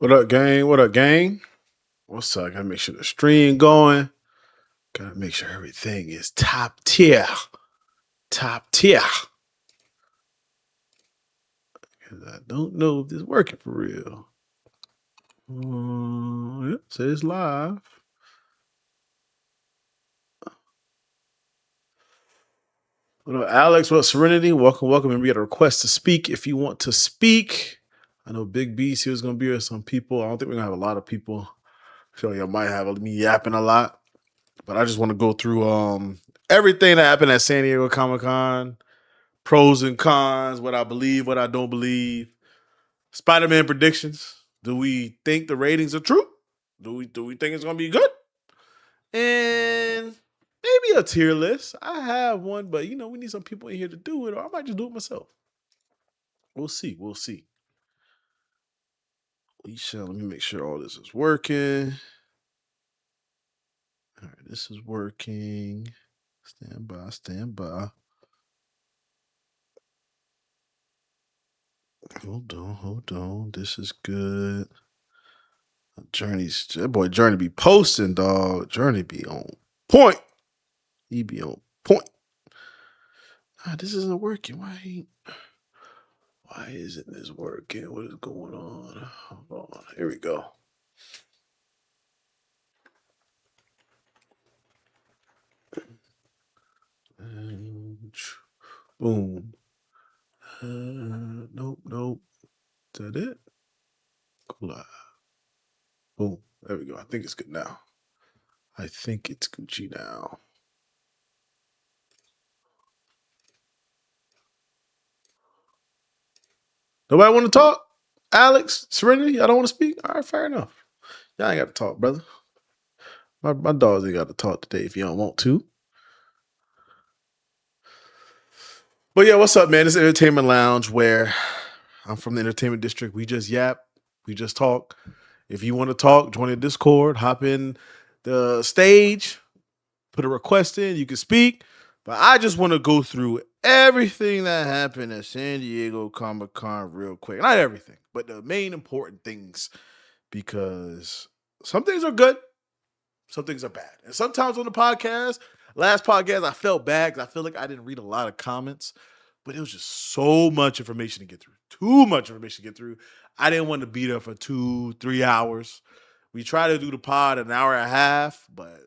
What up, gang? What up, gang? What's up? Gotta make sure the stream going. Gotta make sure everything is top tier. Top tier. 'Cause I don't know if this is working for real. Yeah, says live. What up, Alex? What up, Serenity? Welcome, welcome. And we got a request to speak if you want to speak. I know Big Beast here is going to be with some people. I don't think we're going to have a lot of people. I feel like I might have me yapping a lot. But I just want to go through everything that happened at San Diego Comic-Con. Pros and cons, what I believe, what I don't believe. Spider-Man predictions. Do we think the ratings are true? Do we think it's gonna be good? And maybe a tier list. I have one, but we need some people in here to do it, or I might just do it myself. We'll see. We'll see. Let me make sure all this is working. All right, this is working. Stand by, stand by. Hold on. This is good. That boy Journey be posting, dog. Journey be on point. He be on point. This isn't working. Why isn't this working? What is going on? Hold on. Here we go. Boom. Nope. Is that it? Go live. Boom. There we go. I think it's good now. I think it's Gucci now. Nobody want to talk? Alex, Serenity, I don't want to speak? All right, fair enough. Y'all ain't got to talk, brother. My dogs ain't got to talk today if you don't want to. But yeah, what's up, man? It's Entertainment Lounge where I'm from the entertainment district. We just yap. We just talk. If you want to talk, join the Discord, hop in the stage, put a request in, you can speak. But I just want to go through everything that happened at San Diego Comic-Con real quick. Not everything, but the main important things, because some things are good, some things are bad. And sometimes on the last podcast, I felt bad because I feel like I didn't read a lot of comments, but it was just so much information to get through. Too much information to get through. I didn't want to be there for 2-3 hours. We try to do the pod an hour and a half, but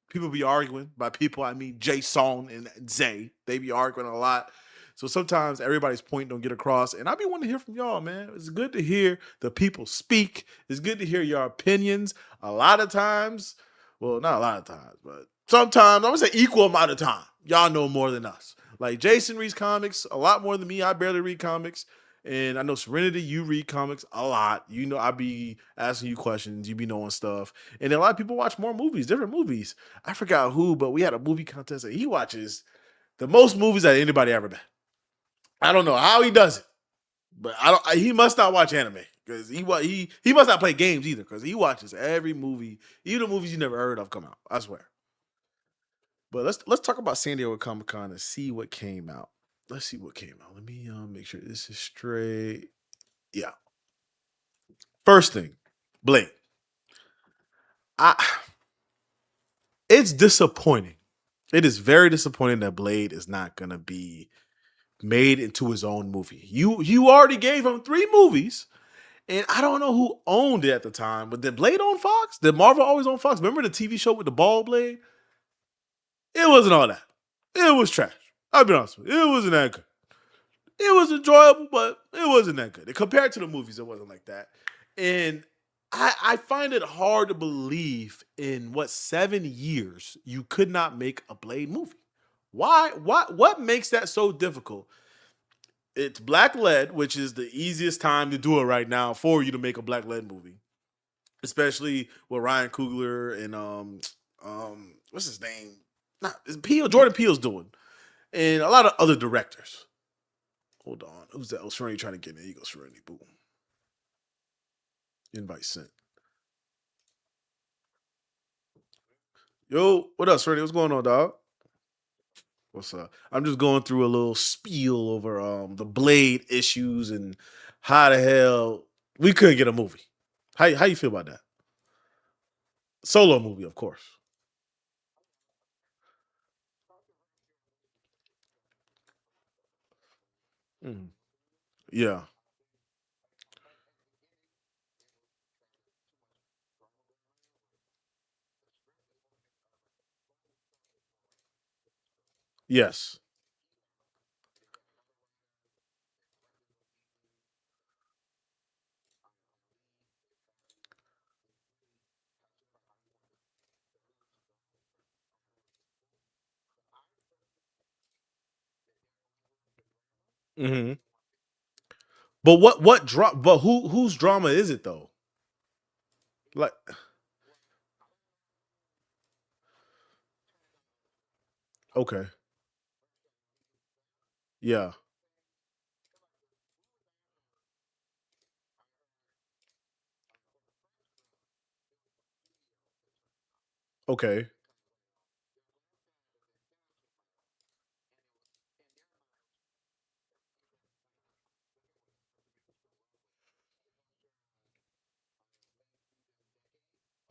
people be arguing. By people, I mean Jason and Zay. They be arguing a lot. So sometimes everybody's point don't get across. And I be wanting to hear from y'all, man. It's good to hear the people speak. It's good to hear your opinions. A lot of times, well, not a lot of times, but sometimes, I'm going to say equal amount of time. Y'all know more than us. Like Jason reads comics a lot more than me. I barely read comics. And I know Serenity, you read comics a lot. You know, I be asking you questions. You be knowing stuff. And a lot of people watch more movies, different movies. I forgot who, but we had a movie contest and he watches the most movies that anybody ever met. I don't know how he does it, but he must not watch anime because he must not play games either because he watches every movie, even the movies you never heard of come out. I swear. But let's talk about San Diego Comic Con and see what came out. Let's see what came out. Let me make sure this is straight. Yeah. First thing, Blade. It's disappointing. It is very disappointing that Blade is not gonna be made into his own movie. You already gave him 3 movies, and I don't know who owned it at the time, but did Blade own Fox? Did Marvel always own Fox? Remember the TV show with the ball Blade? It wasn't all that. It was trash. I'll be honest with you. It wasn't that good. It was enjoyable, but it wasn't that good. Compared to the movies, it wasn't like that. And I find it hard to believe in 7 years you could not make a Blade movie. Why? What makes that so difficult? It's Black Lead, which is the easiest time to do it right now for you to make a Black Lead movie, especially with Ryan Coogler and what's his name? Not Jordan Peele's doing, and a lot of other directors. Hold on, who's that? Oh, Serenity trying to get in. There you go, Serenity. Boom. Invite sent. Yo, what up, Serenity? What's going on, dog? What's up? I'm just going through a little spiel over the Blade issues and how the hell we couldn't get a movie. How you feel about that? Solo movie, of course. Mhm. Yeah. Yes. Hmm. But but whose drama is it though? Like, okay. Yeah. Okay.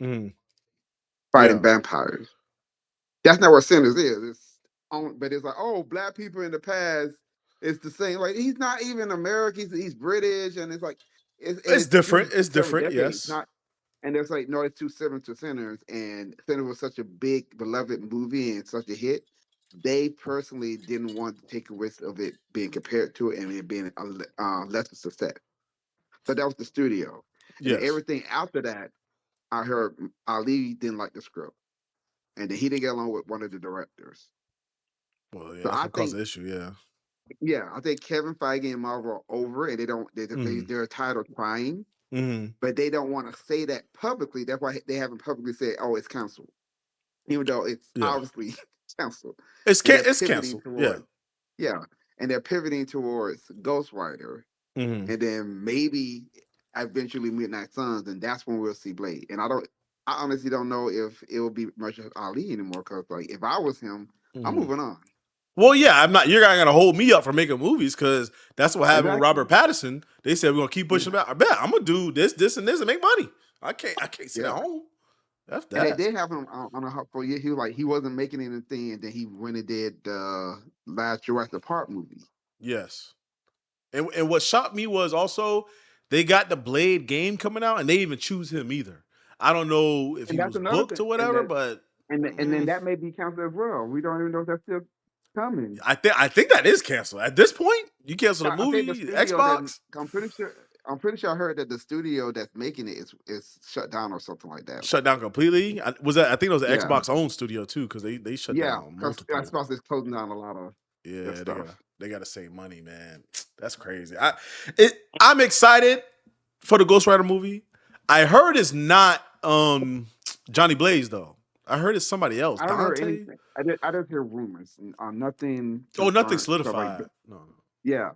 Hmm. fighting Yeah. vampires. That's not what Sinners is. It's on, but it's like, oh, black people in the past. It's the same. Like he's not even American. He's British, and it's like, and It's it's this different. is It's several different. decades. Yes. Not, and it's like no, it's too similar to Sinners, and Sinners was such a big beloved movie and such a hit. They personally didn't want to take a risk of it being compared to it and it being a lesser success. So that was the studio, and then Yes. everything after that, I heard Ali didn't like the script, and then he didn't get along with one of the directors. Well, yeah, So that's I gonna cause think, an issue. Yeah. yeah, I think Kevin Feige and Marvel are over, and Hmm. they're tired of trying, Hmm. but they don't want to say that publicly. That's why they haven't publicly said, "Oh, it's canceled," even though it's Yeah. obviously canceled. And they're It's pivoting canceled. Yeah. towards, yeah, and they're pivoting towards Ghostwriter, Hmm. and then maybe eventually Midnight Suns, and that's when we'll see Blade. And I honestly don't know if it will be much of Ali anymore. Because like, if I was him, I'm Hmm. moving on. Well, yeah, I'm not. You're not gonna hold me up for making movies because that's what happened with Robert Exactly. Pattinson. They said we're gonna keep Yeah. pushing back. I bet I'm gonna do this, this, and this and make money. I can't sit at Yeah. home. That's And they that. did have him on a hot for a year. He was like he wasn't making anything, and then he went and did the last Jurassic Park movie. Yes. And what shocked me was also they got the Blade game coming out, and they even choose him either. I don't know if And he that's was another booked thing. or whatever, but And then mm, that may be canceled as well. We don't even know if that's still coming. I think that is canceled at this point. You cancel the I think the movie, studio that Xbox I'm pretty sure I heard that the studio that's making it is shut down or something like that. shut down completely. Was that? I think it was an Yeah, Xbox owned studio too because they shut yeah, down because I multiple. suppose it's closing down a lot of their Yeah, stuff. they gotta save money, man. That's crazy. I'm excited for the Ghost Rider movie. I heard it's not Johnny Blaze though. I heard it's somebody else. I haven't heard Dante. anything. I just hear rumors, nothing Oh, nothing confirmed. So like, solidified. No, no. yeah.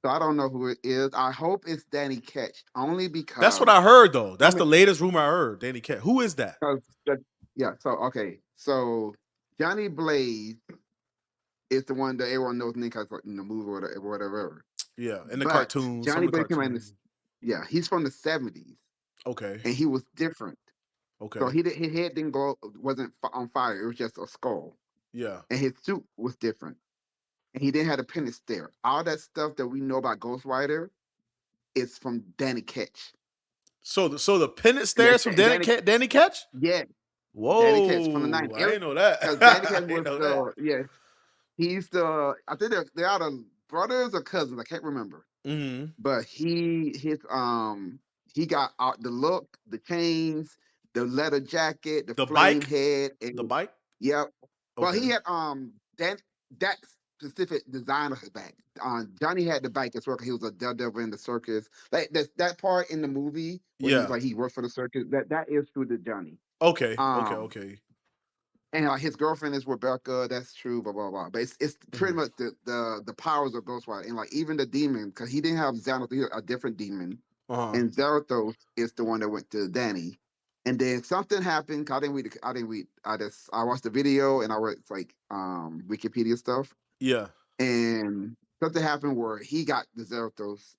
So I don't know who it is. I hope it's Danny Ketch, only That's what because I heard though. I That's mean, the latest rumor I heard. Danny Cat. Who is that? because yeah. So okay, so Johnny Blaze is the one that everyone knows Nick as like, in the movie or whatever. Yeah, in the But cartoons, some Johnny of the Blaze came out in cartoons. this. Yeah, he's from the '70s, Okay, and he was different. So okay, his head didn't go wasn't on fire. It was just a skull, yeah. and his suit was different, and he didn't have a penance stare. All that stuff that we know about Ghost Rider is from Danny Ketch. So the pennant And that stairs from Danny, Danny Catch. yeah, Danny Ketch from the '90s. Whoa, I didn't know that. Because Danny Ketch I didn't was know that. the yeah. He's the I think they're out of brothers or cousins. I can't remember. Hmm. But he got out the look, the chains, the leather jacket, the The flame bike, head, the and bike. yep. Well, he Okay. had that specific design of his back. Johnny had the bike as well. 'Cause he was a daredevil in the circus. Like that part in the movie where he's Yeah. like he worked for the circus. That is true to Johnny. Okay. Okay. Um, Okay. and his girlfriend is Rebecca. That's true. Blah blah blah. But it's pretty Hmm. much the powers of Ghost Rider and like even the demon because he didn't have Xanath, he had a different demon. Uh huh. And Zarathos is the one that went to Danny. And then something happened. I didn't read. I didn't read. I watched the video and I read like Wikipedia stuff. Yeah. And something happened where he got the Zarathos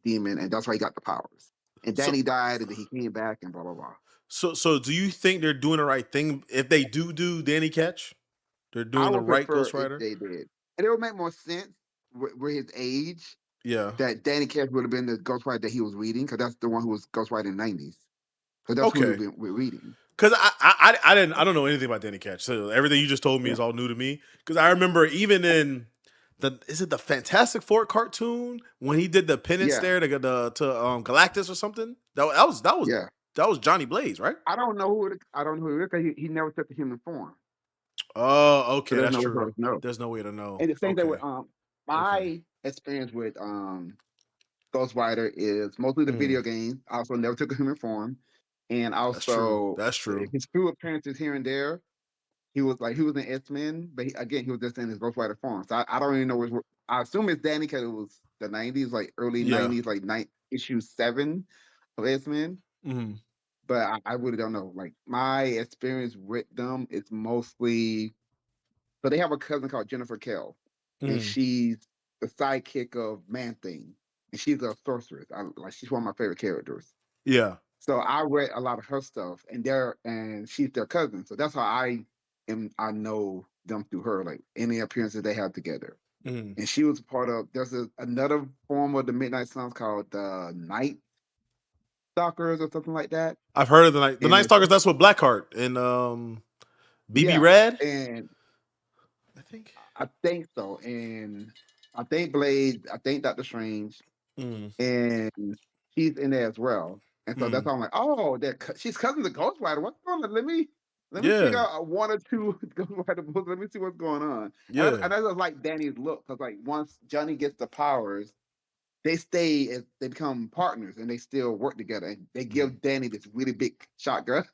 demon, and that's why he got the powers. and So Danny died, and then he came back, and blah blah blah. so do you think they're doing the right thing if they do Danny Ketch? They're I doing the would right prefer Ghost if Rider? they did, and it would make more sense with his age Yeah. that Danny Cash would have been the ghostwriter that he was reading, because that's the one who was ghostwriting in the 90s. So that's who Okay. we're reading. Because I don't know anything about Danny Ketch. So everything you just told me Yeah, is all new to me. Because I remember even in the Fantastic Four cartoon when he did the penance yeah, there to Galactus or something. yeah. That was Johnny Blaze, right? I don't know who it is, 'cause he never took the human form, Oh, so okay, there's that's no way for true. us to know. There's no way to know. And the same thing with Okay, okay. my experience with Ghost Rider is mostly the Mm, video games. I also never took a human form, and that's true. also That's true. his few appearances here and there. He was in X-Men, but again, he was just in his Ghost Rider form. So I don't even know which. I assume it's Danny because it was the 90s, like early Yeah. 90s, like issue 7 of X-Men. Mm, But I really don't know. Like my experience with them is mostly, so they have a cousin called Jennifer Kell, and mm, she's the sidekick of Man Thing, and she's a sorceress. She's one of my favorite characters. yeah. So I read a lot of her stuff, and she's their cousin. So that's how I know them through her, like any appearances they have together. Mm. And she was part of. There's another form of the Midnight Suns called the Night Stalkers or something like that. I've heard of the And Night it's, Stalkers. That's what Blackheart and BB yeah, Red. and I think. I think so. And I think Blade. I think Doctor Strange. Mm, And she's in there as well. And so that's mm, why I'm like, oh, she's cousin to Ghost Rider. What's going on? Let me figure yeah. out one or two Ghost Rider books. Let me see what's going on. Yeah. And I just like Danny's look, because like once Johnny gets the powers, they stay as they become partners and they still work together. And they Mm. give Danny this really big shotgun.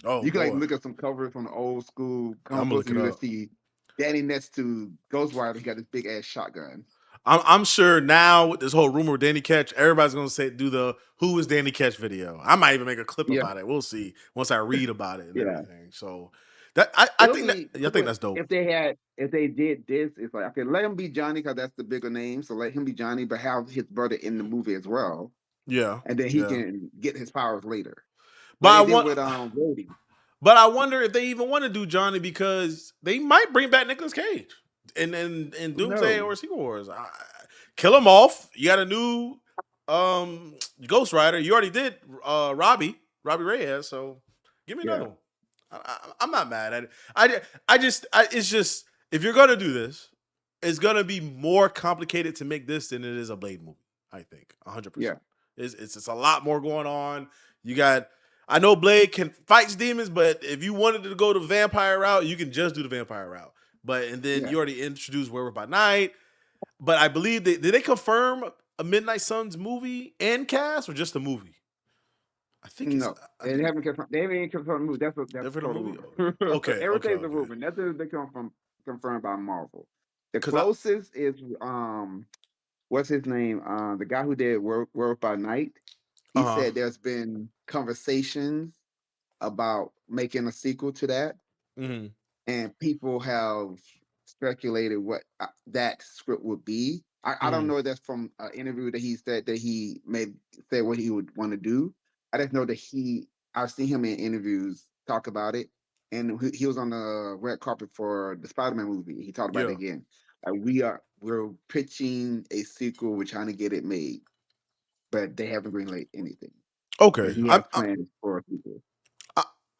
Oh You can like boy, look at some covers from the old school I'm comic gonna books look and it you just up. see Danny next to Ghost Rider. He got this big ass shotgun. I'm sure now with this whole rumor with Danny Ketch, everybody's gonna say do the "Who is Danny Ketch" video. I might even make a clip Yeah, about it. We'll see once I read about it and yeah. everything. So that I It'll think be I think cool that's dope. if they did this. It's like, okay, let him be Johnny because that's the bigger name. So let him be Johnny, but have his brother in the movie as well, Yeah, and then he yeah. can get his powers later, But like I they did want, with Rhodey. but I wonder if they even want to do Johnny because they might bring back Nicolas Cage in Who Doomsday knows? or Secret Wars. Kill him off. You got a new Ghost Rider. You already did Robbie Reyes. So give me Yeah, another one. I'm not mad at it. It's just if you're gonna do this, it's gonna be more complicated to make this than it is a Blade movie. I think 100%. yeah, It's a lot more going on. You got. I know Blade can fight demons, but if you wanted to go the vampire route, you can just do the vampire route. But and then yeah. you already introduced Werewolf by Night. But I believe did they confirm a Midnight Suns movie and cast or just a movie? I think it's No, I they think haven't confirmed. They haven't even confirmed the movie. That's never the total movie. rumor. Okay, Everything's a okay. rumor. Nothing they confirmed by Marvel. The Because I closest is what's his name? The guy who did World by Night. He uh huh. said there's been conversations about making a sequel to that, Mm-hmm. and people have speculated what that script would be. I don't Mm-hmm. know if that's from an interview that he said that he made said what he would want to do. I just know that I've seen him in interviews talk about it, and he was on the red carpet for the Spider-Man movie. He talked about it Yeah. again. Like we're pitching a sequel. We're trying to get it made, but they haven't greenlit anything. But Okay. he has plans for a sequel.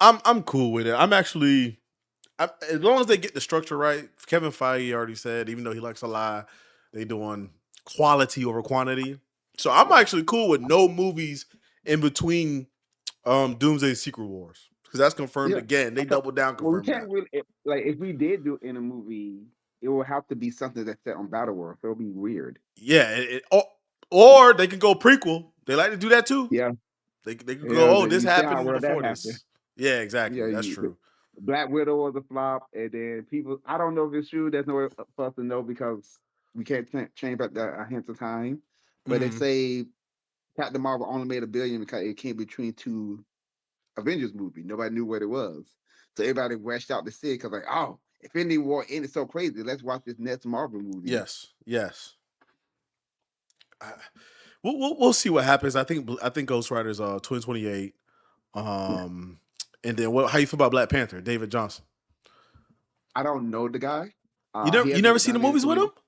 I, I'm cool with it. As long as they get the structure right. Kevin Feige already said, even though he likes to lie, they doing quality over quantity. So I'm Yeah. actually cool with no movies in between Doomsday and Secret Wars because that's confirmed Yeah. again. They Okay. doubled down, Well, we confirmed can't that. really like if we did do it in a movie, it will have to be something that's set on Battle World. So it'll be weird. Yeah, or they can go prequel. They like to do that too. Yeah. They could go, Yeah. oh, this You see how happened well that before happened. this. Yeah, Yeah. exactly. That's true. Black Widow was a flop, and then people. I don't know if it's true. There's no way for us to know because we can't change back that a hint of time. But they Mm, say Captain Marvel only made $1 billion because it came between two Avengers movie. Nobody knew what it was. So everybody rushed out to see it because like, oh, Infinity War ended so crazy. Let's watch this next Marvel movie. yes, yes. we'll see what happens. I think Ghost Rider is 2028. Yeah. And then what? How you feel about Black Panther? David Johnson. I don't know the guy. You never He you never hasn't seen the done movies with him? anything.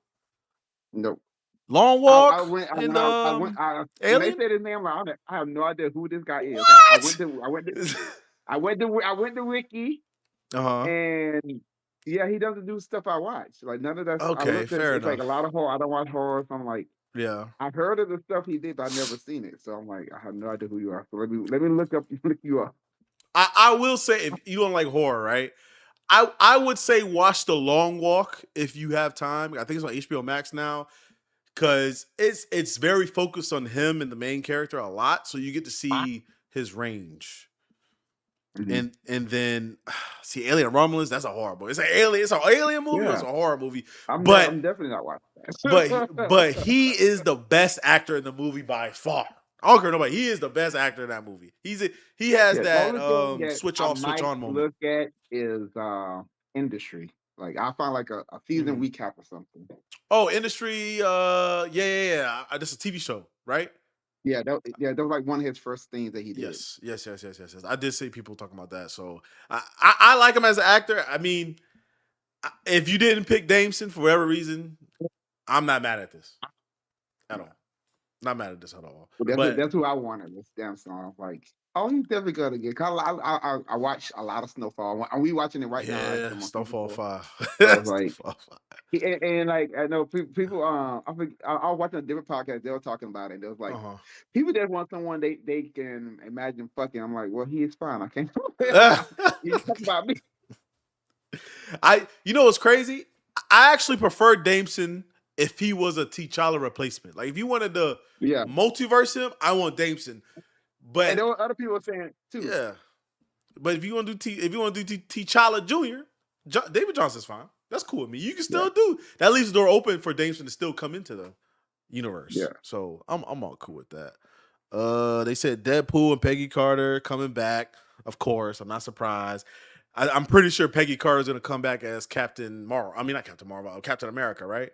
No. Long I Walk went I, and when I went when they Alien. said his name, I have no idea who this guy is. What? I went to Wiki, Uh-huh. and yeah, he doesn't do stuff I watch. Like none of that. I Okay, looked at fair it's like a enough. lot of horror. I don't watch horror, so I'm like, Yeah. I've heard of the stuff he did, but I've never seen it. So I'm like, I have no idea who you are. So let me look you up. I will say if you don't like horror, right? I would say watch The Long Walk if you have time. I think it's on HBO Max now because it's very focused on him and the main character a lot, so you get to see his range. Mm-hmm. And then see Alien Romulus, that's a horror movie. It's an alien movie or it's Yeah, a horror movie. I'm But definitely not watching but that. but he is the best actor in the movie by far. I don't care nobody. He is the best actor in that movie. He has Yeah, the that only thing that switch I off, switch might on moment. look at is industry. Like I find like a season Mhm. recap or something. Oh, industry. Yeah. This is a TV show, right? That was like one of his first things that he did. Yes. I did see people talking about that. So I like him as an actor. I mean, if you didn't pick Dameson for whatever reason, I'm not mad at this at Yeah. all. Not mad at this at all. But But that's who I wanted. This damn song. Like, oh, he's definitely gonna get. Cause I watch a lot of Snowfall. Are we watching it right now? Actually, yeah, on my Snowfall computer. 5. So it's like, Snowfall 5. and like I know people. I was watching a different podcast. They were talking about it. And it was like Uh people that want someone they can imagine fucking. I'm like, well, he is fine. I can't. huh. You talk about me. You know what's crazy? I actually prefer Dameson if he was a T'Challa replacement. Like if you wanted to Yeah, multiverse him, I want Dameson. and But there were other people saying too. yeah, but if you want to do T'Challa Junior, David Johnson's fine. That's cool with me. You can Yeah, still do that. Leaves the door open for Dameson to still come into the universe. yeah. So I'm all cool with that. They said Deadpool and Peggy Carter coming back. Of course, I'm not surprised. I'm pretty sure Peggy Carter is going to come back as Captain Marvel. I mean, not Captain Marvel, Captain America, right?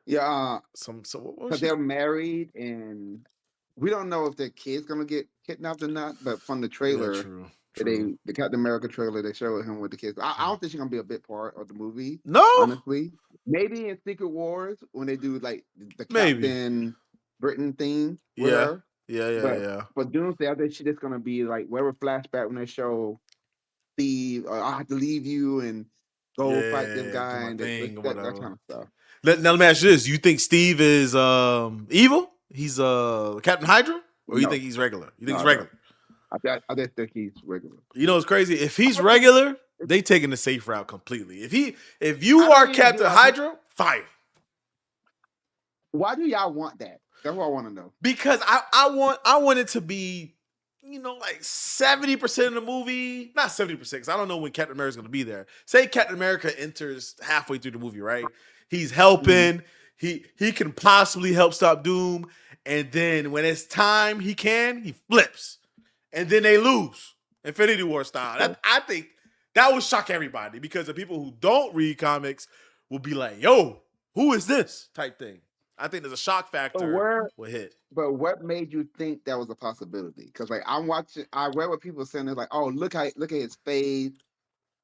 Yeah, So what was because she? they're married, and we don't know if their kid's gonna get kidnapped or not. But from the Yeah, trailer, true, that true. the Captain America trailer, they showed him with the kids. I don't think she's gonna be a big part of the movie, No, honestly. Maybe in Secret Wars when they do like the maybe. Captain Britain thing with Yeah, her, but yeah. for Doomsday, I think she's just gonna be like whatever flashback when they show Steve, I have to leave you and go fight this Yeah, do guy my and thing or that whatever. kind of stuff. Now let me ask you this: you think Steve is evil? He's Captain Hydra, or you No, think he's regular? You think no, he's I don't. regular? I just think he's regular. You know, it's crazy. If he's I think regular, they taking the safe route completely. If you I don't are need to do Captain all this. Hydra, fire. Why do y'all want that? That's what I want to know. Because I want it to be, like 70% of the movie, not 70%, because I don't know when Captain America's gonna be there. Say Captain America enters halfway through the movie, right? He's Mhm. helping, he can possibly help stop Doom, and then when it's time he flips. And then they lose. Infinity War style. I think that would shock everybody because the people who don't read comics will be like, yo, who is this? Type thing. I think there's a shock But factor where? will hit. But what made you think that was a possibility? Because like I'm watching, I read what people saying. They're like, "Oh, look at his face.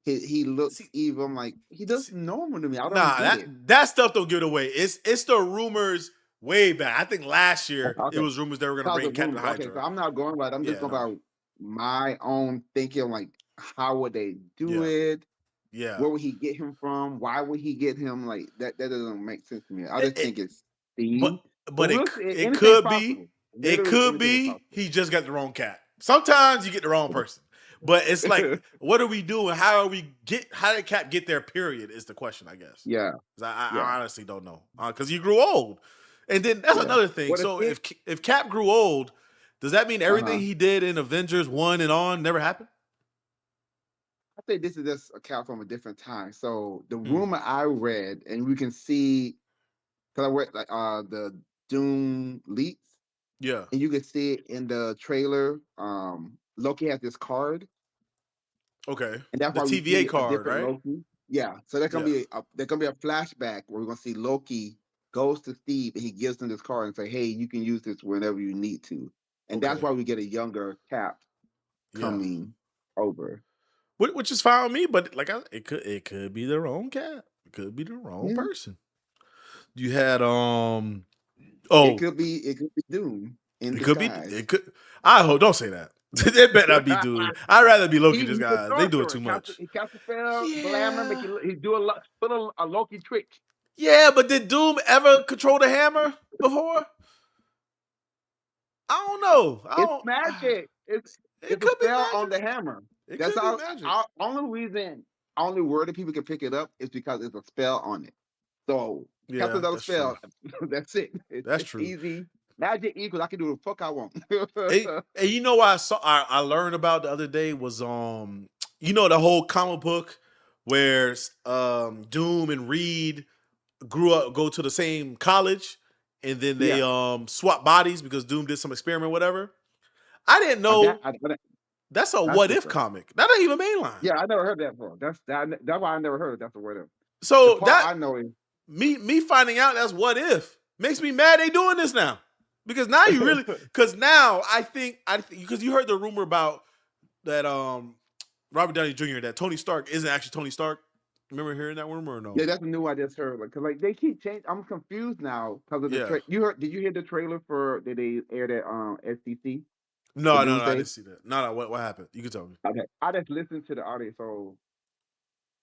He looks See, evil." I'm like, he looks see, normal to me. I don't nah, get that it. that stuff don't give it away. It's the rumors way back. I think last year it Okay, was rumors they were gonna cause bring of Captain rumors. Okay, so Hydra. I'm not going by. I'm just Yeah, going no. by my own thinking. Like, how would they do Yeah, it? yeah. Where would he get him from? Why would he get him? Like that. That doesn't make sense to me. I It, just it, think it's but Steve. But but we'll see. it Anything's could be possible. Literally anything is possible. he just got the wrong cat. Sometimes you get the wrong person. But it's like, what are we doing? How did Cap get there? Period is the question, I guess. Yeah, 'Cause I yeah, honestly don't know. Because he grew old, and then that's yeah. another thing. What if So it? if Cap grew old, does that mean everything Uh-huh. he did in Avengers 1 and on never happened? I think this is just a count from a different time. So the Hmm. rumor I read, and we can see because I read like the Doom leaks, Yeah. and you can see it in the trailer. Loki has this card, Okay. and that's The why we TVA see a card, different right? Loki. Yeah, so there's gonna Yeah. be a flashback where we're gonna see Loki goes to Steve and he gives him this card and say, "Hey, you can use this whenever you need to." And that's Okay. why we get a younger Cap Yeah. coming over. Which is fine with me, but like it could be the wrong cat. It could be the wrong Yeah, person. You had it oh, could be Doom in it could be disguise. it could I hope don't say that. It better not be Doom. I'd rather be Loki He's a disguised. They do it sorcerer. too much. He casts a spell, blam him, Yeah. he do a Loki trick. Yeah, but did Doom ever control the hammer before? I don't know. I It's don't magic. it It's a could be spell on magic. the hammer. It That's could be all. magic. Our only reason, only word that people can pick it up is because it's a spell on it. So cast Yeah, another that's true. spell. That's it. That's It's true. easy. Magic equals I can do the fuck I want. And you know what I learned about the other day was the whole comic book where Doom and Reed grew up go to the same college and then they Yeah, swap bodies because Doom did some experiment whatever. I didn't that, know I, that that's a that's what if different. comic. That ain't even mainline. Yeah, I never heard that before. That's why I never heard it. That's the word of the So part that I know is me finding out that's what if makes me mad they doing this now. Because now you really because now I think because you heard the rumor about that Robert Downey Jr. that Tony Stark isn't actually Tony Stark. Remember hearing that rumor or no? yeah, that's new. I just heard like, cause like they keep changing. I'm confused now because of the Yeah. You heard? Did you hear the trailer for that they aired at STC for No, I Doomsday? didn't see that. No, what happened? You can tell me. Okay, I just listened to the audio. So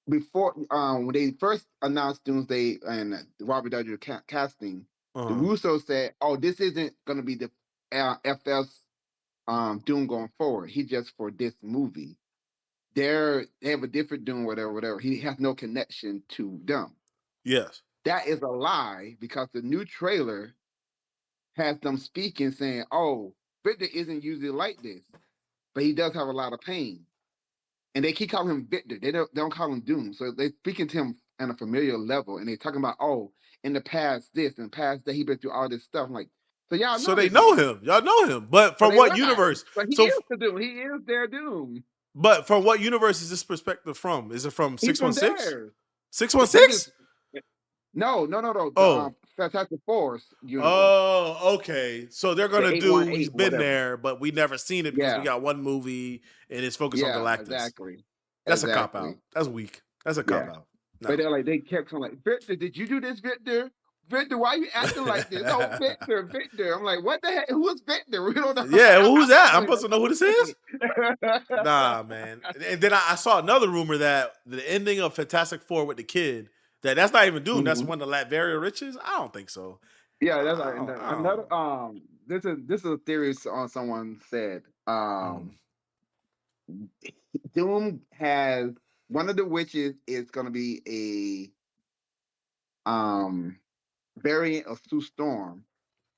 before when they first announced Doomsday and Robert Downey casting, the Uh-huh. Russo said, "Oh, this isn't going to be the FS Doom going forward. He just for this movie. They have a different Doom, whatever, whatever. He has no connection to them." Yes. That is a lie because the new trailer has them speaking saying, "Oh, Victor isn't usually like this, but he does have a lot of pain." And they keep calling him Victor. They don't call him Doom. So they're speaking to him on a familiar level, and they're talking about, "Oh, in the past this and past that he been through all this stuff." I'm like, so y'all So know they this know man, him. Y'all know him. But but from they what lie. universe? But he So is the Doom. He is their Doom. but from what universe is this perspective from? Is it from He's from 616? theirs. This is 616? no. The Oh. Fantastic Force universe, Oh, okay. So they're the gonna do 818 he's or been whatever. there, but we never seen it because we Yeah, got one movie and it's focused on yeah, Galactus. exactly, That's a cop exactly. out. That's weak. That's a cop Yeah. out. But No. they're like, they kept on like, Victor, did you do this, Victor? Victor, why are you acting like this? Oh, Victor, Victor. I'm like, what the heck? Who is Victor? We don't know. Yeah, well, who's I'm that? I'm googling supposed to know who this is? it. Nah, man. And then I saw another rumor that the ending of Fantastic Four with the kid, that's not even Doom. That's Mhm. one of the Latveria Riches. I don't think so. Yeah, that's I right. And don't, then I another don't. this is a theory on someone said. Mm. Doom has one of the witches is gonna be a variant of Sue Storm.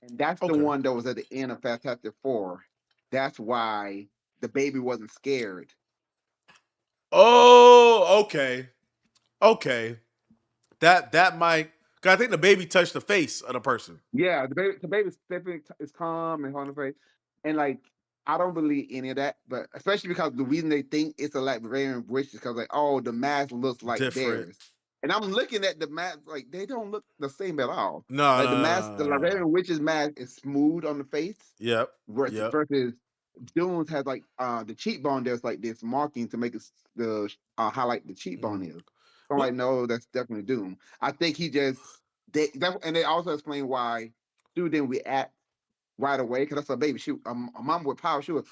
And that's the Okay. one that was at the end of Fantastic Four. That's why the baby wasn't scared. Oh, okay. Okay. That might. 'Cause I think the baby touched the face of the person. Yeah, the baby's definitely is calm and on the face, and like I don't believe any of that, but especially because the reason they think it's a Latvian witch is because like, oh, the mask looks like Different. theirs, and I'm looking at the mask like they don't look the same at all. No, Like no, the no, mask, no, the no, no. Latvian witch's mask is smooth on the face, Yep. versus Yep. Dunes has like the cheekbone. There's like this marking to make it the highlight the cheekbone Mm. is. So I'm What? like, no, that's definitely Doom. I think he just and they also explain why Stu didn't react right away because that's a baby. She a mom with power. She would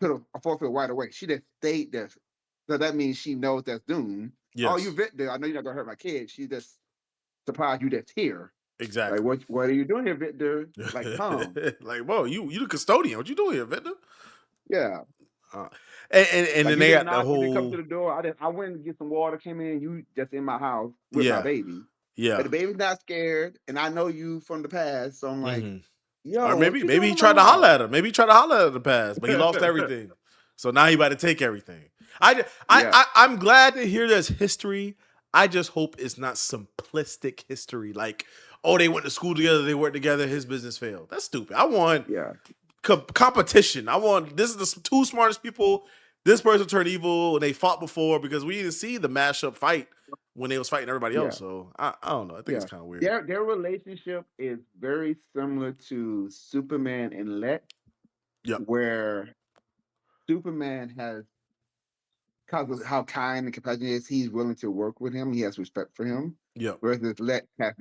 put a forfeit right away. She just stayed there. So that means she knows that's Doom. Oh, you Yes. Victor. I know you're not gonna hurt my kid. She just surprised you just here. Like, Exactly. what are you doing here, Victor? Like, come. Like, whoa, you the custodian. What you doing here, Victor? Yeah. Uh, and Like then you they didn't got the knock, you didn't come to whole the door. I went and get some water, came in, you just in my house with my yeah, baby. But yeah. the baby's not scared, and I know you from the past. So I'm like, Hmm. Or yo, what maybe you maybe doing he in my tried to holler house? at her. Maybe he tried to holler at her in the past, but he lost everything. So now he about to take everything. Yeah. I'm glad to hear there's history. I just hope it's not simplistic history. Like, oh, they went to school together, they worked together, his business failed. That's stupid. I want Yeah. competition. I want this is the two smartest people. This person turned evil and they fought before because we didn't see the mashup fight when they was fighting everybody else. Yeah, So I don't know. I think it's yeah. kind of weird. Their relationship is very similar to Superman and Lex, Yep. where Superman has, because of how kind and compassionate he is, he's willing to work with him. He has respect for him. Yep. Whereas Lex has,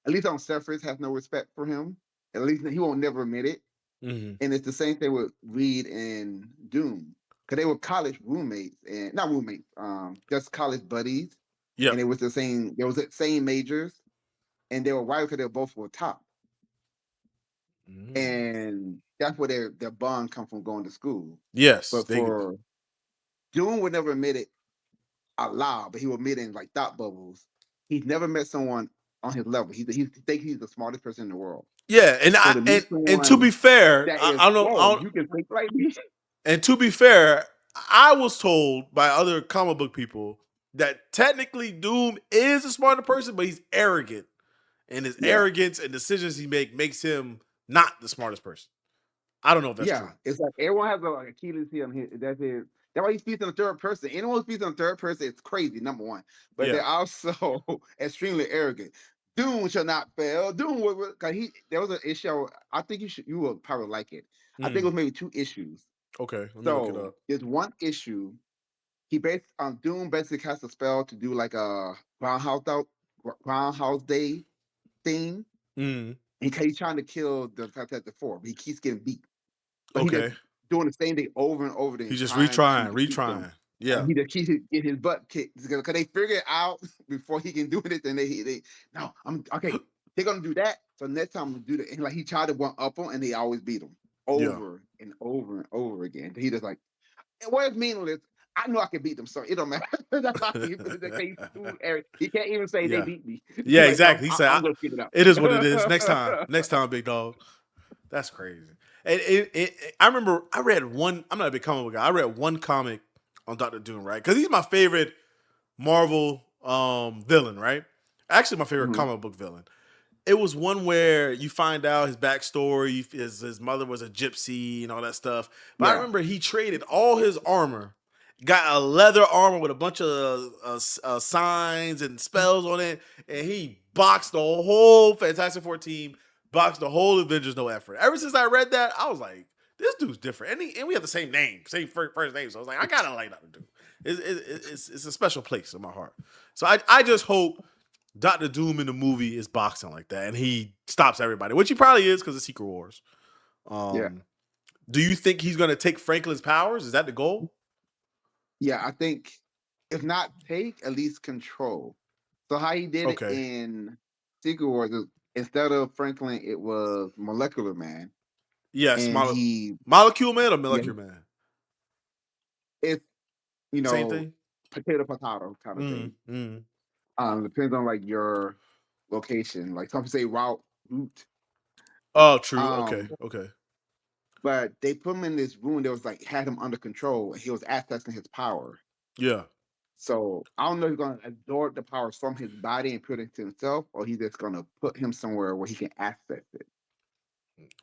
at least on surface, has no respect for him. At least he won't never admit it. Mm-hmm. And it's the same thing with Reed and Doom, because they were college roommates and not roommates, just college buddies, and Yep. it was the same. They was the same majors, and they were rivals because they both were top, Mm. and that's where their bond come from going to school. Yes. But They. for Doom would never admit it out loud, but he would admit it in like thought bubbles. He's never met someone on his level. He think he's the smartest person in the world. Yeah, and So I to meet and to someone be fair, that is, I don't know. whoa, you can think like me. And to be fair, I was told by other comic book people that technically Doom is a smarter person, but he's arrogant, and his Yeah. arrogance and decisions he makes him not the smartest person. I don't know if that's Yeah, true. it's like everyone has a like Achilles heel on his. That's it. That's why he speaks in the third person. Anyone who speaks in the third person, it's crazy. Number one, but Yeah. they're also extremely arrogant. Doom shall not fail. Doom, because he there was an issue. I think you will probably like it. I think it Mm. was maybe two issues. Okay, let me look it So up. there's one issue. He based Doom basically casts a spell to do like a Groundhouse Day thing. Mm. He's trying to kill the Fantastic Four, but he keeps getting beat. But he just Okay, doing the same thing over and over the he's just entire to defeat them. retrying. Yeah. And he just keeps get his butt kicked because they figure it out before he can do it. And they no, I'm okay. They're gonna do that. So next time I'm gonna do that. And like he tried to one up them, and they always beat him Yeah. over and over and over again. He just like, where's meaningless? I know I can beat them, so it don't matter. That's how he can't even say they Yeah. beat me. Yeah, Like, no, exactly. He said, I'm gonna figure it "It is what it is. out. Next time, big dog." That's crazy. And I remember I read one. I'm not a big comic book guy. I read one comic on Doctor Doom, right? Because he's my favorite Marvel villain, right? Actually, my favorite Mhm. comic book villain. It was one where you find out his backstory. His mother was a gypsy and all that stuff. But I Yeah, remember he traded all his armor, got a leather armor with a bunch of signs and spells on it, and he boxed the whole Fantastic Four team, boxed the whole Avengers, no effort. Ever since I read that, I was like, this dude's different, and we have the same name, same first name. So I was like, I gotta like that dude. It's a special place in my heart. So I just hope Doctor Doom in the movie is boxing like that, and he stops everybody, which he probably is because of Secret Wars. yeah. Do you think he's going to take Franklin's powers? Is that the goal? Yeah, I think if not take, at least control. So how he did it Okay. in Secret Wars, instead of Franklin, it was Molecular Man, Yes, and he Molecule Man or yeah, Molecular Man? it's you Same know thing. potato kind of Mm, thing. mm. Depends on like your location. Like some people say route. Oh, true. Okay, Um, okay. but they put him in this room that was like had him under control, and he was accessing his power. Yeah. So I don't know if he's gonna absorb the powers from his body and put it to himself, or he's just gonna put him somewhere where he can access it.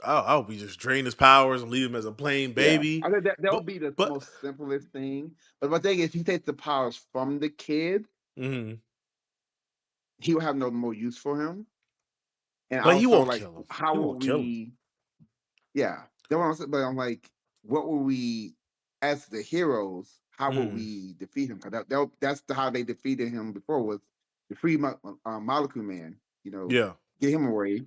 I hope we just drain his powers and leave him as a plain Yeah, baby. I think that But would be the but most simplest thing. But my thing is, he takes the powers from the kid, mm, he will have no more use for him. And but he also, won't like, kill him. how He will won't kill him. we? Yeah, that's what I'm saying. But I'm like, what will we, as the heroes? How will Mm, we defeat him? Because that's how they defeated him before was the free Molecule Man. yeah. Get him away.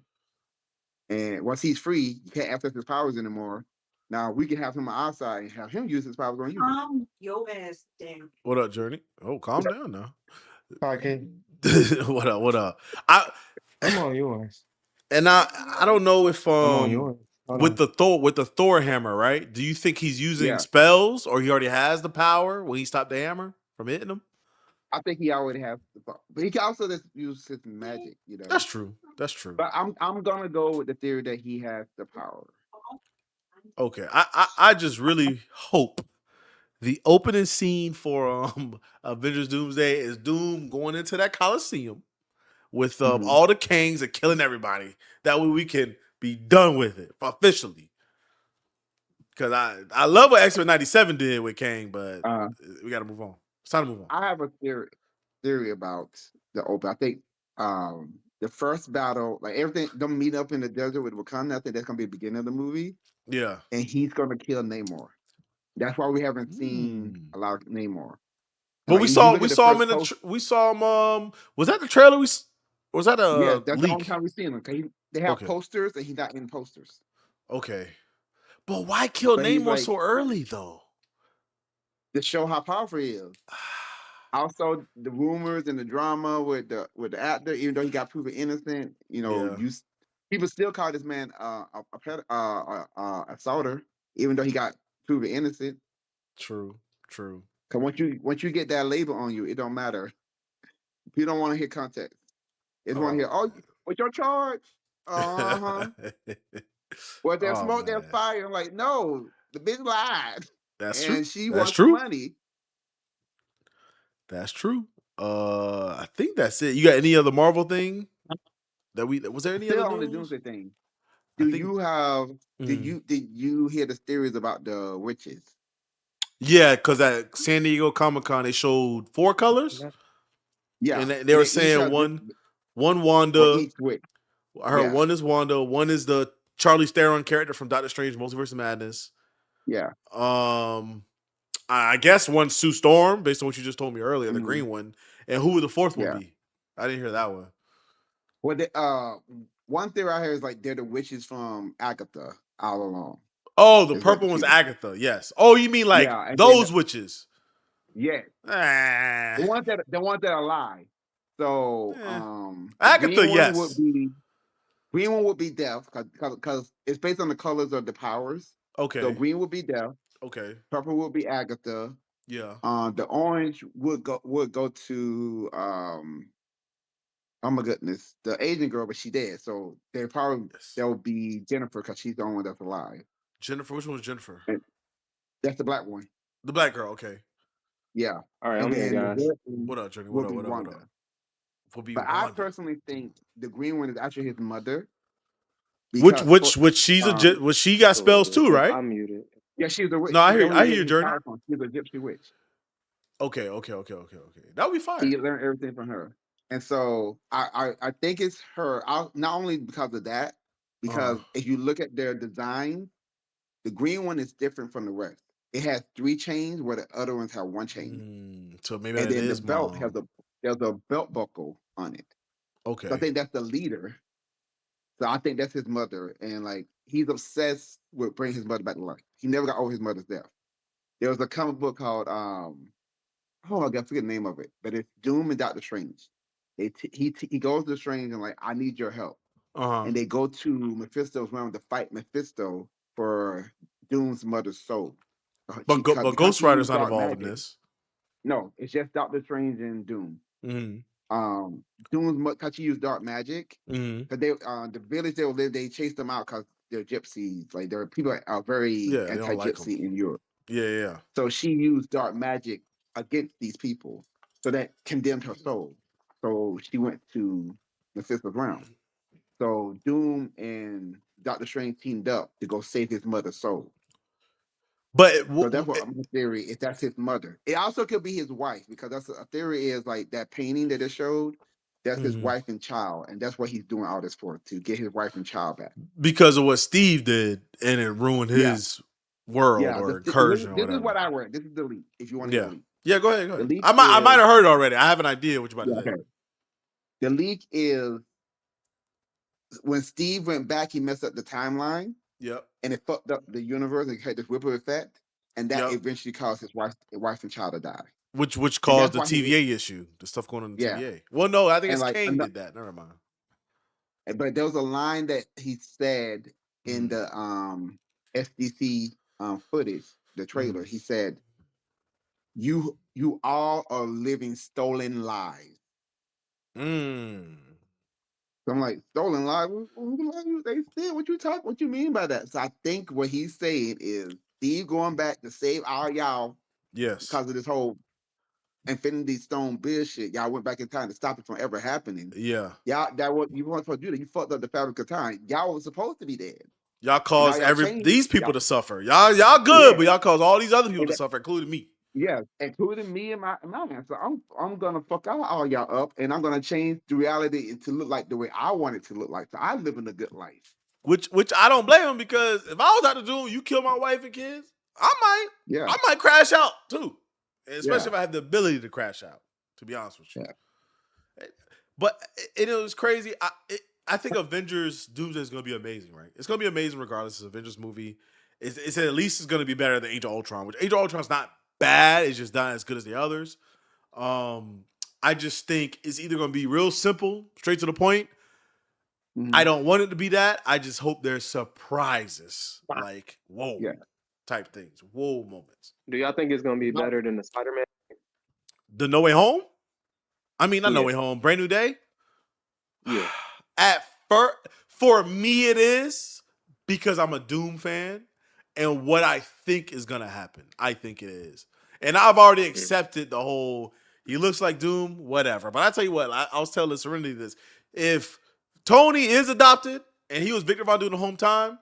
And once he's free, you can't access his powers anymore. Now we can have him on our side and have him use his powers on you. Your ass down. What up, Journey? Oh, calm down now. Pocket. What up? What up? I I'm on yours. and I don't know if I'm on yours. Hold with on. the Thor hammer, right? Do you think he's using Yeah, spells or he already has the power? Will he stop the hammer from hitting him? I think he already has the power, but he can also just use his magic. That's true. That's true. But I'm gonna go with the theory that he has the power. Okay. I just really hope the opening scene for Avengers Doomsday is Doom going into that Coliseum with Mhm. all the kings and killing everybody. That way we can be done with it officially. Because I love what X Men '97 did with Kang, but Uh, we got to move on. It's time to move on. I have a theory. theory about the open. I think the first battle, like everything, them meet up in the desert with Wakanda. I think that's gonna be the beginning of the movie, Yeah. and he's gonna kill Namor. That's why we haven't seen Hmm. a lot of Namor. And Well, like if you look we at the saw him first in the post, we saw him. Was that the trailer? Was that yeah, a that's the only leak? time we've seen him. They have Okay. posters, and he's not in posters. Okay. But why kill But he's Namor like so early though? to show how powerful he is. Also, the rumors and the drama with the actor, even though he got proven innocent, Yeah. people still call this man a assaulter, even though he got proven innocent. True. True. Because once you get that label on you, it don't matter. You don't want to hear context. They just want to Oh hear, oh, what's your charge? Uh huh. man. Was there Oh smoke? There's man. fire. I'm like, no, the bitch lied, That's true. and she That's wants some true. money. That's true. I think that's it. You got any other Marvel thing that was there any other Still on the news? Doomsday thing. I Do think you have? mm, Did you hear the theories about the witches? yeah, because at San Diego Comic Con they showed 4 colors, Yeah, and they and were they each saying have one for Wanda. each witch. I heard Yeah, one is Wanda, one is the Charlie Theron character from Doctor Strange: Multiverse of Madness. yeah. I guess one Sue Storm, based on what you just told me earlier, the Mhm. green one, and who would the fourth one Yeah. be? I didn't hear that one. Well, one theory I hear is like they're the witches from Agatha all along. Oh, the Is what purple the one's people. Agatha. Yes. Oh, you mean like Yeah, and then those witches? yeah, Ah, the ones that are alive. So eh. the Agatha, yes. green one would be death because it's based on the colors of the powers. So Okay. green would be death, Okay. purple would be Agatha. Yeah. The orange would go to oh my goodness, the Asian girl, but she dead. So Yes. there will be Jennifer because she's the only one that's alive. Jennifer. Which one was Jennifer? And that's the black one. The black girl. Okay. Yeah. All right, And I'm here, then the guys. red one What up, Journey? What will up? be What up? What Wanda. up? Will be But I Wanda. personally think the green one is actually his mother Which because which which she's which she got spells too, right? I'm muted. yeah, she's a witch. No, That's where I he hear get your his Journey. power from. She's a gypsy witch. Okay. That would be He fire. learned everything from her. And so I think it's her. Not only because of that, Uh because if you look at their design, the green one is different from the rest. It has 3 chains where the other ones have 1 chain. so maybe And that then the is belt mom. there's a belt buckle on it. So I Okay. think that's the leader. So I think that's his mother. And like he's obsessed with bringing his mother back to life. He never got over his mother's death. There was a comic book called oh my god, I forget the name of it, but it's Doom and Doctor Strange. He goes to Strange and like, I need your help. Uh huh. And they go to Mephisto's realm to fight Mephisto for Doom's mother's soul. But Because Ghost she Rider's used not dark involved in magic. this. No, it's just Doctor Strange and Doom. Mm-hmm. Doom's because she used dark magic. Mm-hmm. Because the village they live, they chased them out because they're gypsies. Like there are people that are very Yeah, they don't like him. anti-gypsy in Europe. Yeah. So she used dark magic against these people. So that condemned her soul. So she went to Mephisto's realm. So Doom and Doctor Strange teamed up to go save his mother's soul. But So that's what my theory is. That's his mother. It also could be his wife because that's a theory is like that painting that it showed. That's his mhm. wife and child, and that's what he's doing all this for to get his wife and child back. Because of what Steve did, and it ruined Yeah, his world yeah. or incursion or This is what whatever. I read. This is the leak. If you want to hear Yeah. the leak, Yeah, go ahead. the leak I might is have heard already. I have an idea what you're about yeah, to say. okay. The leak is when Steve went back, he messed up the timeline Yep. and it fucked up the universe and had this ripple effect, and that Yep. eventually caused his wife and child to die. Which And caused that's the why TVA issue, the stuff going on in the yeah, TVA. Well, no, I think and it's like Kang did that. Never mind. but there was a line that he said in Mm. the SDC footage, the trailer. Mm. He said, "You all are living stolen lives." Mm. So I'm like, stolen lives? They said, what you mean by that? So I think what he's saying is Steve going back to save all y'all Yes. because of this whole Infinity Stone bullshit. Y'all went back in time to stop it from ever happening. Yeah. Y'all, that what you weren't supposed to do that. You fucked up the fabric of time. Y'all was supposed to be dead. Y'all And now caused y'all changed. these people to suffer. Y'all good, Yeah. but y'all caused all these other people And to that, suffer, including me. Yeah, including me and my man. So I'm gonna fuck all y'all up, and I'm gonna change the reality to look like the way I want it to look like. So I live in a good life. Which I don't blame him, because if I was out to do, you kill my wife and kids, I Yeah, might crash out too, and especially yeah, if I have the ability to crash out. To be honest with you, yeah. but it was crazy. I think Avengers Doomsday is going to be amazing, right? It's going to be amazing regardless. It's an Avengers movie. It's at least it's going to be better than Age of Ultron, which Age of Ultron's not bad. It's just not as good as the others. Um, I just think it's either going to be real simple, straight to the point. I Mhm. don't want it to be that. I just hope there's surprises, like whoa Yeah. type things, whoa moments. Do y'all think it's gonna be No, better than the Spider-Man? The No Way Home. I mean, not No Yeah, Way Home. Brand New Day. yeah. At first, for me, it is because I'm a Doom fan, and what I think is gonna happen. I think it is, and I've already Mm. accepted the whole. He looks like Doom, whatever. But I tell you what, I was telling Serenity this: if Tony is adopted and he was Victor Von Doom the whole time,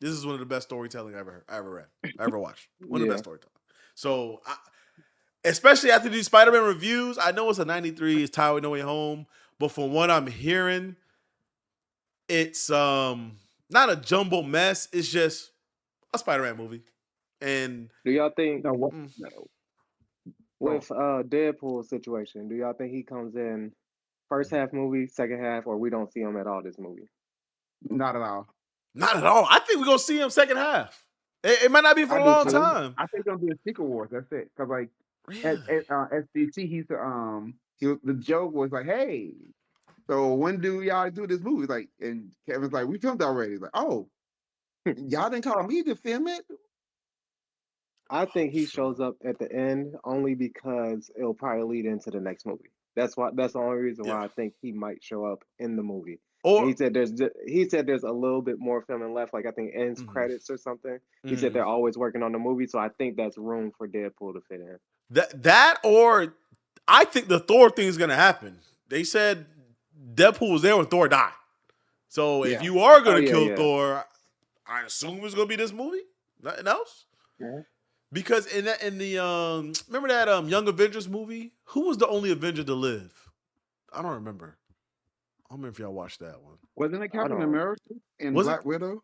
this is one of the best storytelling I ever read, I ever watched. One of the Yeah. best storytelling. So, especially after these Spider-Man reviews, I know it's a 93, it's tied with No Way Home, but from what I'm hearing, it's not a jumble mess. It's just a Spider-Man movie. And Do y'all think no, what? mm, No. Oh, with Deadpool situation, do y'all think he comes in first half movie, second half, or we don't see him at all this movie? not at all. not at all. I think we're gonna see him second half. It might not be for I a do long too. time. I think it'll be a Secret Wars. That's it. Cause like at Really? SDC, the joke was like, hey, so when do y'all do this movie? Like, and Kevin's like, we filmed already. Like, oh, y'all didn't call me to film it? I Oh, think he shows sure. up at the end only because it'll probably lead into the next movie. That's the only reason Yeah. why I think he might show up in the movie. And Or he said there's a little bit more filming left, like I think ends mhm, credits or something. He said mhm. they're always working on the movie, so I think that's room for Deadpool to fit in. that or I think the Thor thing is gonna happen. They said Deadpool was there when Thor died. So if Yeah. you are Oh gonna yeah, kill yeah. Thor, I assume it's gonna be this movie. Nothing else. Yeah. Because in the remember that Young Avengers movie? Who was the only Avenger to live? I don't remember. I don't remember if y'all watched that one. Wasn't it I Captain don't. America and Was it? Black Widow?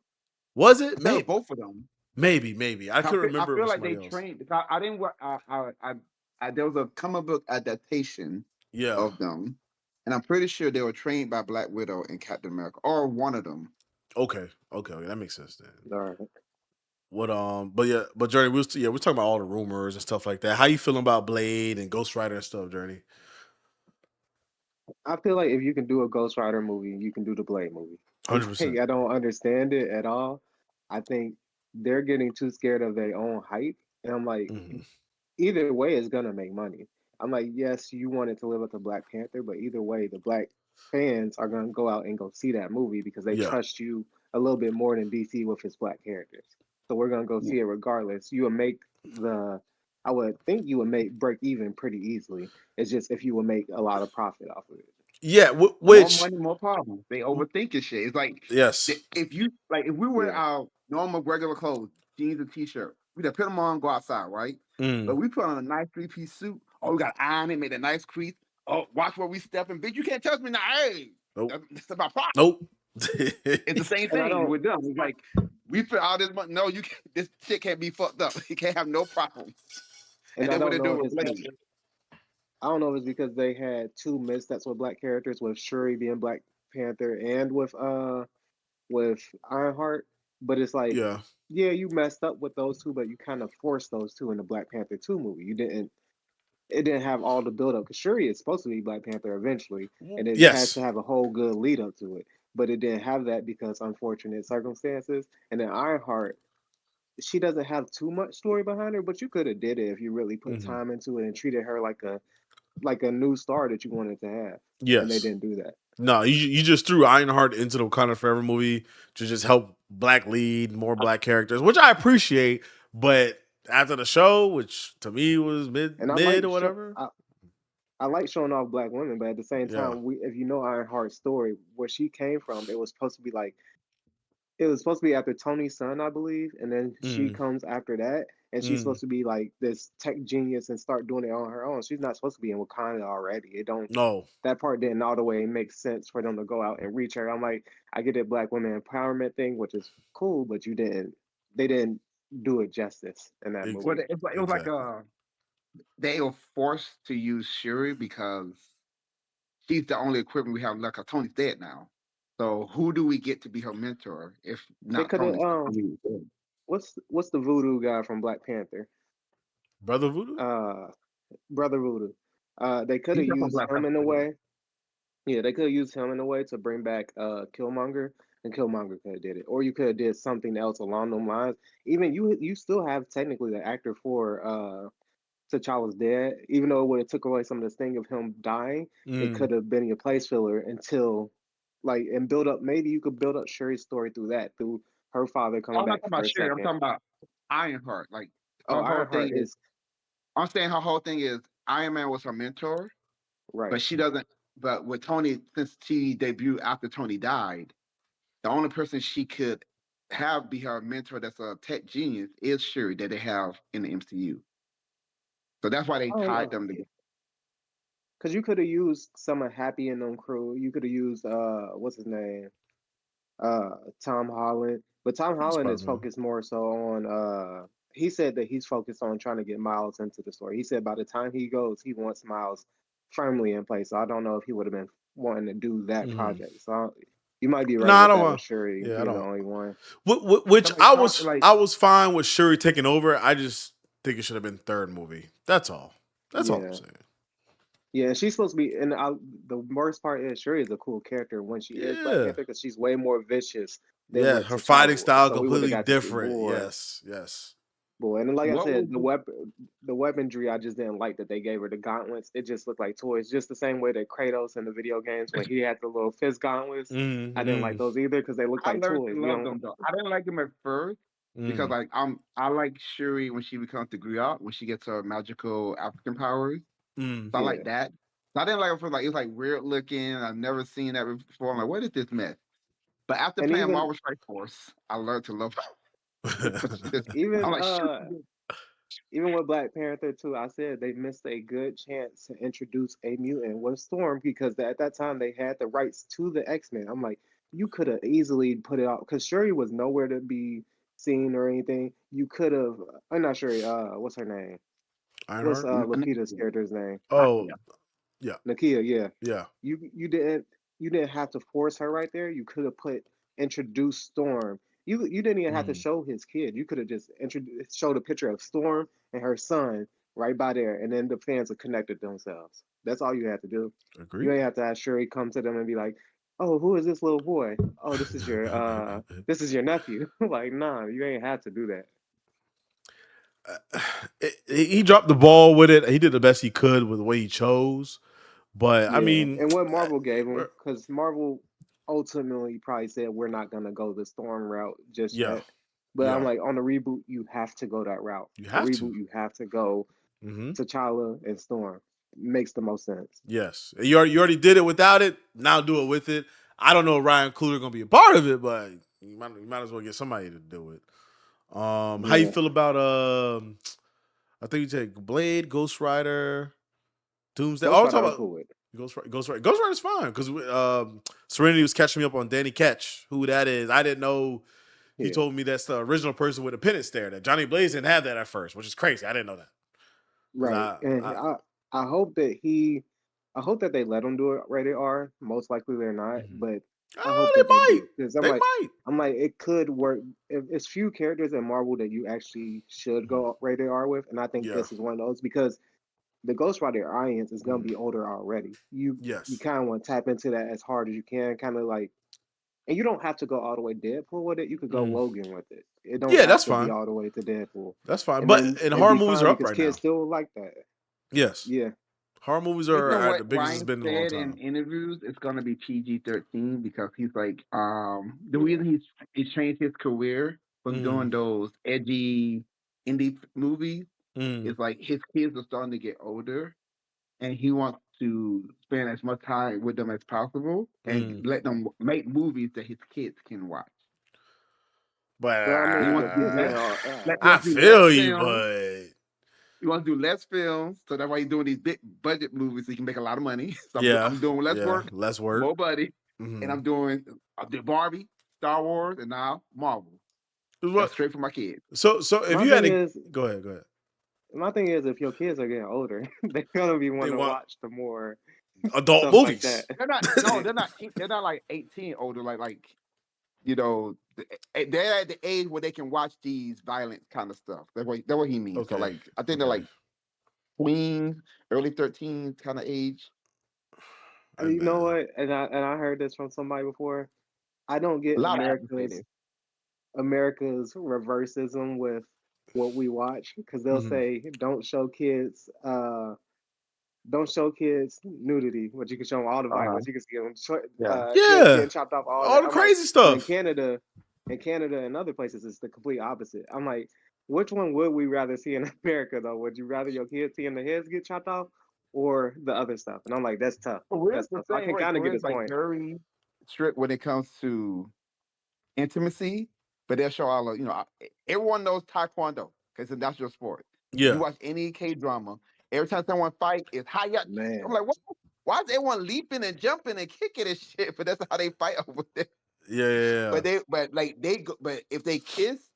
Was I it? think it was Maybe. both of them. Maybe. I couldn't I remember if it feel was like somebody they else. trained. I didn't. There was a comic book adaptation Yeah. of them, and I'm pretty sure they were trained by Black Widow and Captain America, or one of them. Okay. That makes sense then. All right. What but yeah, but Journey, we're talking about all the rumors and stuff like that. How you feeling about Blade and Ghost Rider and stuff, Journey? I feel like if you can do a Ghost Rider movie, you can do the Blade movie. I'm 100%. like, I don't understand it at all. I think they're getting too scared of their own hype. And I'm like, Mm-hmm. either way is gonna make money. I'm like, yes, you wanted to live up to Black Panther, but either way, the black fans are gonna go out and go see that movie because they Yeah. trust you a little bit more than DC with its black characters. So we're gonna go Yeah. see it regardless. You would make the I would think you would make break even pretty easily. It's just if you would make a lot of profit off of it. Yeah, More which money, more problems. They overthinking shit. It's like yes. if you like if we wear Yeah. our normal regular clothes, jeans and t-shirt, we just put them on, go outside, right? Mm, But we put on a nice three-piece suit. Oh, we got iron it, made a nice crease. Oh, watch where we stepping, bitch. You can't touch me now. Hey, nope. that's about problem. Nope. It's the same And I thing don't with them. It's like we put all this money. No, you can't, this shit can't be fucked up. You can't have no problems. and And I then what don't they know do if with it's because Blade. I don't know if it's because they had two missteps with black characters with Shuri being Black Panther and with Ironheart, but it's like, Yeah. yeah, you messed up with those two, but you kind of forced those two in the Black Panther 2 movie. You didn't it didn't have all the build up because Shuri is supposed to be Black Panther eventually, and it has Yes. to have a whole good lead up to it. But it didn't have that because unfortunate circumstances. And then Ironheart, she doesn't have too much story behind her, but you could have did it if you really put Hmm. time into it and treated her like a new star that you wanted to have. And they Yes. didn't do that. No, you just threw Ironheart into the Wakanda Forever movie to just help black lead, more black characters, which I appreciate. But after the show, which to me was And mid or whatever, I like showing off black women, but at the same yeah, time, we if you know Ironheart's story, where she came from, it was supposed to be like it was supposed to be after Tony's son, I believe, and then she Mm, comes after that, and she's mm. supposed to be like this tech genius and start doing it on her own. She's not supposed to be in Wakanda already. It don't No, that part didn't all the way make sense for them to go out and reach her. I'm like, I get it, black women empowerment thing, which is cool, but they didn't do it justice in that ex- Well, movie. it was like exactly. they were forced to use Shuri because she's the only equivalent we have left. 'Cause Tony's dead now. So who do we get to be her mentor if They not could have Tony? Since Tony was dead? what's the voodoo guy from Black Panther? Brother Voodoo. Uh, Brother Voodoo. They could He's have not from used Black him in a Panther. way. Yeah, they could have used him in a way to bring back Killmonger, and Killmonger could have did it, or you could have did something else along those lines. Even you still have technically the actor for T'Challa's dead, even though it would have took away some of the sting of him dying. It Mm. could have been your place filler until like and build up. Maybe you could build up Shuri's story through that, through her father coming I'm not back talking for about a Shuri. I'm second. talking about Ironheart. Like Oh, her whole thing Ironheart is, is I'm saying her whole thing is Iron Man was her mentor, right. but she doesn't. But with Tony, since she debuted after Tony died, the only person she could have be her mentor that's a tech genius is Shuri that they have in the MCU. So that's why they I don't tied know. them together. Because you could have used some of Happy and them crew. You could have used what's his name? Tom Holland. But Tom Holland is Spiderman. focused more so on he said that he's focused on trying to get Miles into the story. He said by the time he goes, he wants Miles firmly in place. So I don't know if he would have been wanting to do that Mm. project. So you might be No, right I with don't that with want. Shuri Yeah, I being the don't. only one. Which So like I was fine with Shuri taking over. I just think it should have been third movie. That's all. That's all I'm Yeah. saying. Yeah, she's supposed to be, and the worst part is Shuri is a cool character when she is Black Yeah. Panther because she's way more vicious than Yeah, what her T'Challa fighting was. style So we would have completely got to see different. more. Yes, yes. Boy, and like I what said, was the weaponry I just didn't like that they gave her the gauntlets. It just looked like toys, just the same way that Kratos in the video games when he had the little fist gauntlets. I didn't like Mm, those either because they looked I like learned toys. to You love don't. them though. I didn't like them at first because mm, like I like Shuri when she becomes the griot when she gets her magical African powers. mm. So I like Yeah, that. So I didn't like it for like it was like weird looking. I've never seen that before. I'm like, what is this mess? But after and playing Marvel Strike Force, I learned to love her. I'm even like, shoot. even with Black Panther too, I said they missed a good chance to introduce a mutant with Storm because at that time they had the rights to the X-Men. I'm like, you could have easily put it out because Shuri was nowhere to be seen or anything. You could have. I'm not sure. What's her name? What's Ironheart. Lapita's character's name? Oh, yeah, Nakia. Yeah. yeah. You didn't have to force her right there. You could have put introduced Storm. You didn't even have to Mm, show his kid. You could have just introduced showed a picture of Storm and her son right by there, and then the fans would connect themselves. That's all you had to do. You agree. ain't have to have Shuri come to them and be like, "Oh, who is this little boy? Oh, this is your nephew." Like, nah, you ain't have to do that. He dropped the ball with it. He did the best he could with the way he chose. But I Yeah, mean, and what Marvel gave him, because Marvel ultimately probably said we're not gonna go the Storm route just yeah, yet. But I'm yeah. like, on the reboot, you have to go that route. You A have to. reboot, you have to go Hmm. T'Challa and Storm. Makes the most sense. Yes, you already did it without it. Now do it with it. I don't know if Ryan Coogler gonna be a part of it, but you might as well get somebody to do it. How you Yeah, feel about I think you take Blade, Ghost Rider, Doomsday. Ghost All I'm Rider, talking I'm about cool with. Ghost Rider's fine because Serenity was catching me up on Danny Ketch, who that is. I didn't know. He Yeah, told me that's the original person with a penance stare. That Johnny Blaze didn't have that at first, which is crazy. I didn't know that because right. And I hope that I hope that they let him do it rated R. Most likely they're not, mhm. but I hope Oh, that they they might. do because They might. I'm like it could work. If it's few characters in Marvel that you actually should Mhm. go rated R with, and I think Yeah. this is one of those because the Ghost Rider audience is gonna Mhm. be older already. You Yes. kind of want to tap into that as hard as you can, kind of like, and you don't have to go all the way Deadpool with it. You could go Mm. Logan with it. It don't Yeah, have that's to be fine. all the way to Deadpool, That's fine. and But then and it'd horror be movies fine are up because right kids now. still like that. Yes. Yeah, Horror movies Isn't are that at what the biggest it's Ryan been in a long said in time. interviews? It's gonna be PG-13 because he's like, the reason he's changed his career from Mm. doing those edgy indie movies Mm. is like his kids are starting to get older, and he wants to spend as much time with them as possible and Mm. let them make movies that his kids can watch. But Well, I You mean, want the to do kids less. getting all. You I want to do less feel you, films. but You want to do less films, so that's why you're doing these big budget movies, so you can make a lot of money. So yeah, I'm doing less yeah, work, less work. more buddy, and Mm-hmm. I did Barbie, Star Wars, and now Marvel. That's What? straight for my kids. So if My you had thing to is, go ahead. if your kids are getting older, they're gonna be They wanting to want watch the more adult stuff like that. movies. They're not. No, they're not. They're not like 18 older. Like you know, they're at the age where they can watch these violent kind of stuff. That's what he means. So Okay, like, I think they're okay. like tweens, early 13 kind of age. Hey, You know man. what? And I heard this from somebody before. I don't A get lot of actors say this. America's reversism with what we watch because they'll Mhm. say don't show kids nudity, but you can show them all the Uh-huh. violence. You can see them Yeah. kids Yeah, getting chopped off, all all that. the I'm like, crazy but in stuff. Canada and other places, it's the complete opposite. I'm like, which one would we rather see in America though? Would you rather your kids seeing the heads get chopped off or the other stuff? And I'm like, that's tough. Korea's That's the tough. So I same can way. kind of get Korea's his like point. very strict when it comes to intimacy, but they'll show all of everyone knows Taekwondo because it's a national sport. You Yeah, watch any K drama, every time someone fight, it's hiya. I'm Man, like, what? Why is everyone leaping and jumping and kicking and shit? But that's how they fight over there. yeah. But if they kiss,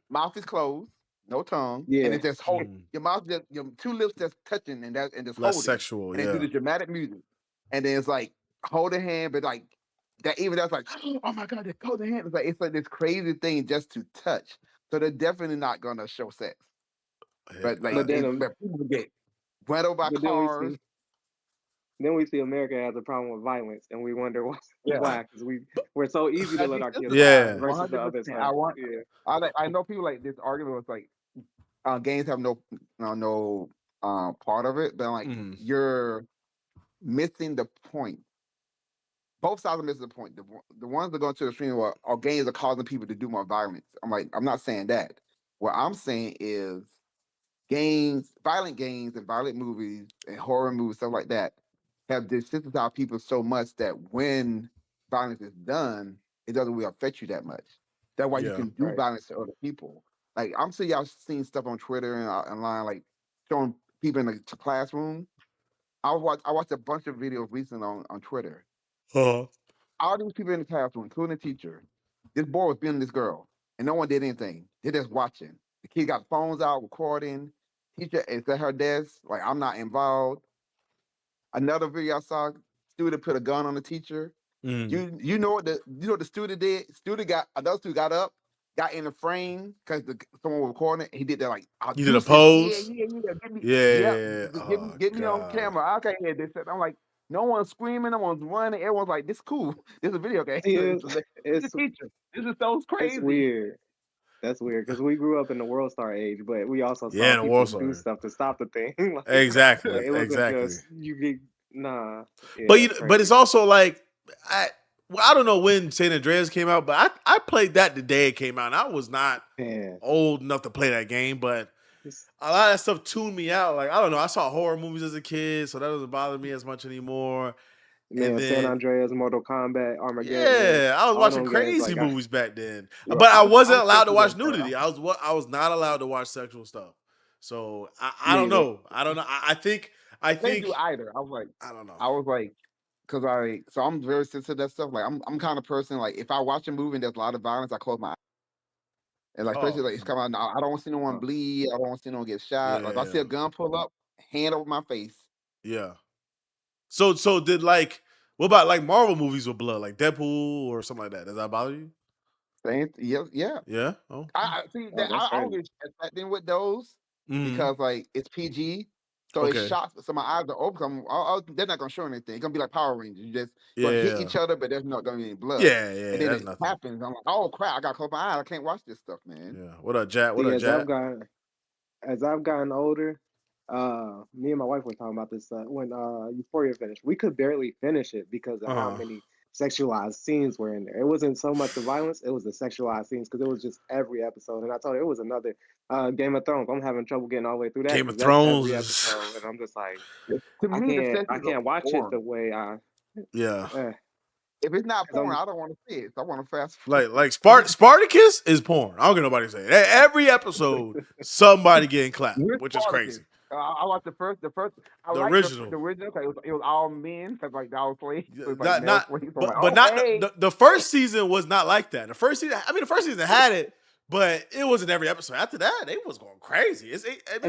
mouth is closed, no tongue, and yeah, it's just holding. Mm. Your mouth just your two lips just touching and just Less holding, sexual. and they do Yeah, the dramatic music, and then it's like hold a hand, but like that even that's like oh my god, they hold the hand. It's like this crazy thing just to touch. So they're definitely not gonna show sex, Heck, but like but then but people get run over by but then we cars. see America has a problem with violence, and we wonder why. Yeah, Why? Because we're so easy to that's let our kids watch desensitized, yeah, one versus the hundred other percent. stuff. Yeah, I know people like this argument was like games have no part of it, but like Mhm. you're missing the point. Both sides are missing the point. The ones that go to the extreme are games are causing people to do more violence. I'm not saying that. What I'm saying is games and violent movies and horror movies, stuff like that, have desensitized people so much that when violence is done, it doesn't really affect you that much. That's why you Yeah. can do right. violence to other people. Like I'm sure y'all seen stuff on Twitter and online, like showing people in the classroom. I watched a bunch of videos recently on Twitter. Uh-huh. All these people in the classroom, including the teacher, this boy was beating this girl, and no one did anything. They're just watching. The kid got phones out, recording. Teacher is at her desk, like I'm not involved. Another video I saw, student put a gun on the teacher. Mm. You know what the student did? Another student got up, got in the frame because someone was recording it. He did that like I'll You did do a this. Yeah, pose. yeah, yeah. Get me, yep. Yeah. Get me, Oh get me on God. camera. I can't hear this. I'm like, no one's screaming, no one's running. Everyone's like, this cool. This is a video game. See, It's a it's teacher. This is so it's crazy. weird. That's weird because we grew up in the World Star age, but we also Yeah, saw in a people do Warsaw. stuff to stop the thing. Like Exactly. it wasn't Exactly. just you get nah. Yeah, But that's but it's crazy. also like I I don't know when San Andreas came out, but I played that the day it came out. And I was not Man, old enough to play that game, but it's, a lot of that stuff tuned me out. Like I don't know, I saw horror movies as a kid, so that doesn't bother me as much anymore. And man, San then Andreas, Mortal Kombat, Armageddon, yeah, I was all watching them games. crazy Like I, movies back then, yeah, but I I wasn't was allowed to thinking watch that, bro. nudity. I was not allowed to watch sexual stuff. So I me don't either. know. I don't know. I I didn't do think either. I don't know. I was like, because I'm very sensitive to that stuff. Like I'm kind of person like if I watch a movie and there's a lot of violence, I close my eyes. And like especially Oh like it's coming out now, I don't want to see no one Uh, bleed. I don't want to see no one get shot. Like if I see yeah, a gun pull up, hand over my face. yeah. So did like what about like Marvel movies with blood, like Deadpool or something like that? Does that bother you? Yeah, yeah. Yeah. Oh. I see oh, that that's I don't crazy. get affecting with those Hmm. because like it's PG, so it's Okay. shots. So my eyes are open. They're not gonna show anything. It's gonna be like Power Rangers. You just Yeah. gonna hit Yeah. each other, but there's not gonna be any blood. Yeah. And then That's it nothing. happens. I'm like, oh crap! I gotta close my eyes. I can't watch this stuff, man. Yeah. What up, Jack? What See, up, Jack? as I've gotten older, me and my wife were talking about this when Euphoria finished. We could barely finish it because of how Uh. many sexualized scenes were in there. It wasn't so much the violence; it was the sexualized scenes because it was just every episode. And I told her it was another Game of Thrones. I'm having trouble getting all the way through that Game of because that's Thrones every is episode, and I'm just like, To me, the sex I is a can't watch it form. the way I. yeah. Eh. If it's not 'Cause porn, I'm I don't want to see it. So I want to fast Like forward. Spartacus is porn. I don't get nobody saying it. Every episode, somebody getting clapped, Which which is Spartacus? crazy. I watched the first. I The like the original, original because it was all men because like that was slaves. So it's like not male not, slaves. So I'm like, but not okay. the first season was not like that. The first season, the first season had it, but it wasn't every episode. After that, they was going crazy. and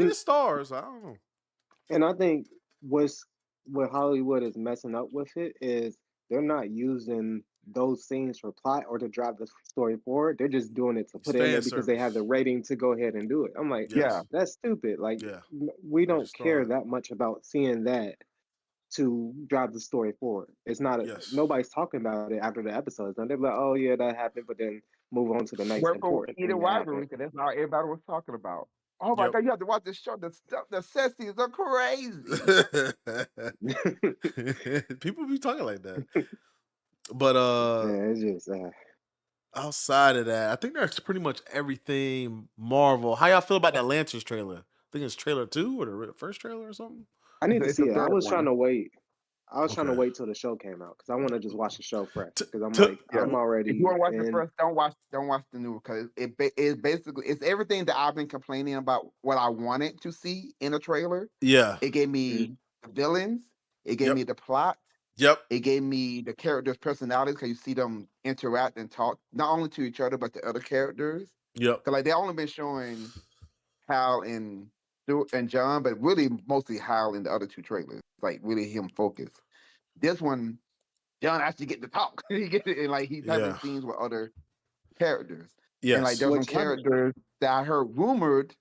It's stars. I don't know. I think what Hollywood is messing up with it is they're not using those scenes for plot or to drive the story forward. They're just doing it to It's put it in fan there because they have the service. rating to go ahead and do it. I'm like, Yeah. Yes, that's stupid. Like yeah. we They just don't throw care it. that much about seeing that to drive the story forward. It's not Yes. nobody's talking about it after the episode's done. They're like, oh yeah, that happened, but then move on to the next Where for important either thing that rivalry, happened. because that's all everybody was talking about. Oh my Yep. god, you have to watch this show. The set scenes are crazy. People be talking like that. But Yeah, it's just outside of that, I think that's pretty much everything Marvel. How y'all feel about that Lanterns trailer? I think it's trailer 2 or the first trailer or something. I need to It's the see it. I third was trying one. to wait. I was trying to Okay. wait till the show came out because I want to just watch the show fresh. T- Because I'm t- like, Yeah. I'm If you already want to watch the in. first, don't watch the new because it basically it's everything that I've been complaining about. What I wanted to see in a trailer. Yeah. It gave Mm, me the villains. It gave Yep. me the plot. Yep. It gave me the characters' personalities because you see them interact and talk not only to each other but to other characters. Yep. Because like they only been showing Hal and Stuart and John, but really mostly Hal in the other two trailers. Like really him focused. This one, John actually get to talk. He get it, and like he's having Yeah. scenes with other characters. And like Yes. there's some which I characters that I heard rumored,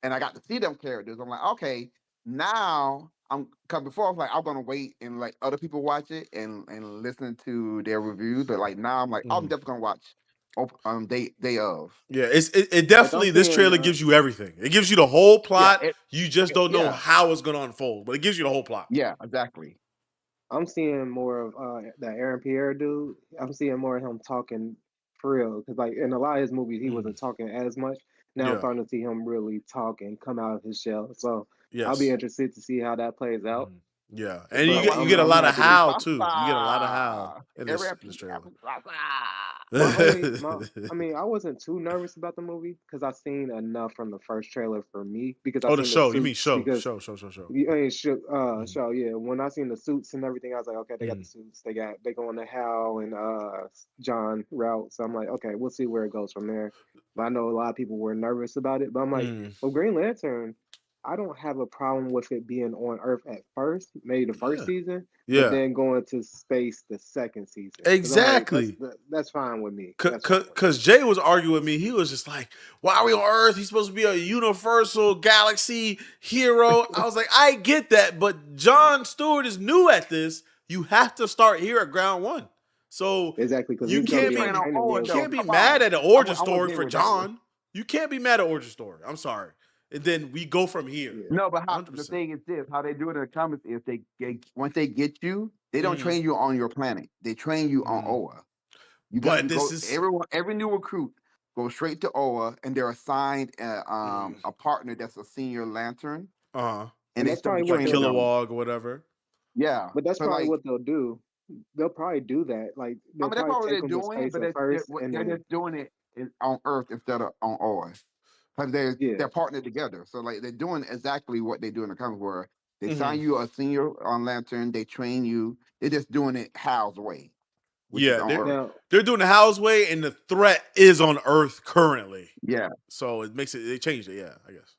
and I got to see them characters. I'm like, okay, now I'm because before I was like, I'm gonna wait and like other people watch it and listen to their reviews. But like now I'm like, I'm Mhm. definitely gonna watch day of. Yeah, it like I'm definitely this seeing trailer gives you everything. It gives you the whole Yeah, plot. You just don't know yeah, how it's gonna unfold, but it gives you the whole plot. yeah, exactly. I'm seeing more of that Aaron Pierre dude. I'm seeing more of him talking for real because like in a lot of his movies he Mhm. wasn't talking as much. Now I'm Yeah. starting to see him really talk and come out of his shell. So I'll be Yes. interested to see how that plays out. Mhm. Yeah, and But But you get a I'm lot of happy. every Hal too. You get a lot of Hal pasta, in every this pizza, trailer. pasta. I mean, I wasn't too nervous about the movie because I've seen enough from the first trailer for me because I've Oh, the seen the show. You mean suits show? because Show. you ain't Mhm. show yeah. When I seen the suits and everything, I was like, okay, they got the Mhm. suits. They go on the Hal and John route. So I'm like, okay, we'll see where it goes from there. But I know a lot of people were nervous about it. But I'm like, Mhm. well, Green Lantern, I don't have a problem with it being on Earth at first, maybe the first Yeah. season, but Yeah. then going to space the second season. Because I'm like, Exactly. that's fine with me. That's fine with me. Cause Jay was arguing with me. He was just like, "Why are we on Earth? He's supposed to be a universal galaxy hero." I was like, "I get that, but John Stewart is new at this. You have to start here at ground one. So Exactly, because you he's He's going to still can't be on playing on be training you Owen wheels. though. can't be Come mad on, at the origin I'm with story Jay for with that one. John. You can't be mad at origin story. I'm sorry. And then we go from here. Yeah. No, but how the 100%. thing is this: how they do it in the comics is once they get you, they don't Mhm. train you on your planet. They train you on Mhm. Oa. But You this go is every new recruit goes straight to Oa, and they're assigned mhm. a partner that's a senior lantern, Uh-huh. and And they that's start probably what Like they'll training them. Kilowog or whatever. Yeah, but that's so probably like what they'll do. They'll probably do that. Like I they'll mean that's probably probably take what them they're to doing, space but at first they're and they're then just doing it on Earth instead of on Oa. Because yeah. they're partnered together. So like they're doing exactly what they do in the comics where they Mhm. sign you a senior on Lantern, they train you. They're just doing it Hal's way, which is Yeah, on Earth. Now they're doing the House way, and the threat is on Earth currently. Yeah. So it makes it. They changed it. Yeah, I guess.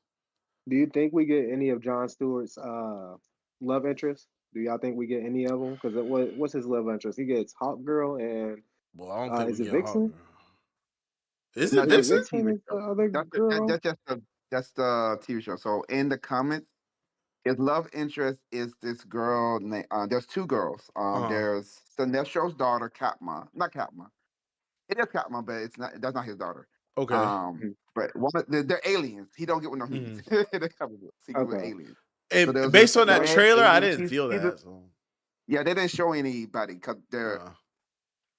do you think we get any of John Stewart's love interest? Do y'all think we get any of them? Because what's his love interest? He gets Hawk Girl and Well, I don't think we is it get Hawk. Vixen? Is No, it Is that's it the Vixen? Vixen TV is the show. other girl? That's the TV show. So in the comics, his love interest is this girl. There's two girls. Uh There's Sinestro's daughter, Katma. Not Katma. It is Katma, but it's not. That's not his daughter. Okay. Mhm. But they're aliens. He don't get with no humans. Mhm. In the comic book, he get with Okay. aliens. So And there's this based on that red trailer, I alien. didn't feel that. So, Yeah, they didn't show anybody because they're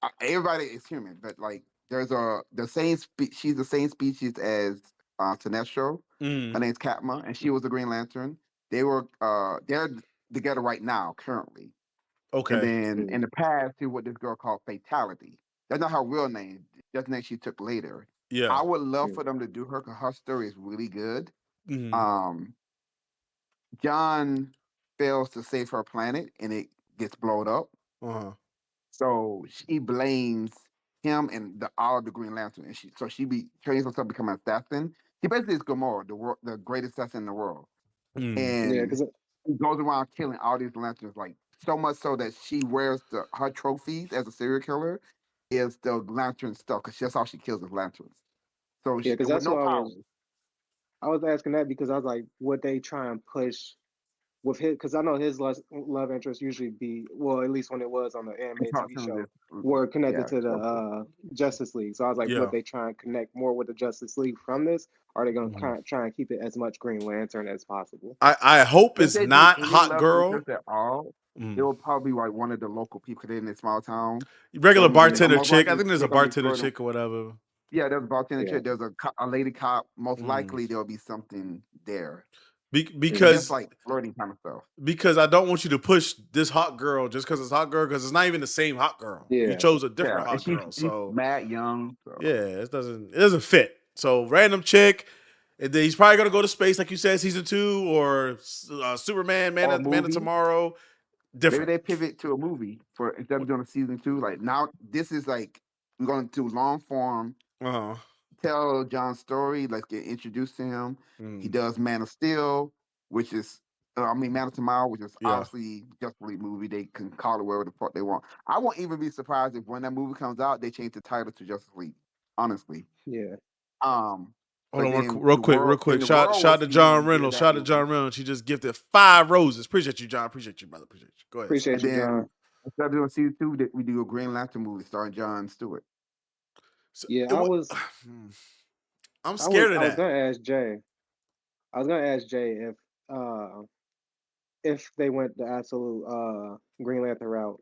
uh, everybody is human, but like there's the same she's the same species as Sinestro. Her mm, name's Katma, and she was the Green Lantern. They're together right now, currently. And Okay. then in Mm. the past, he was with this girl called Fatality. That's not her real name. That's the name she took later. Yeah. I would love Mm. for them to do her because her story is really good. Hmm. Um, John fails to save her planet and it gets blown up. Uh-huh. So she blames him and all the Green Lantern, and she be trains herself to become an assassin. She basically is Gamora, the greatest assassin in the world, Mm. Yeah, and because she goes around killing all these lanterns, like so much so that she wears her trophies as a serial killer is the lantern stuff because that's how she kills the lanterns. So yeah, because with that's no what powers. I was asking that because I was like, would they try and push with his? Because I know his love interest usually be well, at least when it was on the It's animated not TV some of show, this, were connected yeah. to the So Justice League. So I was like, would Yeah. they try and connect more with the Justice League from this? Or are they gonna Mhm. try and keep it as much Green Lantern as possible? I hope if it's they do not any Hot love Girl. interest at all, it Mm. will probably be like one of the local people 'cause they're in a small town. Regular So bartender most chick. likely I think there's a they're gonna be bartender flirting. chick or whatever. Yeah, there's a bartender Yeah. chick. There's a lady cop. Most Mm. likely there'll be something there, but Mm. just Because like flirting kind of stuff. I don't want you to push this hot girl just because it's hot girl because it's not even the same hot girl. You Yeah. chose a different Yeah, and hot girl, she's so mad young. So yeah, it doesn't fit. So random chick, and then he's probably gonna go to space like you said, season 2 or Superman, or a Man of movie. Tomorrow, Maybe different. they pivot to a movie for instead of doing a season 2. Like now, this is like I'm going to long form Uh huh. tell John's story. Let's get introduced to him. He Mm, does Man of Steel, which is, Man of Tomorrow, which is yeah, obviously just a movie. They can call it whatever the fuck they want. I won't even be surprised if when that movie comes out, they change the title to Justice League. Honestly, Yeah. um, hold but on, then real then quick. the world will Shout to see them John get Reynolds. that Shout to movie, John Reynolds. She just gifted 5 roses. Appreciate you, John. Appreciate you, brother. Appreciate you. Go ahead, son. and Appreciate you, John. then instead of doing season 2, that we do a Green Lantern movie starring John Stewart. So Yeah, it, I'm scared of I was that. gonna ask Jay. I was gonna ask Jay uh if they went the absolute Green Lantern route.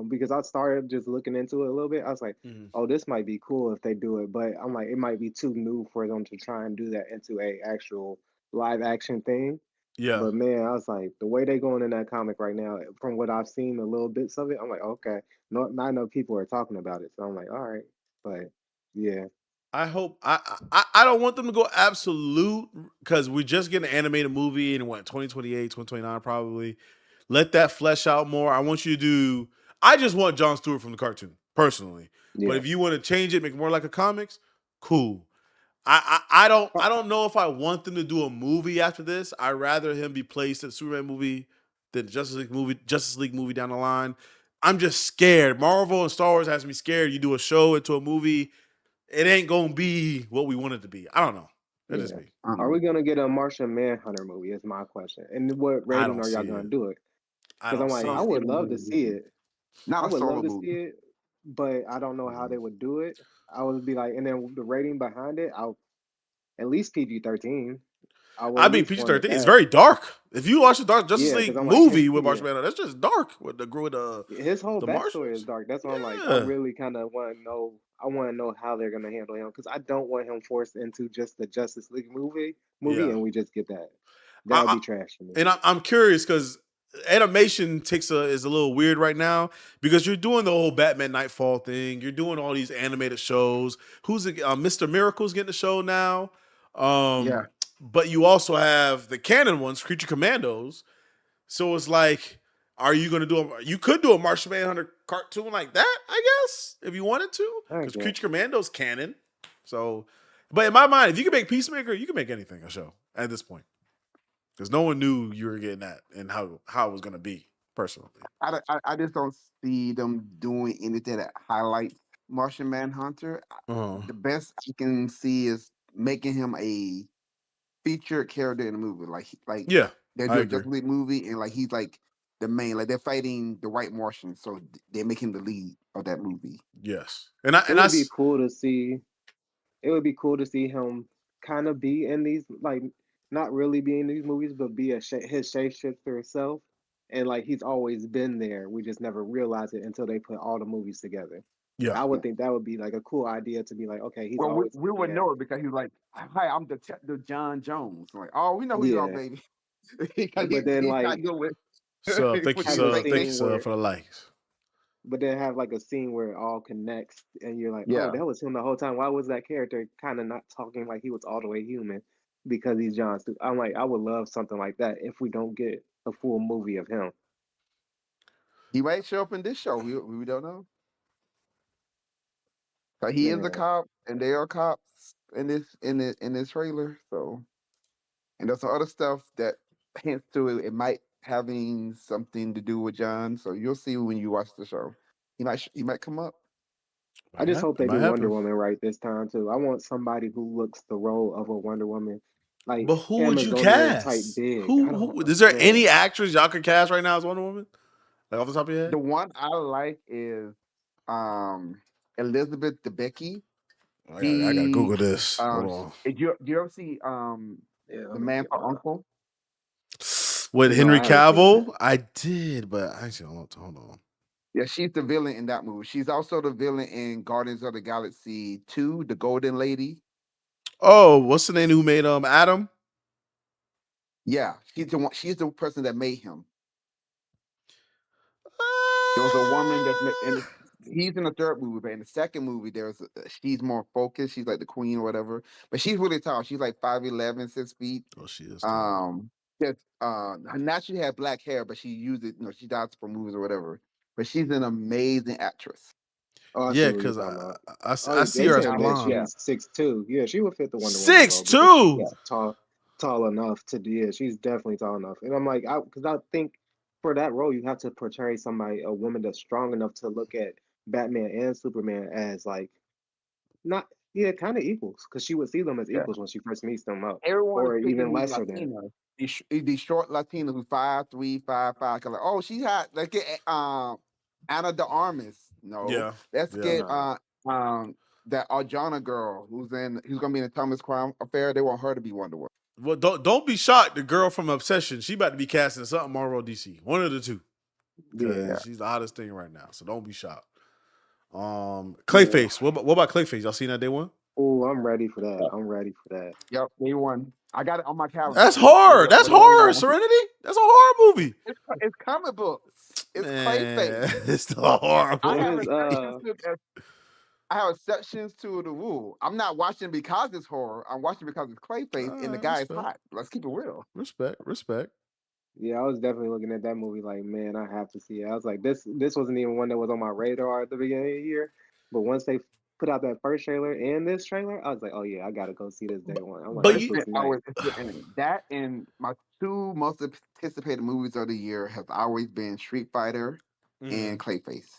Because I started just looking into it a little bit. I was like, Mhm. oh, this might be cool if they do it, but I'm like, it might be too new for them to try and do that into a actual live action thing. Yeah, But man, I was like, the way they going in that comic right now, from what I've seen, the little bits of it, I'm like, okay, not enough people are talking about it, so I'm like, all right, but yeah, I hope I don't want them to go absolute because we just get an animated movie in what 2028, 2029 probably. Let that flesh out more. I want you to do. I just want John Stewart from the cartoon personally. But yeah. if you want to change it, make it more like a comics, cool. I don't know if I want them to do a movie after this. I'd rather him be placed in a Superman movie than Justice League movie down the line. I'm just scared. Marvel and Star Wars has me scared. You do a show into a movie, it ain't gonna be what we want it to be. I don't know. That's just Yeah. me. Are we Um, gonna get a Martian Manhunter movie? Is my question. And what I rating don't are y'all see gonna it. do it? I Because I'm don't like, see I it. would love to see it. I not a would love solo to see movie. it, but I don't know how they would do it. I would be like, and then the rating behind it, I'll at least PG-13. I would I at mean, least PG want it 13 is that. very dark. If you watch the Dark Justice Yeah, because League I'm like, movie with yeah, Marshmallow, that's just dark with his whole the backstory is Martians. dark. That's why I'm like, I Yeah, really kind of want to know. I want to know how they're gonna handle him because I don't want him forced into just the Justice League movie, yeah. and we just get that. That would I, be trash to me. and I'm curious because animation is a little weird right now because you're doing the whole Batman Nightfall thing. You're doing all these animated shows. Who's it? Mr. Miracle's getting a show now. Yeah, But you also have the canon ones, Creature Commandos. So it's like, are you going to do you could do a Martian Manhunter cartoon like that, I guess, if you wanted to, I because guess. Creature Commandos canon. So, but in my mind, if you can make Peacemaker, you can make anything a show at this point because no one knew you were getting that and how it was going to be personally. I just don't see them doing anything that highlights Martian Manhunter. Uh-huh. The best I can see is making him a featured character in the movie. Like Yeah, they I do a agree. Justice League movie, and like he's like the main. Like they're fighting the White Martians, so they make him the lead of that movie. Yes, It would be cool to see. It would be cool to see him kind of be in these, like, not really be in these movies, but be his shapeshifter self, and like he's always been there. We just never realized it until they put all the movies together. yeah. I would think that would be like a cool idea to be like, okay, he's Well, always we been would there. know it because he's like, "Hi, I'm Detective John Jones." Like, oh, we know who you are, Yeah, baby. Because but then he's like not good with. What you gonna say Thanks scene next? where, for the likes. but then have like a scene where it all connects, and you're like, oh, Yeah. that was him the whole time. Why was that character kind of not talking like he was all the way human? Because he's John Stewart. I'm like, I would love something like that if we don't get a full movie of him. He might show up in this show. We don't know. But he is a Man, cop, and they are cops in this trailer. So, and there's some other stuff that hints to it. It might having something to do with John. So you'll see when you watch the show. He might come up. I just hope It they might do Wonder happen. Woman right this time too. I want somebody who looks the role of a Wonder Woman, like But who would you Amazonian type cast? big. I don't, Who is there man. any actress y'all could cast right now as Wonder Woman? Like off the top of your The head? one I like is um Elizabeth Debicki. I gotta She Google this. Hold on. do you ever see Yeah, The let me Man get for my. Uncle? With No, Henry I haven't seen that. Cavill, I did, but actually, hold on. Yeah, she's the villain in that movie. She's also the villain in Guardians of the Galaxy 2, the Golden Lady. Oh, what's the name who made Adam? Yeah, she's the one. She's the person that made him. There was a woman and he's in the third movie, but in the second movie, she's more focused. She's like the queen or whatever, but she's really tall. She's like 5'11", 6 feet. Oh, she is tall. Just now she had black hair, but she used it. She dies for movies or whatever. But she's an amazing actress. Oh, I see Yeah, what you're because talking about. I Oh, see they her as saying that blonde. Yeah, she's 6'2". Yeah, she would fit the Wonder Woman Six role because two. she's tall enough to do. Yeah, she's definitely tall enough. And I'm like, because I think for that role you have to portray somebody, a woman that's strong enough to look at Batman and Superman as like not, yeah, kind of equals, because she would see them as yeah. equals when she first meets them up, Everyone is or picking even these lesser than. Latinas, these short Latinas who's 5'3", 5'5". Like, oh, she hot. Let's get Anna de Armas. No, Yeah, let's yeah. get No, that Arjana girl who's gonna be in the Thomas Crown Affair. They want her to be Wonder Woman. Well, don't be shocked. The girl from Obsession, she about to be casting something Marvel or DC. One of the two, yeah, because she's the hottest thing right now. So don't be shocked. yeah. Clayface. What about Clayface? Y'all seen that day one? Oh, I'm ready for that. I'm ready for that. Yep, day one. I got it on my That's calendar. horror. That's Whatever I'm horror. going. Serenity. That's a horror movie. It's comic books. It's Man, Clayface. it's still a horror I What have movie. is exceptions to the rule. I'm not watching because it's horror. I'm watching because it's Clayface and the guy is Respect, hot. Let's keep it real. respect. Yeah, I was definitely looking at that movie like, man, I have to see it. I was like, this wasn't even one that was on my radar at the beginning of the year, but once they put out that first trailer and this trailer, I was like, oh yeah, I gotta go see this day one. I'm like, But It's this you, been looks nice. always that and my two most anticipated movies of the year have always been Street Fighter and Clayface.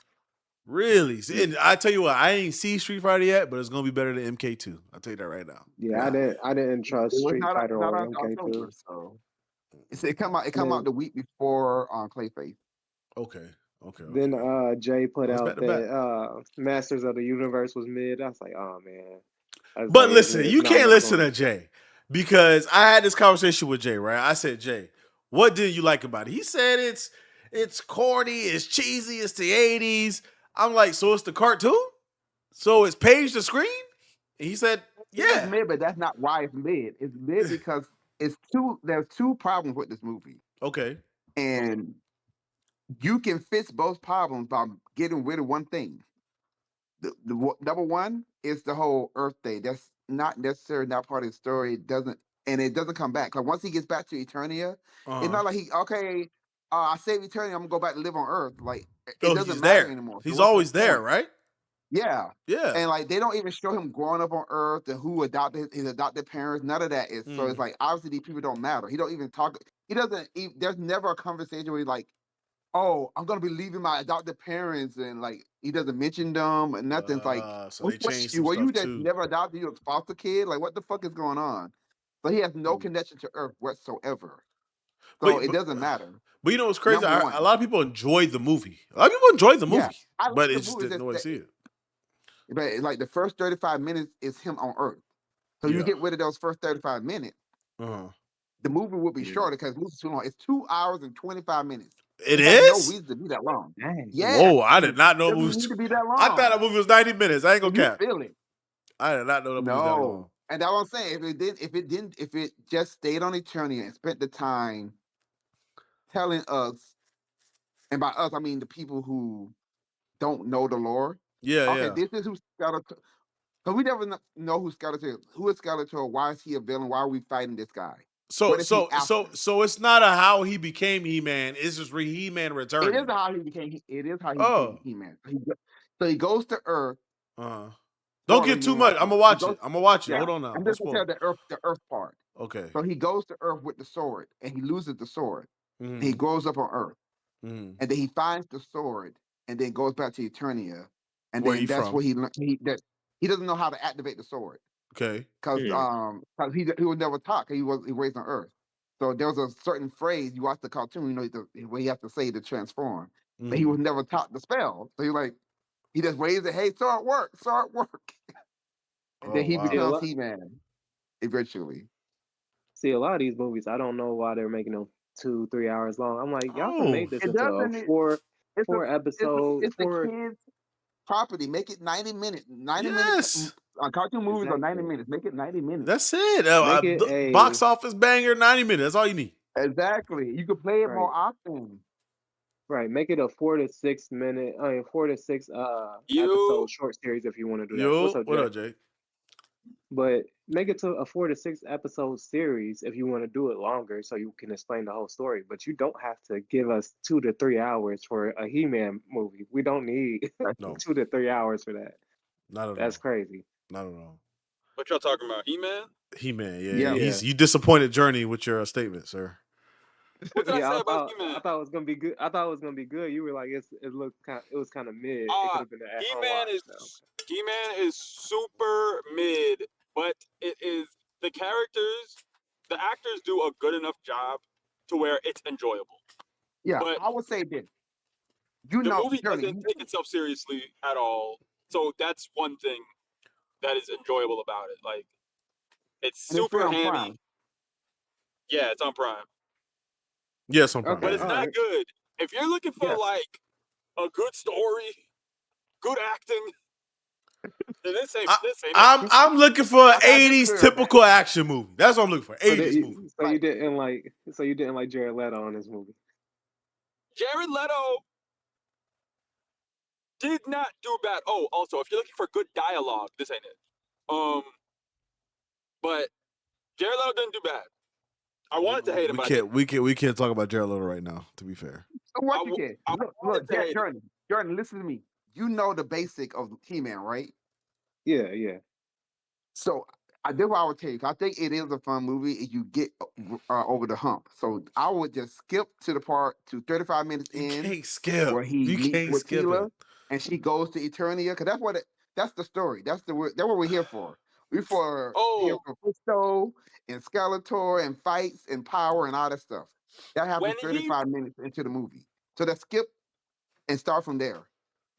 really? And I tell you what, I ain't see Street Fighter yet, but it's gonna be better than MK2. I'll tell you that right now. Yeah, Yeah, I didn't trust it was Street not Fighter or out until MK2. October, so it come out And the week before Clayface. Okay, okay, then okay. Jay put Oh, it's back out to back. that Masters of the Universe was mid. I was like, oh man. I was But like, listen, it's you not can't enough listen going. to Jay because I had this conversation with Jay. Right? I said, Jay, what did you like about it? He said it's corny, it's cheesy, it's the '80s. I'm like, so it's the cartoon? So it's page to screen? And he said, It is yeah. mid, but that's not why it's mid. It's mid because there's two problems with this movie. Okay. And you can fix both problems by getting rid of one thing. Number one is the whole Earth thing. That's not necessarily not part of the story. It doesn't come back. Like once he gets back to Eternia, it's Uh-huh. not like I saved Eternia. I'm gonna go back to live on Earth. Like it Oh, doesn't he's matter there. anymore. So He's what's the always there, point? right? Yeah. Yeah. And like they don't even show him growing up on Earth and who adopted his adopted parents. None of that is so. It's like obviously these people don't matter. He don't even talk. He doesn't. There's never a conversation where he's like, "Oh, I'm gonna be leaving my adopted parents," and like he doesn't mention them and nothing. It's like, So they changed some were you stuff that too. never adopted? You a foster kid? Like what the fuck is going on? So he has no connection to Earth whatsoever. So But it but, doesn't matter. but you know what's crazy? Number A one, lot of people enjoyed the movie. A lot of people enjoyed the yeah, movie, I like but it the just movie. didn't know to see it. But like the first 35 minutes is him on Earth. So you Yeah. get rid of those first 35 minutes, Uh-huh. the movie will be Yeah. shorter because the movie's too long. It's 2 hours and 25 minutes. It It has no is? reason to be that long. Dang. Yeah, Whoa, I did it not know it doesn't was need to be that I thought that long. movie was 90 minutes. I ain't gonna And you cap. feel it. I did not know that movie was that long. No. And that's what I'm saying. If it just stayed on Eternia and spent the time telling us and by us I mean the people who don't know the lore. Yeah, Okay, yeah. this is who Skeletor. Because we never know who Skeletor is. Who is Skeletor? Why is he a villain? Why are we fighting this guy? So What is he so so after? so it's not a how he became He-Man. It's just He-Man It returning. is how he became. It is how he became Oh. He-Man. So he goes to Earth. Uh-huh. Don't Spoiler, get you too don't much. watch I'm it. gonna He watch goes, it. I'm gonna watch it. yeah. Hold on now. I'm Don't just gonna spoil tell it. the Earth part. Okay. So he goes to Earth with the sword, and he loses the sword. And he Mm-hmm. grows up on Earth, Mm-hmm. and then he finds the sword, and then goes back to Eternia, and Where then he that's from? where he doesn't know how to activate the sword. Okay. Because he was never taught. He raised on Earth. So there was a certain phrase you watch the cartoon, you know, where he has to say to transform, but he Mm-hmm. was never taught the spell. So he just raised it. Hey, sword work, and then Oh he See a wow. becomes lot. He-Man eventually. See a lot of these movies. I don't know why they're making them 2-3 hours long. I'm like, y'all can Oh make this It into a doesn't. It's a four episode it's a four. kid's property. Make it 90 minutes. 90 minute yes. cartoon movies are 90 Exactly. minutes. Make it 90 minutes. That's it. Make it Box a office banger, 90 minutes. That's all you need. Exactly. You could play it right. more often. Right. Make it a 4 to 6 minute. 4 to 6 You episode short series if you want to do that. What's Yo, up, what Jay? up, Jake? But make it to a 4 to 6 episode series if you want to do it longer so you can explain the whole story. But you don't have to give us 2 to 3 hours for a He-Man movie. We don't need No, 2 to 3 hours for that. not at That's all. crazy. Not at all. what y'all talking about? He-Man? He-Man, yeah. Yeah. Yeah. You disappointed Journey with your statement, sir. What did I Yeah, say I about thought He-Man? I thought it was gonna be good. I thought it was gonna be good. You were like, it was kind of mid. It could Uh have been an at home He-Man watch. is So, He-Man is super mid, but it is the characters, the actors do a good enough job to where it's enjoyable. Yeah. But I would say this. You the know, movie Journey. doesn't take itself seriously at all. So that's one thing that is enjoyable about it. Like it's And it's super still on hammy. Prime. Yeah, it's on Prime. Yes, on Prime. okay, But it's Yeah. all not right. good. If you're looking for Yes. like a good story, good acting, then this ain't it. I'm looking for an I 80s disagree with that. typical action movie. That's what I'm looking for. So that 80s movie. you, Right. so you didn't like Jared Leto in this movie. Jared Leto did not do bad. Oh, also, if you're looking for good dialogue, this ain't it. But Jared Leto didn't do bad. I wanted to hate him, We but I can't didn't. we can't talk about Jared Leto right now, to be fair. So what you can I look, wanted to hate him. Jordan, listen to me. You know the basic of He-Man, right? Yeah, yeah. So I did what I would tell you. 'Cause I think it is a fun movie if you get over the hump. So I would just skip to the part to 35 minutes You in can't skip. where he You meets can't with skip Tila it. and she goes to Eternia. Because that's the story. That's what we're here for. We're here Oh, for Fisto and Skeletor and fights and power and all that stuff. That when happens he 35 minutes into the movie. So let's skip and start from there.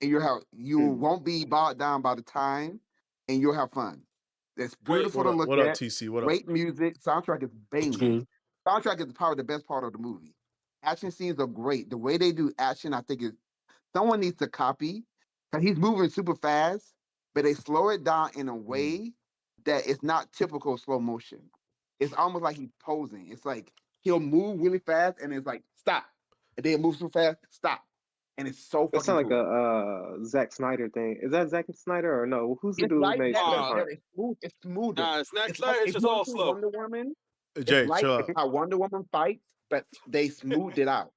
And you Hmm. won't be bogged down by the time and you'll have fun. It's wait, beautiful to look What up, at. TC? What up? Great music. Soundtrack is banging. Soundtrack is probably the best part of the movie. Action scenes are great. The way they do action, I think, is someone needs to copy because he's moving super fast, but they slow it down in a way that it's not typical slow motion. It's almost like he's posing. It's like he'll move really fast and it's like stop, and then move so fast, stop, and it's so That fucking sounds like cool. a Zack Snyder thing. Is that Zack Snyder or no? Who's the It's dude who like made that, but uh, Spider-Man? it's smooth. It's smoother. Snack It's like Snyder, it's if just you ever all see slow. Wonder Woman, it's Jay, like chill out. how Wonder Woman fights, but they smoothed it out.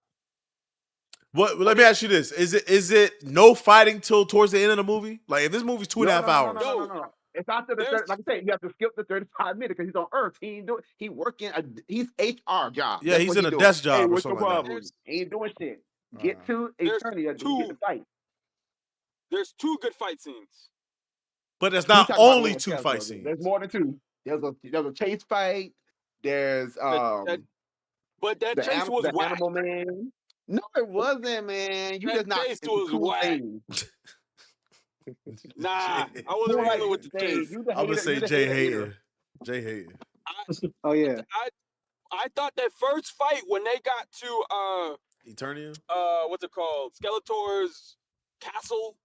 What? Let me ask you this: Is it no fighting till towards the end of the movie? Like if this movie's two and a No, half no, no, no, no, hours, no, no, No, no. It's after the there's 30, like I said, you have to skip the 35 minutes because he's on Earth. He ain't doing. He working. He's HR job. yeah, That's he's what in he a doing. desk Hey, job or what's the something like that. problem? there's He ain't doing shit. Uh, Get to there's Eternia to get the two fight. good fight scenes. but it's We not talking about only little two fight Skeletor. There's scenes. more than two. There's a chase fight. There's That, that but that chase was the whack. animal man. No, it wasn't, man. You That just not chase into was cool whack. things. Nah, I You wasn't don't like feeling with the Jay. chase. You the I'm gonna hater. You say the Jay hater. hating. Jay hating. I, Oh yeah. I thought that first fight when they got to Eternia. what's it called? Skeletor's castle.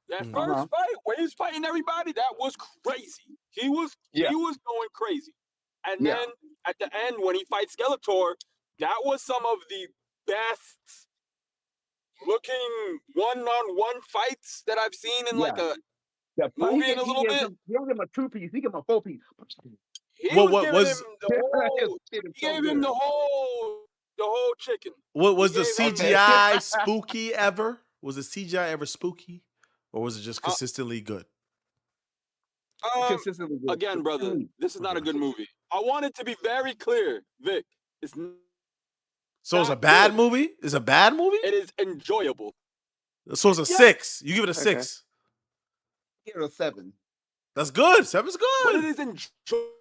That Mhm. Uh-huh. first fight where he's fighting everybody, that was crazy. He was Yeah. going crazy. And Yeah. then at the end when he fights Skeletor, that was some of the best looking one-on-one fights that I've seen in like a movie in a little bit. He don't give him a 2-piece. He give him a 4-piece. He What- was what giving was- him the whole. He gave him the whole chicken. What was the gave him- CGI spooky ever? Was the CGI ever spooky, or was it just consistently good? Consistently good. Again, brother, this is not a good movie. I want it to be very clear, Vic. It's So it's a not bad good. movie? It's a bad movie? It is enjoyable. So it's a Yeah. 6. You give it a Okay. 6. Give it a 7. That's good. 7's But it good. is enjoyable.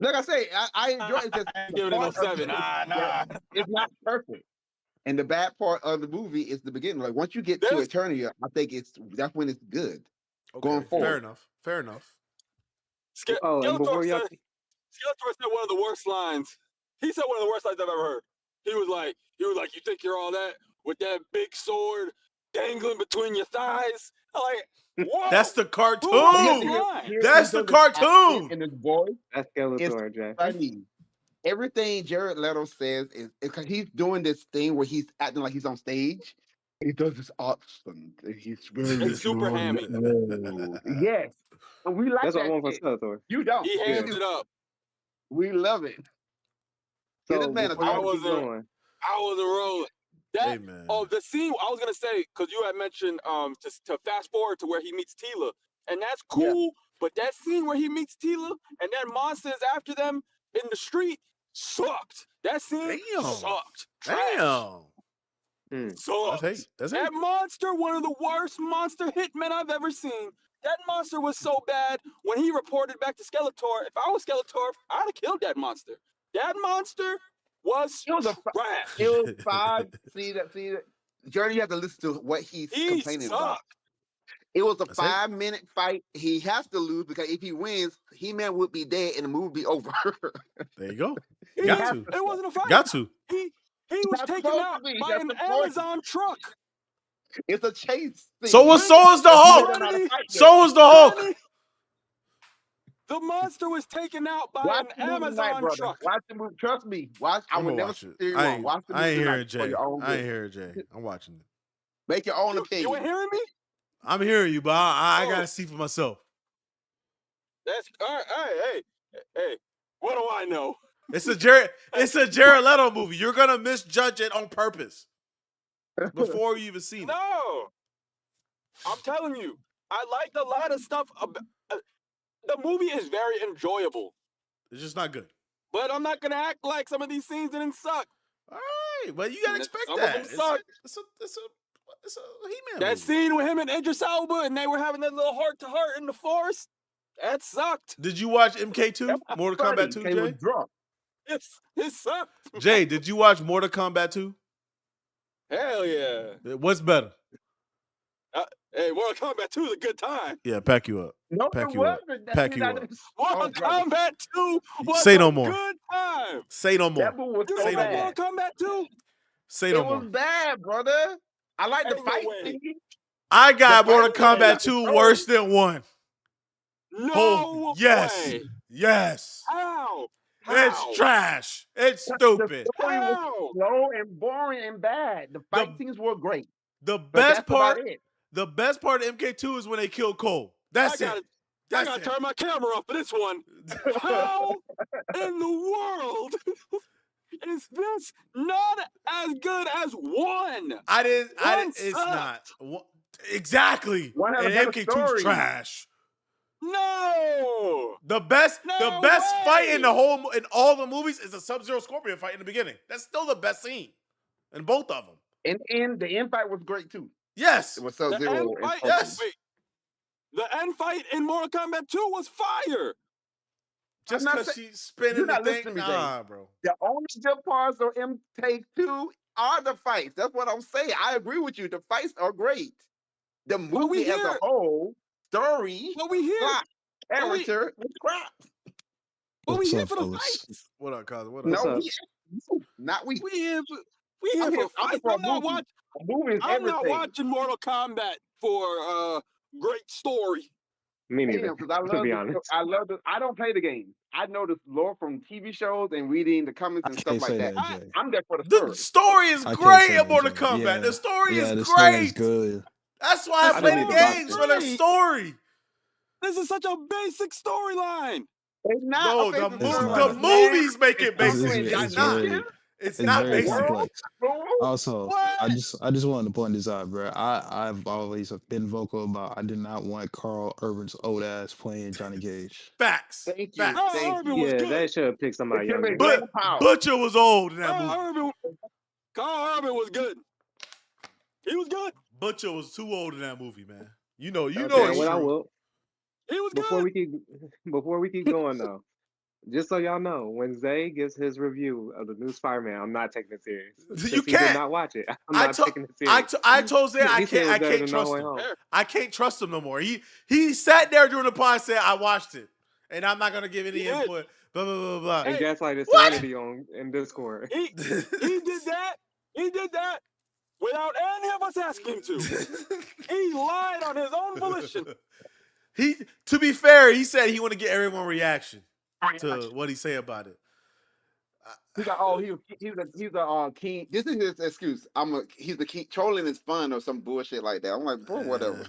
Like I say, I enjoy it. Just I the give it a part of the 7. movie Nah. that It's not perfect. And the bad part of the movie is the beginning. Like once you get to There's- Eternia, I think that's when it's good. Going Okay, forward. Fair enough. Fair enough. Oh, and before Skeletor y'all, said one of the worst lines. He said one of the worst lines I've ever heard. He was like, you think you're all that with that big sword dangling between your thighs? I'm like, whoa. That's the Who cartoon. wrote this line? That's the cartoon. And his voice. that's Skeletor, Jay. Funny. Everything Jared Leto says is because he's doing this thing where he's acting like he's on stage. He does this accent. He's very It's super slow. hammy. Yes. And we like That's what I that want for shit. Skeletor. You don't. He hammed it up. We love it. Give So this man a before y'all I keep wasn't- going, I wasn't rolling. That Hey, man. Oh, the scene I was gonna say, because you had mentioned to fast forward to where he meets Tila, and that's Yeah. cool. But that scene where he meets Tila and that monster is after them in the street sucked. That scene Damn. sucked. Trash. Damn. Sucked. That's hate. That's hate. That monster, one of the worst monster hitmen I've ever seen. That monster was so bad when he reported back to Skeletor. If I was Skeletor, I'd have killed that monster. That monster was It was a trash. It was 5. See that? Journey, you have to listen to what he's He complaining about. sucked. It was a That's it. 5-minute fight. He has to lose because if he wins, He-Man would be dead and the movie would be over. There you go. He Got was- to. It wasn't a fight. Got to. He was That's taken supposed out to be. by That's an the point. Amazon truck. It's a chase scene. So is the Hulk. Trinity, So is the Hulk. Trinity, the monster was taken out by Watch an the movie tonight, Amazon brother. truck. Watch the movie. Trust me. Watch. I I'm would gonna never watch it. steer you I wrong. ain't, Watch the I movie ain't tonight hearing for Jay. your own I ain't good. hearing Jay. I'm watching it. Make your own You opinion. ain't hearing me? I'm hearing you, but I Oh. gotta see for myself. That's all right. Hey. What do I know? It's a Jared Leto movie. You're gonna misjudge it on purpose before you even seen it. No, I'm telling you, I liked a lot of stuff. The movie is very enjoyable, It's just not good. but I'm not gonna act like some of these scenes didn't suck. All right, but you gotta expect Some of that. them It's suck. a He-Man That movie. scene with him and Idris Elba, and they were having that little heart-to-heart in the forest. That sucked. Did you watch MK2? Mortal Kombat 2, He was Jay? drunk. It sucked. Jay, did you watch Mortal Kombat 2? Hell yeah. What's better? Hey, Mortal Kombat 2 is a good time. Yeah, pack you up. No, Pack it you up. wasn't. Pack you up. Mortal brother. Kombat 2 was Say a no more. good time. Say no more. That movie was You so Say know no about more. bad. Mortal Kombat 2? Say It no was more. bad, brother. I like the Ain't no fight way. scene. I got The Mortal fight Kombat scene. 2 worse than 1. No Oh, yes. way. Yes. How? It's trash. It's stupid. The story was How? slow and boring and bad. The fight The- scenes were great. The But best that's about part, it. the best part of MK2 is when they kill Cole. That's I it. gotta That's it. turn my camera off for this one. How in the world is this not as good as 1? It's sucked. not. Exactly. One had a And better MK2's story. trash. No. The best No fight in way. in all the movies is a Sub-Zero Scorpion fight in the beginning. That's still the best scene in both of them. And the end fight was great too. Yes. It was The Sub-Zero. end and fight, Scorpion. Yes. wait. The end fight in Mortal Kombat 2 was fire. Just not because saying- she's spinning you're the not thing. listening to me, Nah, bro. The only good parts of MK2 are the fights. That's what I'm saying. I agree with you. The fights are great. The we movie as a here. whole, story, But we here. plot, But we- character, was crap. But we What's here up, for the fellas? fights. What up, Cosmo? What up? What's No, up? not we. We here for I'm here fights. for a I'm not movie. watching. A movie is I'm not everything. watching Mortal Kombat for great story. Me I neither, am because I to love be the honest. I love the. I don't play the game. I know the lore from TV shows and reading the comments I and stuff can't like say that. that, I, Jay. I'm there for the The story. story is I can't great say in that, Mortal Jay. Kombat. The Yeah, story is yeah, the story is great. good. That's why the I I play didn't the even story watch is games it. for the great. story. This is such a basic storyline. It's not a No, basic It's the storyline, not. man. movies make It's it It's basic. covering It's it's not. dimension, very It's it's not different very basic. worlds. complex. Plural. Also, What? I just wanted to point this out, bro. I've always been vocal about I did not want Carl Urban's old ass playing Johnny Cage. Facts. Thank you, Facts. Carl thank Urban you. was Yeah, good. they should have picked It somebody should have been younger. But Grandpa. Butcher was old in that movie. Carl Urban was good. He was good. Butcher was too old in that movie, man. You know Now, it's Okay, what I true. will He was before good. before we keep going though, just so y'all know, when Zay gives his review of the new Spider-Man, I'm not taking it serious You since he did can't. not watch it. I'm I not told taking it serious. I told Zay He said it was I better can't than No trust Way him. Home. Fair. I can't trust him no more. He sat there during the pod and said I watched it, and I'm not gonna give any He did. input. Blah blah blah blah. And Hey, gaslighted What? Serenity in Discord. he did that. He did that without any of us asking him to. He lied on his own volition. To be fair, he said he want to get everyone reaction to what he say about it. he's like, oh, he's a king. This is his excuse. He's the king. Trolling is fun or some bullshit like that. I'm like, bro, whatever.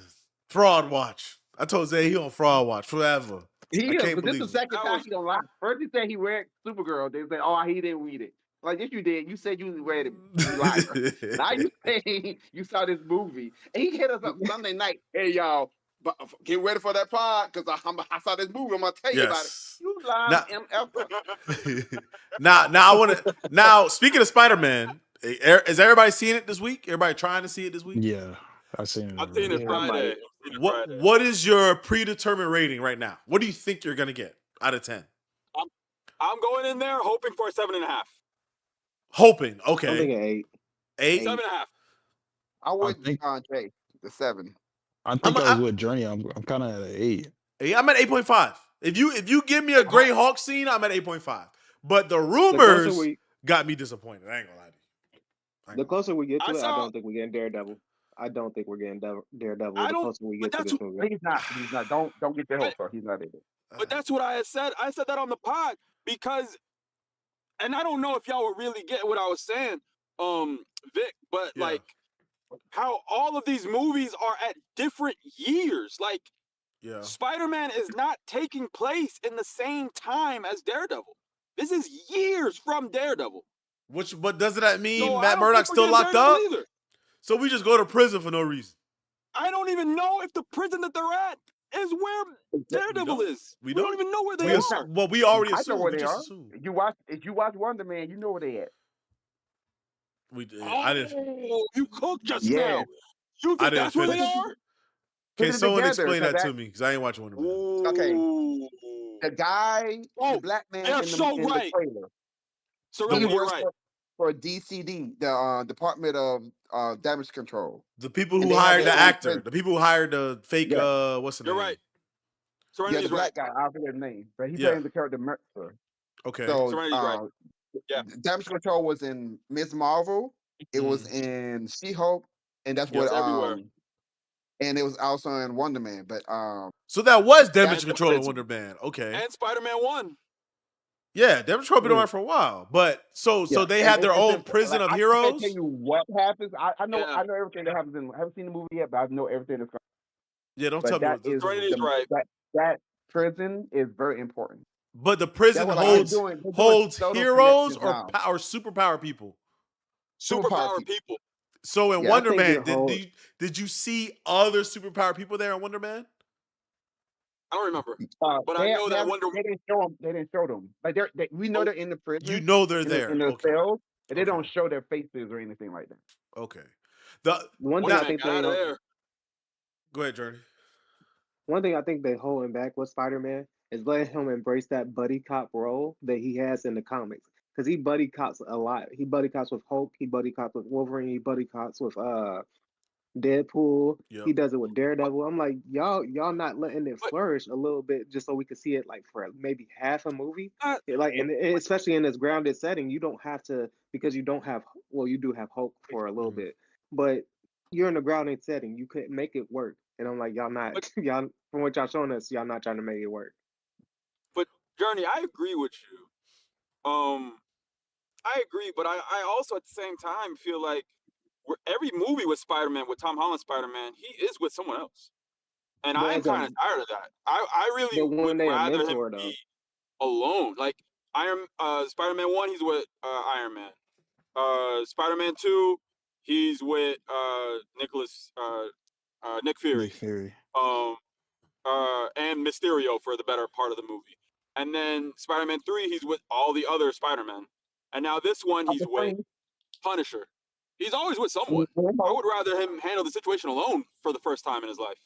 Fraud watch. I told Zay he on fraud watch forever. He I is, can't but this believe is the him. second That time was he don't lie. First he said he read Supergirl. They said, oh, he didn't read it. Like, yes, you did. You said you read it. You liar. Now you saying you saw this movie. And he hit us up Sunday night. Hey, y'all, but get ready for that pod because I saw this movie. I'm going to tell you about it. Yes. You lying MF. Now I want to. Now speaking of Spider-Man, is everybody seeing it this week? Everybody trying to see it this week? Yeah, I seen it I seen it already. Yeah, I might. Friday. I seen it What Friday. What is your predetermined rating right now? What do you think you're gonna get out of 10? I'm going in there hoping for a 7.5. Hoping. I'm Okay. thinking 8. 8. 7.5. I would think- Jay, the 7. I think I'm- I was with Journey. I'm kind of at an 8. I'm at 8.5. If you give me a Grey Hawk scene, I'm at 8.5. But the The rumors closer we got me disappointed. I ain't gonna lie to you. the closer we get to I it, I saw- don't think we're getting Daredevil. I don't think we're getting Daredevil. I The don't- closer we but get to that's this what- movie. He's not. He's not. Don't get your hopes up. He's not in it. But that's what I had said. I said that on the pod because, and I don't know if y'all would really get what I was saying, Vic, but Yeah. like how all of these movies are at different years. Like Yeah. Spider-Man is not taking place in the same time as Daredevil. This is years from Daredevil. But doesn't that mean So I Matt don't Murdock's think we're still locked getting up? Daredevil either. So we just go to prison for no reason. I don't even know if the prison that they're at is where Daredevil don't. is. We We don't don't. even know where they We are. well, we already I know assumed. where We they just are. assumed. If you watch Wonder Man, you know where they at. I didn't. Oh, you cooked just Yeah. now. You I think didn't that's where they finish. are? Can it someone together, explain that 'cause to me? Because I ain't watching Wonder Man. Okay. Ooh. The guy, Oh, the black man they're in the, so in the right. trailer, Serenity, he you're works right. for DCD, the Department of Damage Control. The people And who they have hired their the own actor, prison. the people who hired the fake, Yeah. what's the You're name? right. Yeah, the Serenity's right. black guy. I forget his name, but he's Yeah. playing the character Mercer. Okay. So, Serenity's right. Yeah. Damage Control was in Ms. Marvel. It was in She-Hulk, and that's Yeah. what It's everywhere. and it was also in Wonder Man. But So that was Damage That's the Control in prison. Wonder Man. Okay. And Spider-Man 1. Yeah, Damage Control been around for a while. But so yeah, they and have their it's own just, prison like, of I can't heroes. tell you what happens. I know Yeah. I know everything that happens in. I haven't seen the movie yet, but I know everything that's going. Yeah, don't tell But me. that is Serenity's right. that prison is very important. But the prison That's what, like, holds they're doing social heroes connections now. or superpower people. Superpower people. So in Yeah, I Wonder think Man, it holds- did you see other superpower people there in Wonder Man? I don't remember. But I know that Wonder They didn't show them. They didn't show them. Like we know they're in the prison. You know they're in there. in the Okay. cells, and they Okay. don't show their faces or anything like that. Okay. The One thing Wonder I Man think got out of they there. Go ahead, Journey. one thing I think they holding back with Spider-Man is letting him embrace that buddy cop role that he has in the comics. Because he buddy cops a lot. He buddy cops with Hulk. He buddy cops with Wolverine. He buddy cops with Deadpool. Yep. He does it with Daredevil. I'm like, y'all not letting it But- flourish a little bit just so we can see it like for maybe half a movie. Uh, Like, and especially in this grounded setting, you don't have to, because you don't have, well, you do have Hulk for a little bit, but you're in a grounded setting. You could make it work. And I'm like, y'all not, But y'all from what y'all showing us, y'all not trying to make it work. but Journey, I agree with you. I agree, but I also at the same time feel like every movie with Spider-Man, with Tom Holland Spider-Man, he is with someone else, and But I'm as a, kind of tired of that. I really but would when they a rather him mentor be though, alone. Like Spider-Man 1, he's with Iron Man. Spider-Man 2, he's with Nick Nick Fury. Fury. Um, and Mysterio for the better part of the movie. And then Spider-Man 3, he's with all the other Spider-Men. And now this one, he's with Punisher. He's always with someone. I would rather him handle the situation alone for the first time in his life.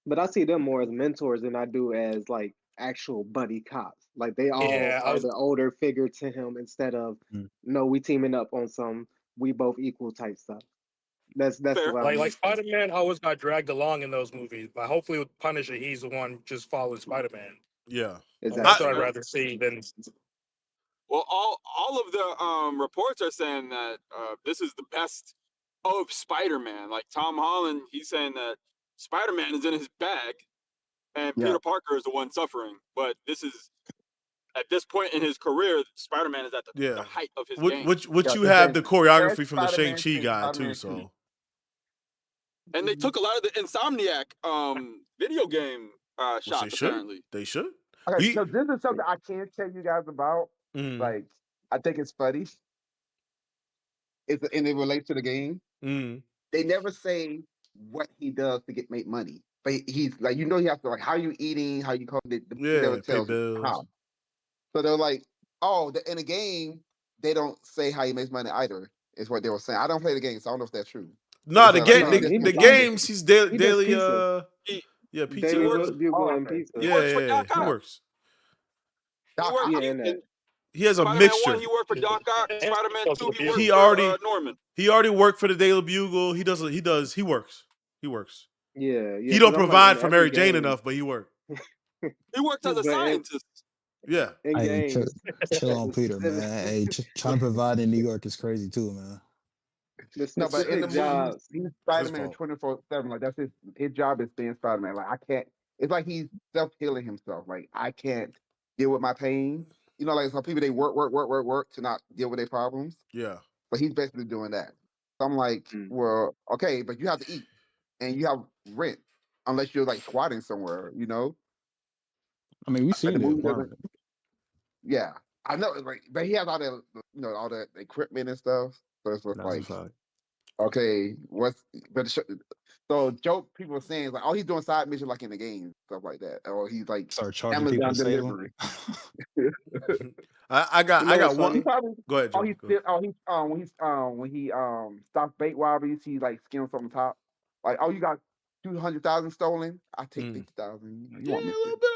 but I see them more as mentors than I do as like actual buddy cops. Like they all Yeah, are the older figure to him instead of Mm. no, we teaming up on some we both equal type stuff. That's Fair. what I'm like used to. Spider-Man always got dragged along in those movies, but hopefully with Punisher, he's the one just following Spider-Man. Yeah. That's Exactly. what I'd Yeah. rather see than. Well, all of the reports are saying that this is the best of Spider-Man. Like Tom Holland, he's saying that Spider-Man is in his bag, and Yeah. Peter Parker is the one suffering. But this is at this point in his career, Spider-Man is at the Yeah. height of his What game. what what Yeah, you 'cause have they the choreography first from the Spider-Man Shang-Chi and guy too, Spider-Man 2. so And they took a lot of the Insomniac video game which they shots should. apparently. They should. Okay, He so this is something I can tell you guys about. Like, I think it's funny. And it relates to the game. They never say what he does to make money, but he's like, he has to, like, how you eating, how you call it. He never pay tells bills. how. So they're like, oh, in the game they don't say how he makes money either. Is what they were saying. I don't play the game, so I don't know if that's true. No, They the say, game like, No, the, he the just games he's he does daily pizza. He yeah, he pizza. Daily works. Bugle oh, and okay. pizza. He Yeah, works for yeah, Doc he Ock. works. He Doc worked Ock. Yeah, and that. in He has a Spider-Man 1, mixture. he worked for Doc Ock. Spider-Man 2, he worked He for already Norman. he already worked for the Daily Bugle. He works. He works. Yeah, He because don't I'm like in provide for every Mary Jane game, enough, but he worked. He works as a but scientist. Yeah. in Hey, games, chill on the Peter, specific, man. Hey, trying to provide in New York is crazy too, man. the No, but in the specific movie, jobs. he's It's his Spider-Man fault. 24/7. Like, that's his job is being Spider-Man. Like, I can't. It's like he's self-healing himself. Like, I can't deal with my pain. Like some people, they work to not deal with their problems. Yeah. But he's basically doing that. So I'm like, Mm. well, okay, but you have to eat and you have rent unless you're like squatting somewhere. I mean, we But seen the the movie doesn't. apartment. Yeah, I know. Like, but he has all the all the equipment and stuff. So it's just That's a like, fact. okay, so joke people are saying is like, oh, he's doing side missions like in the game, stuff like that, or he's like Start charging people Amazon to save them. delivery. I You got know what's one. He funny? probably, Go ahead, Joe. he's Go still, ahead. when he stops bait robberies, he like skims on the top. Like, oh, you got 200,000 stolen. I take 50,000. You Yeah, want a me little bit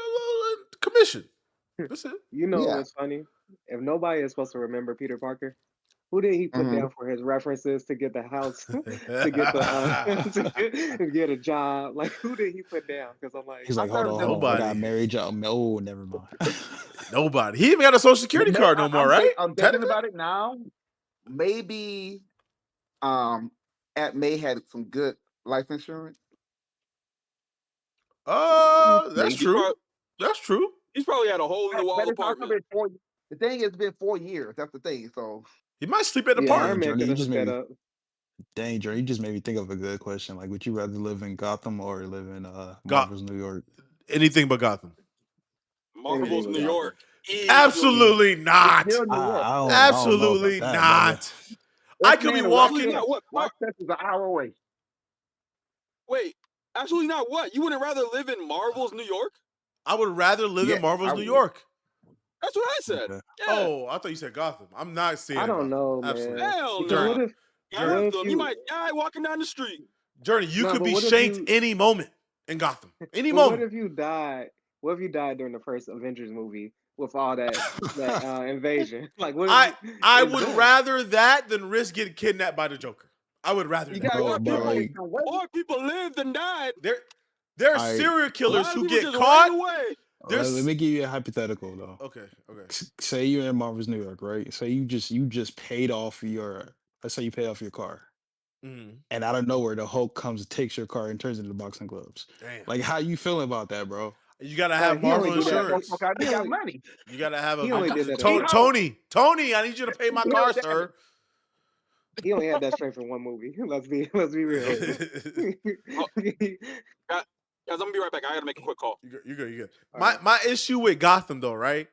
of commission. That's it. You know Yeah. what's funny? If nobody is supposed to remember Peter Parker, who did he put down for his references to get the house, to get the to get a job? Like, who did he put down? Because I'm like, He's like, hold on, hold on. I got Nobody. married job. Oh, never mind. Nobody. He even got a social security card no more, right? I'm thinking about it now. Maybe Aunt May had some good life insurance. That's Maybe. true. That's true. He's probably had a hole in the wall But it's also apartment. been 4 years. The thing is, it's been 4 years. That's the thing. So He might sleep at the yeah, park. Iron Man Journey, could you have just hooked made that me up. dang, Journey, you just made me think of a good question. Like, would you rather live in Gotham or live in Got Marvel's New York? anything but Gotham. Marvel's Anything New with York. Easily. Absolutely it's not. still New York. I don't know about Absolutely that, brother. not. I could be X-Men and Absolutely walking. not what? Rochester's an hour away. Wait, absolutely not what? You wouldn't rather live in Marvel's New York? I would rather live Yes, in Marvel's I New would. York. That's what I said. Okay. Yeah. Oh, I thought you said Gotham. I'm not saying I don't Gotham. know, Absolutely. man. Hell Because no. what if Journey. Anthem, you might die walking down the street. Journey, you no? could But be what if shanked you? any moment in Gotham. Any But what moment. if you died? What if you died during the first Avengers movie with all that invasion? Like, what if I it's would done? rather that than risk getting kidnapped by the Joker. I would rather You that. got More Bro, people, like, more people lived than died. There are I serial A killers lot of who people get just caught. ran away. let me give you a hypothetical though. Okay. Say you're in Marvel's New York, right? Say you just paid off your let's say you paid off your car. Mm. and out of nowhere, the Hulk comes and takes your car and turns it into boxing gloves. Damn. Like, how you feeling about that, bro? You gotta have He only Marvel do that. insurance. Okay, they got money. You gotta have He a only did that. He In helped. Tony. I need you to pay my He car, helped that. sir. He only had that strength for one movie. Let's be real. Oh, guys, I'm gonna be right back. I gotta make a quick call. You good. All My right. my issue with Gotham though, right,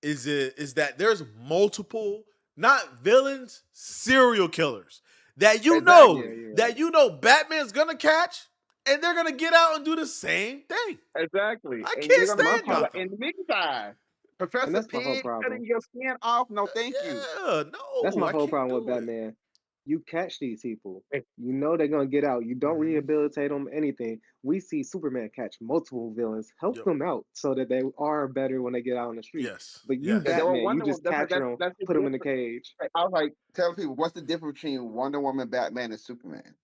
is that there's multiple not villains, serial killers that you know Exactly. Batman's gonna catch, and they're gonna get out and do the same thing. Exactly. I And can't they're gonna My stand keep you problem, Gotham. in the meantime. and Professor that's my whole Pig problem. cutting your skin off. No, thank you. Yeah, That's no, my I whole can't problem with do it. Batman. You catch these people. You know they're gonna get out. You don't Mhm. rehabilitate them. Anything. We see Superman catch multiple villains, help Yep. them out so that they are better when they get out on the street. Yes. But you, Yes. And they were Batman, you Wonder Woman. just capture them, That's the put them in the difference. cage. I was like, tell people what's the difference between Wonder Woman, Batman, and Superman.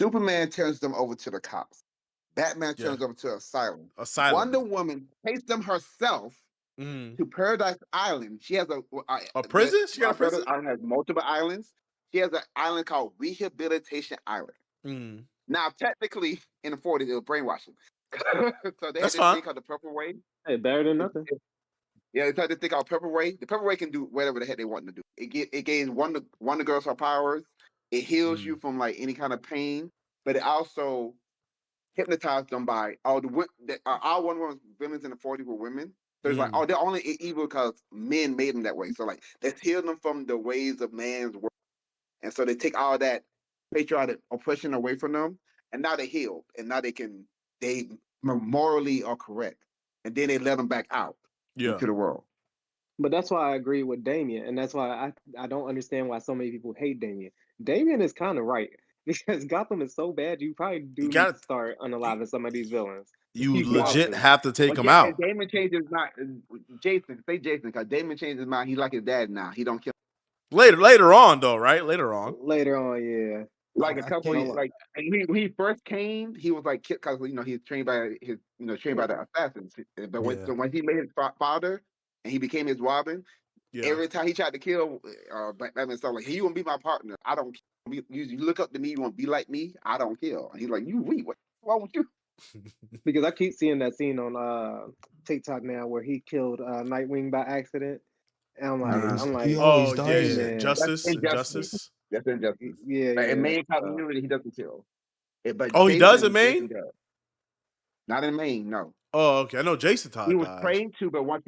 Superman turns them over to the cops. Batman Yeah. turns them over to asylum. Asylum. Wonder Woman takes them herself Mhm. to Paradise Island. She has A prison? She got a Paradise prison? Island has multiple islands. She has an island called Rehabilitation Island. Mhm. Now, technically, in the 40s, it was brainwashing. So they had That's this fine. thing called the Purple Wave. Hey, better than nothing. Yeah, they tried to think out Purple Ray. The Purple Ray can do whatever the heck they want to do. It gains Wonder Girls her powers. It heals you from like any kind of pain, but it also hypnotized them by all all Wonder Woman's villains in the 40s were women. So it's like, oh, they're only evil because men made them that way. So like, let's heal them from the ways of man's world. And so they take all that patriotic oppression away from them, and now they healed, and now they morally are correct, and then they let them back out Yeah. into the world. But that's why I agree with Damien, and that's why I don't understand why so many people hate Damien. Damien is kind of right because Gotham is so bad. You probably You do need got to start unaliving some of these villains. you You got legit to. have to take But him out. Damon changed his mind. Jason, say Jason, because Damon changed his mind. He's like his dad now. He don't kill. Later on though, right? Later on. Later on, yeah. Like a I couple, can't. like and when he first came, he was like because he's trained by trained by the assassins. But Yeah. when he made his father and he became his Robin, Yeah. every time he tried to kill Batman, stuff like, hey, you want to be my partner? I don't. You look up to me. You want to be like me? I don't kill. And he's like, you weak. What's wrong with you? Because I keep seeing that scene on TikTok now where he killed Nightwing by accident. And I'm Nah, like, he Oh always yeah, dodges yeah. it. man, That's injustice. Injustice. That's injustice. yeah, But in yeah. main continuity, he doesn't kill. But Oh, he does in Jason Maine? does. Not in Maine, no. Oh, okay. I know Jason He Todd was dies. trained to, but when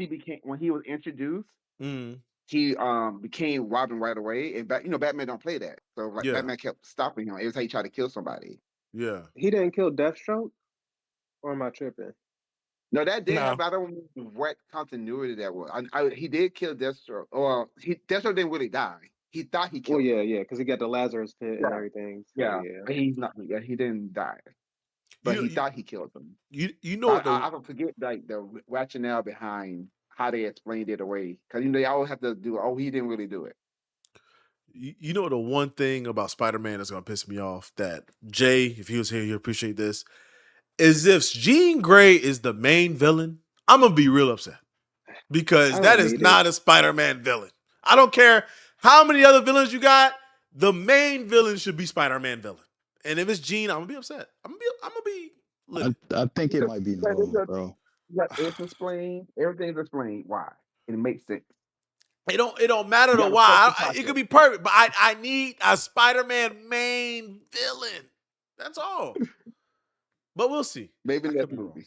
he was introduced, he became Robin right away. And Batman don't play that. So like Yeah. Batman kept stopping him every time he tried to kill somebody. Yeah. He didn't kill Deathstroke? Or am I tripping? No, that did No. happen. I don't know what continuity that was. He did kill Deathstroke. Or Deathstroke didn't really die. He thought he Well, killed him. yeah, because he got the Lazarus pit and Yeah. everything. So, Yeah. yeah. But he's not. Yeah, he didn't die. But he thought he killed him. You know what I don't forget like the rationale behind how they explained it away because they always have to do. Oh, he didn't really do it. you know the one thing about Spider-Man that's gonna piss me off that Jay, if he was here, he'd appreciate this. Is if Jean Grey is the main villain, I'm gonna be real upset because I that don't is need not a Spider-Man villain. I don't care how many other villains you got. The main villain should be Spider-Man villain. And if it's Jean, I'm gonna be upset. I'm gonna be livid. I think it might be both, bro. It's explained. Everything's explained why. And it makes sense. It don't matter You the gotta why. trust the It could process. be perfect, but I need a Spider-Man main villain. That's all. But we'll see. Maybe I in that could be wrong. movie.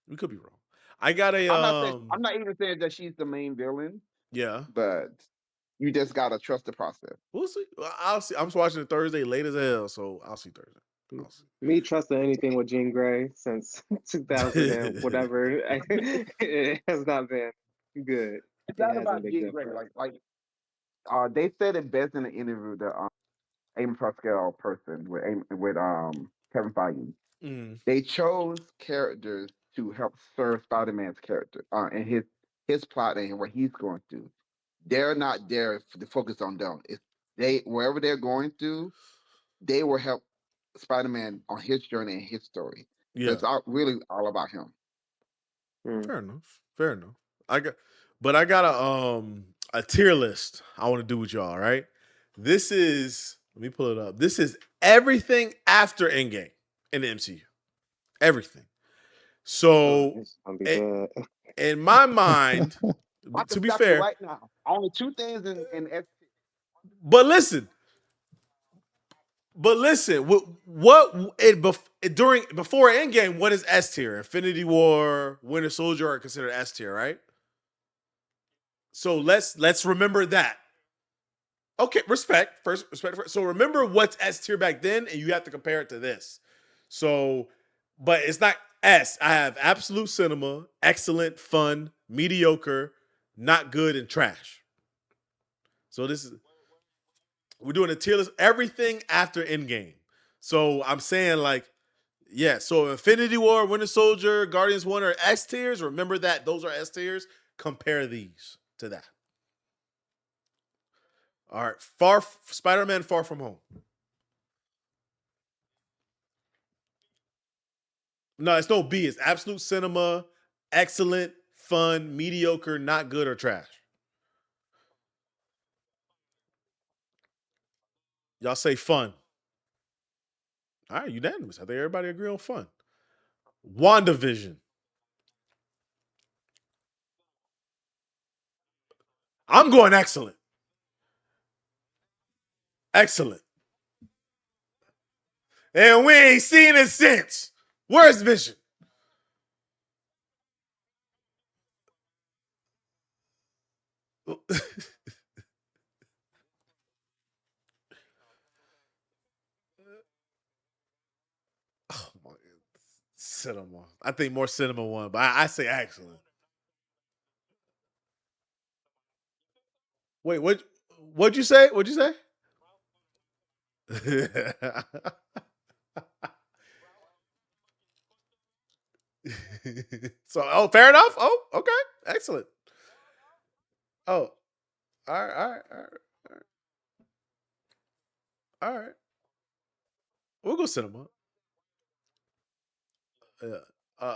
We could be wrong. I got a I'm not even saying that she's the main villain, yeah. but you just gotta trust the process. We'll see. I'll see. I'm just watching it Thursday late as hell, so I'll see Thursday. I'll see. Me trusting anything with Jean Grey since 2000 and whatever, it has not been good. It's It not hasn't about been Jean good Grey. for us. They said it best in the interview that Amy Pascal person with Kevin Feige. They chose characters to help serve Spider-Man's character and his plot and what he's going through. They're not there to focus on them. It's wherever they're going through, they will help Spider-Man on his journey and his story. So Yeah. it's really all about him. Fair enough. Fair enough. I got a tier list I want to do with y'all, right? This is Let me pull it up. This is everything after Endgame in the MCU. Everything. Oh, So, it's gonna be i- bad. in my mind, I can to be stop you fair, right now. Only two things in S tier. but listen, during before Endgame, what is S tier? Infinity War, Winter Soldier are considered S tier, right? So let's remember that. Okay, respect. First, respect. So remember what's S tier back then, and you have to compare it to this. So, but it's not S. I have absolute cinema, excellent, fun, mediocre, not good, and trash. So this is we're doing a tier list. Everything after Endgame. So I'm saying like, yeah. So Infinity War, Winter Soldier, Guardians One are S tiers. Remember that those are S tiers. Compare these to that. All right, Spider-Man Far From Home. No, it's no B. It's absolute cinema, excellent, fun, mediocre, not good, or trash. Y'all say fun. All right, unanimous. I think everybody agree on fun. WandaVision. I'm going excellent. Excellent. And we ain't seen it since. Where's Vision? Oh my God. Cinema. I think more cinema one, but I say excellent. Wait, what'd you say? What'd you say? So, oh, fair enough. Oh, okay, excellent. Oh, all right, all right, all right, all right. We'll go cinema. Uh,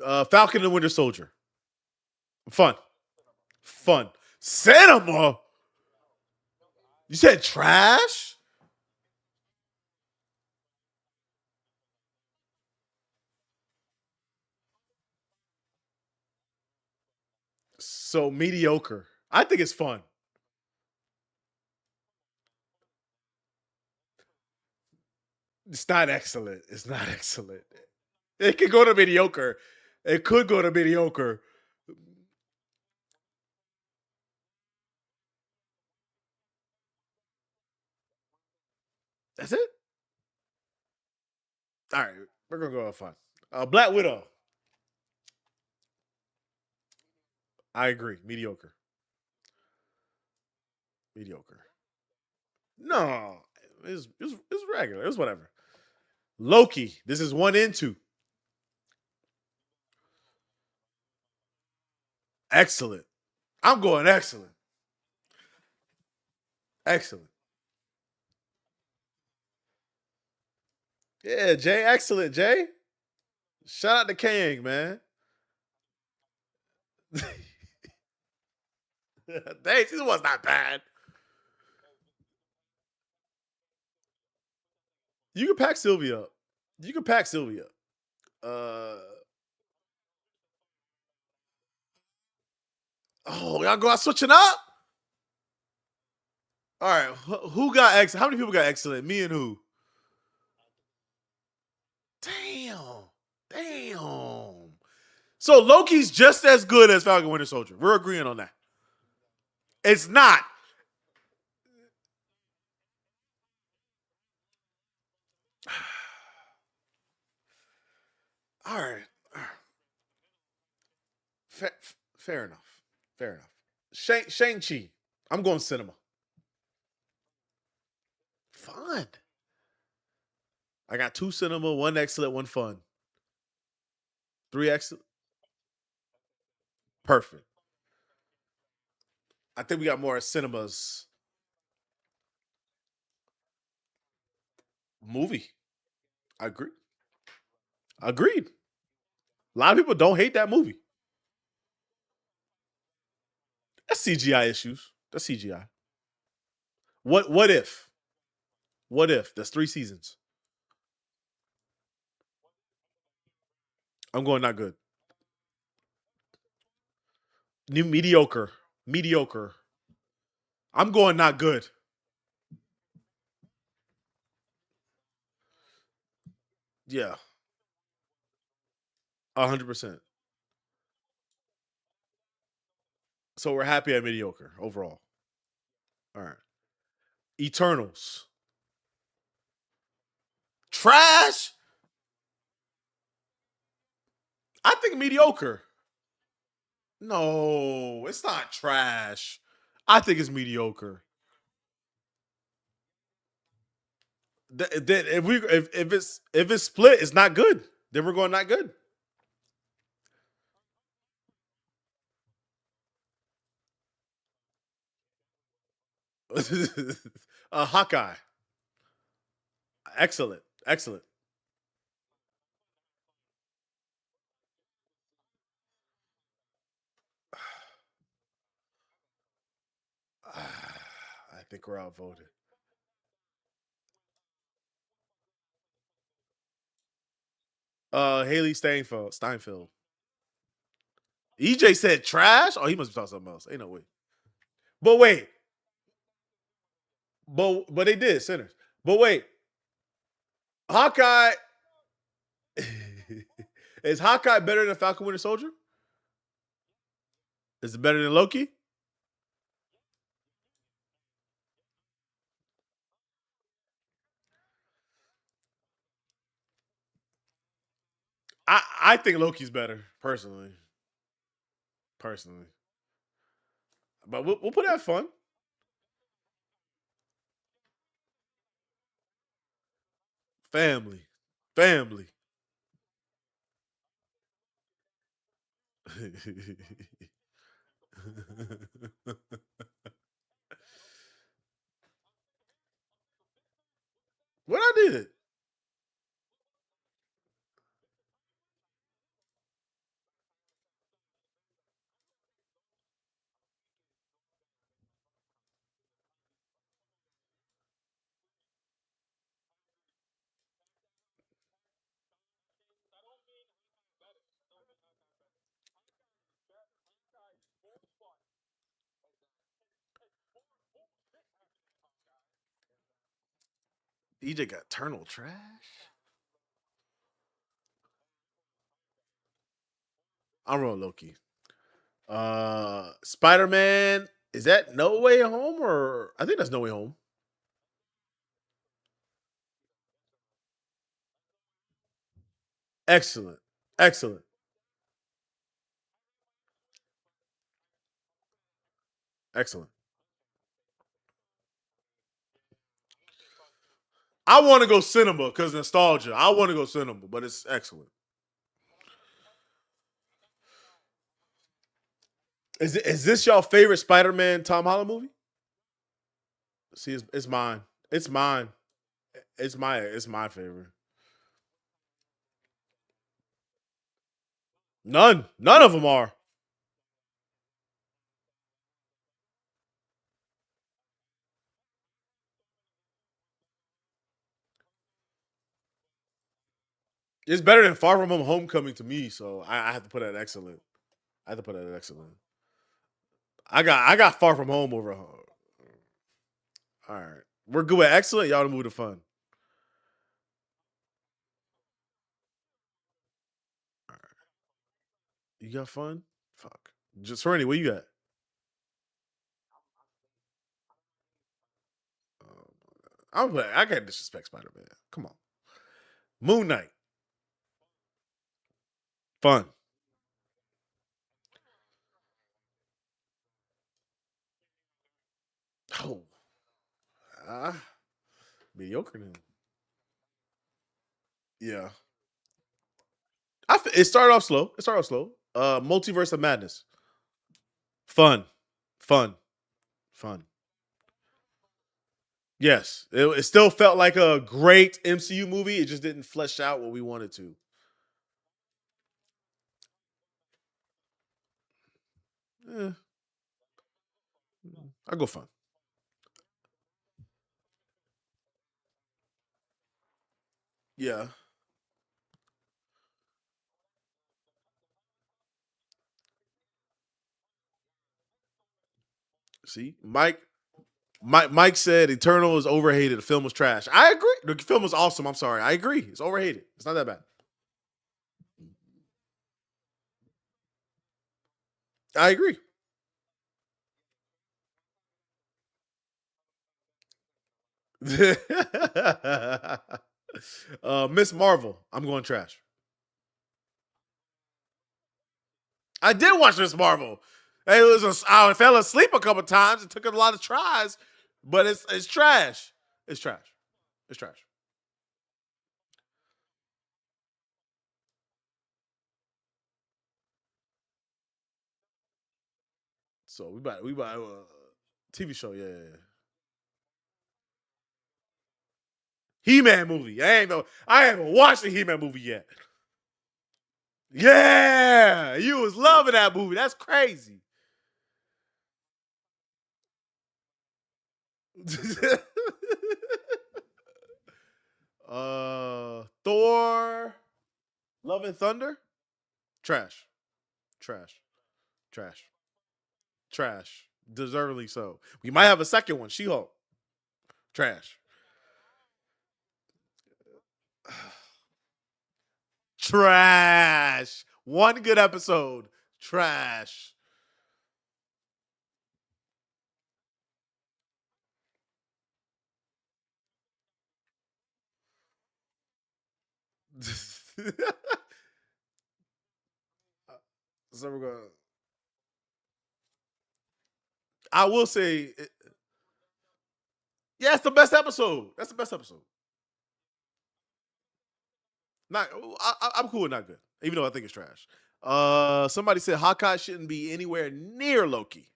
uh, Falcon and Winter Soldier. Fun, fun. Cinema. You said trash. So mediocre. I think it's fun. It's not excellent. It's not excellent. It could go to mediocre. It could go to mediocre. That's it. All right, we're gonna go have fun. Black Widow. I agree. Mediocre. Mediocre. No, it's regular. It's whatever. Loki. This is one and two. Excellent. I'm going excellent. Excellent. Yeah, Jay. Excellent, Jay. Shout out to Kang, man. Thanks. This was not bad. You can pack Sylvia up. You can pack Sylvia up. Y'all go out switching up? All right. Who got excellent? How many people got excellent? Me and who? Damn. Damn. So Loki's just as good as Falcon Winter Soldier. We're agreeing on that. It's not. All right. Fair, fair enough. Fair enough. Shang-Chi. I'm going cinema. Fun. I got two cinema, one excellent, one fun. Three excellent. Perfect. I think we got more cinemas. Movie. I agree. Agreed. A lot of people don't hate that movie. That's CGI issues. That's CGI. What if? What if? That's 3 seasons. I'm going not good. New mediocre. Mediocre. I'm going not good. Yeah. 100%. So we're happy at mediocre overall. All right. Eternals. Trash? I think mediocre. No, it's not trash. I think it's mediocre. If it's split, it's not good. Then we're going not good. Hawkeye. Excellent. Excellent. I think we're outvoted. Haley Steinfeld. EJ said trash. Oh, he must be talking something else. Ain't no way. But wait, but they did sinners. But wait, Hawkeye is Hawkeye better than Falcon Winter Soldier? Is it better than Loki? I think Loki's better personally. Personally, but we'll put that fun. Family, family. What I did? EJ got Eternal trash. I'm rolling Loki. Spider-Man, is that No Way Home or I think that's No Way Home. Excellent. Excellent. Excellent. I want to go cinema because nostalgia. I want to go cinema, but it's excellent. Is this y'all favorite Spider-Man Tom Holland movie? See, it's mine. It's mine. It's my favorite. None of them are. It's better than Far From Home Homecoming to me, so I have to put that excellent. I have to put that at excellent. I got Far From Home over. All right, we're good with excellent. Y'all to move to fun. All right. You got fun? Fuck. Just Randy, what you got? I can't disrespect Spider Man. Come on. Moon Knight. Fun. Oh. Ah. Mediocre then. Yeah. It started off slow. It started off slow. Multiverse of Madness. Fun. Fun. Fun. Yes. It still felt like a great MCU movie. It just didn't flesh out what we wanted to. Eh, I go fun. Yeah. See, Mike said Eternal is overhated. The film was trash. I agree. The film was awesome. I'm sorry. I agree. It's overhated. It's not that bad. I agree. Miss Marvel. I'm going trash. I did watch Miss Marvel. I fell asleep a couple times. It took a lot of tries, but it's trash. It's trash. It's trash. So we buy TV show. Yeah, yeah, yeah. He-Man movie. I haven't watched the He-Man movie yet. Yeah, you was loving that movie. That's crazy. Thor, Love and Thunder, trash, trash, trash, trash. Deservedly so. We might have a second one. She-Hulk, trash, trash. One good episode, trash. So we're going. I will say, yeah, it's the best episode. That's the best episode. Not, I'm cool with not good, even though I think it's trash. Somebody said Hawkeye shouldn't be anywhere near Loki.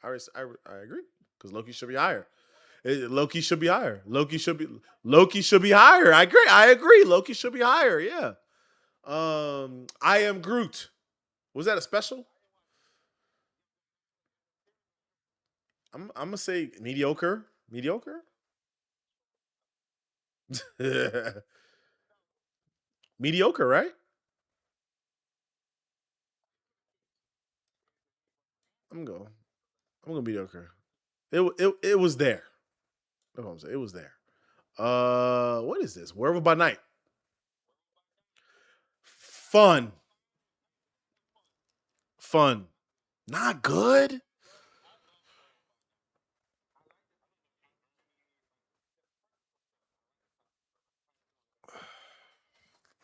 I agree because Loki should be higher. Loki should be higher. Loki should be higher. I agree. I agree. Loki should be higher. Yeah. I am Groot. Was that a special? I'm gonna say mediocre. Mediocre. Mediocre, right? I'm gonna go. I'm gonna mediocre. It was there. That's what I'm saying. It was there. What is this? Werewolf by Night. Fun. Fun. Not good.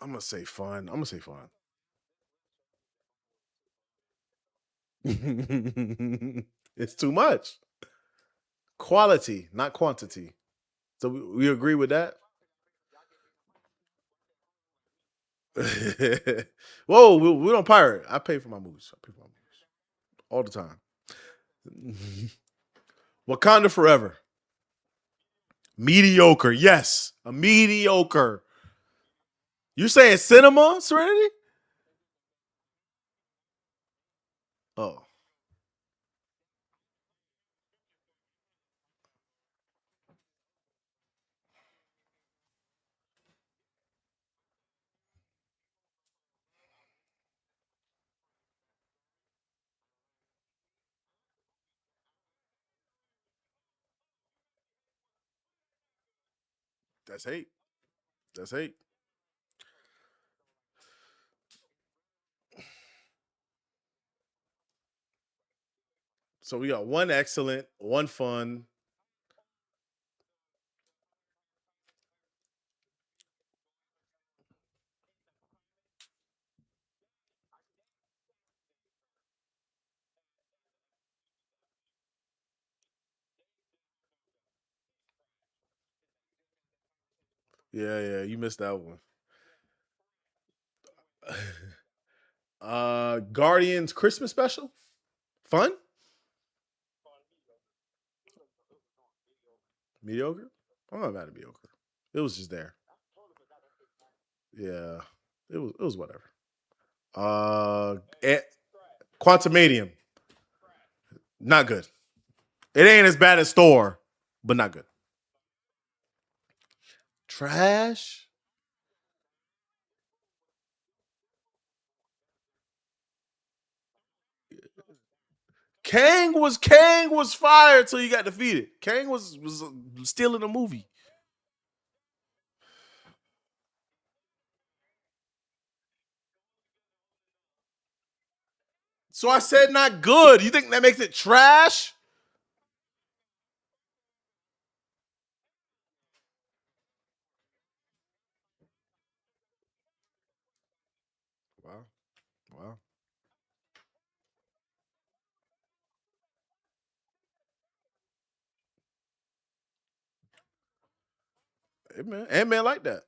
I'm gonna say fun. I'm gonna say fun. It's too much. Quality, not quantity. So we agree with that. Whoa, we don't pirate. I pay for my movies. I pay for my movies all the time. Wakanda Forever. Mediocre. Yes, a mediocre. You saying cinema, Serenity? Oh, that's hate. That's hate. So we got one excellent, one fun. Yeah, yeah, you missed that one. Guardians Christmas special? Fun? Mediocre? I'm not mad at mediocre. It was just there. Yeah. It was whatever. Uh eh, Quantumanium. Not good. It ain't as bad as Thor, but not good. Trash? Kang was fired until he got defeated. Kang was still in the movie. So I said not good. You think that makes it trash? Wow. Wow. Hey man. And man like that.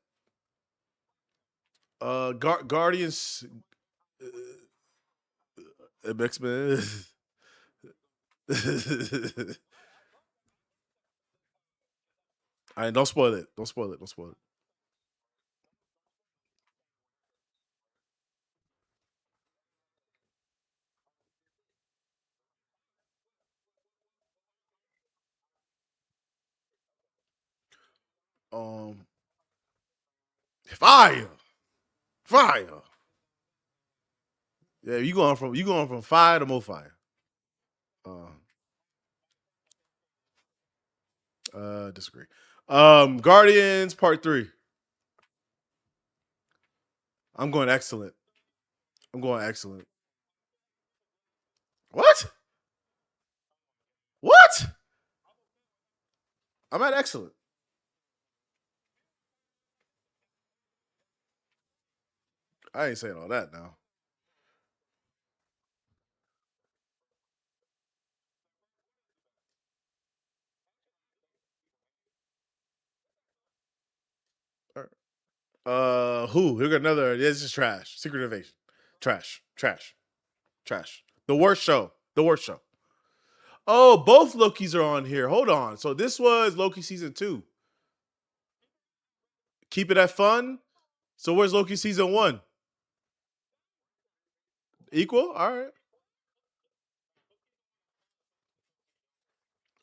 Guardians X-Men. I don't spoil it. Don't spoil it. Don't spoil it. Um Fire. Fire. Yeah, you going from fire to more fire. Uh disagree. Guardians Part 3. I'm going excellent. I'm going excellent. What? What? I'm at excellent. I ain't saying all that now. All right. Who? Here got another. This is trash. Secret Invasion. Trash. Trash. Trash. The worst show. The worst show. Oh, both Lokis are on here. Hold on. So this was Loki season 2. Keep it at fun. So where's Loki season 1? Equal? All right.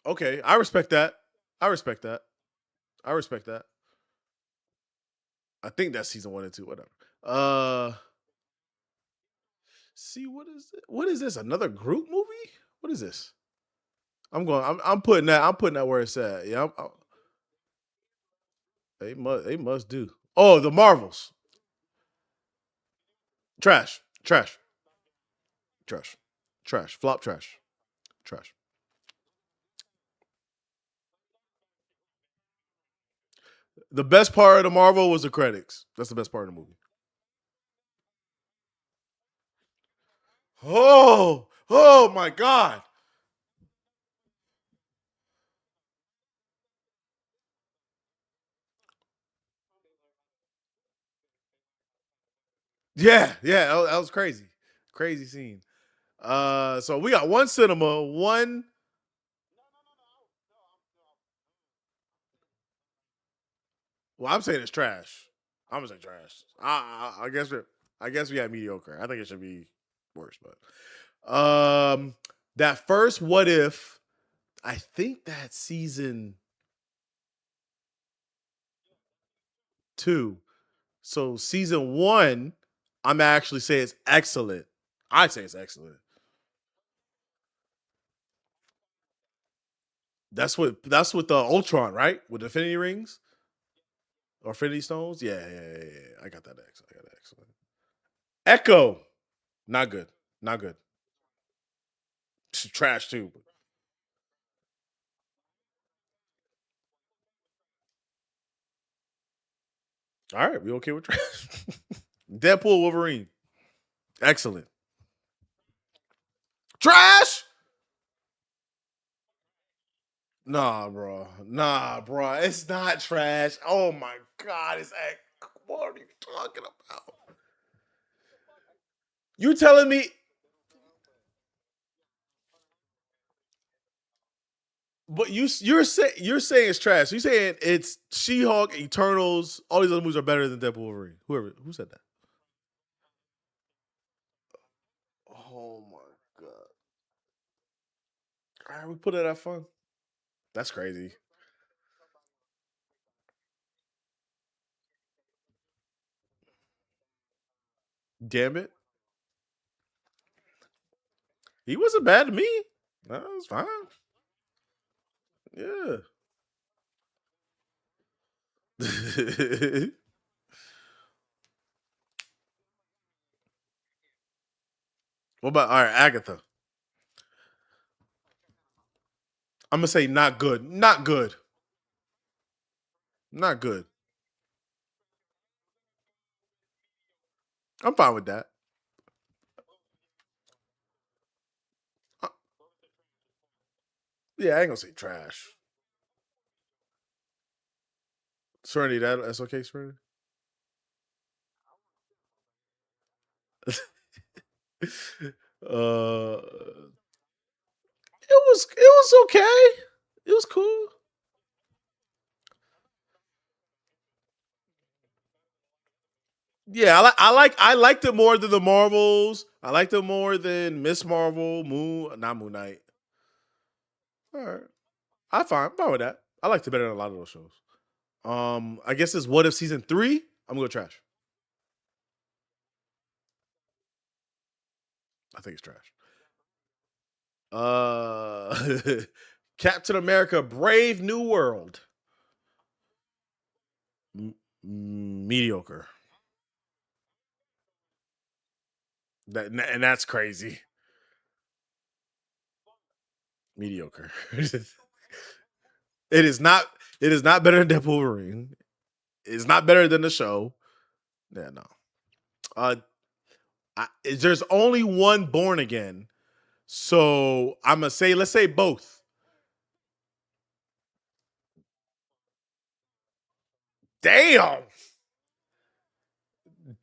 Okay. I respect that. I respect that. I respect that. I think that's season 1 and 2. Whatever. Uh see what is this? Another group movie? What is this? I'm putting that. I'm putting that where it's at. Yeah, they must do. Oh, the Marvels. Trash. Trash. Trash. Trash. Flop trash. Trash. The best part of the Marvel was the credits. That's the best part of the movie. Oh my God. Yeah, yeah, that was crazy. Crazy scene. So we got one cinema, one. Well, I'm saying it's trash. I'm gonna say trash. I guess we had mediocre. I think it should be worse, but that first what if, I think that's season 2. So season 1, I'm actually say it's excellent. I'd say it's excellent. That's with the Ultron, right? With Infinity Rings or Infinity Stones. Yeah, yeah, yeah, yeah. I got that excellent. I got that excellent. Echo, not good. Not good. Trash too. All right, we okay with trash. Deadpool Wolverine. Excellent. Trash? Nah, bro. Nah, bro. It's not trash. Oh my God. What are you talking about? You telling me, but you're saying it's trash. You saying it's She-Hulk, Eternals, all these other movies are better than Deadpool Wolverine. Who said that? Oh my God. All right, we put it at fun. That's crazy. Damn it. He wasn't bad to me. That was fine. Yeah. What about all right, Agatha? I'm gonna say not good. Not good. Not good. I'm fine with that. Uh, yeah, I ain't gonna say trash. Serenity, that's okay, Serenity. uh, it was okay. It was cool. Yeah, I liked it more than the Marvels. I liked it more than Miss Marvel, not Moon Knight. All right, I'm fine with that. I liked it better than a lot of those shows. I guess it's What If season 3. I'm gonna go trash. I think it's trash. Captain America: Brave New World. Mediocre. And that's crazy. Mediocre. it is not. It is not better than Deadpool Wolverine. It's not better than the show. Yeah, no. Uh, there's only one Born Again, so I'm gonna say let's say both. Damn,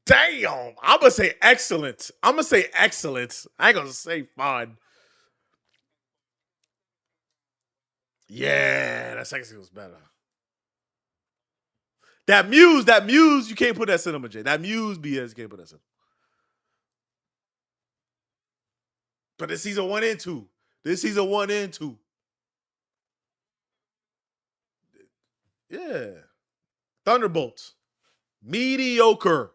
damn. I'm gonna say excellent. I'm gonna say excellent. I ain't gonna say fun. Yeah, that second season was better. That muse, you can't put that cinema, J. That muse BS, you can't put that cinema. But it's season 1 and 2. This season 1 and 2. Yeah. Thunderbolts. Mediocre.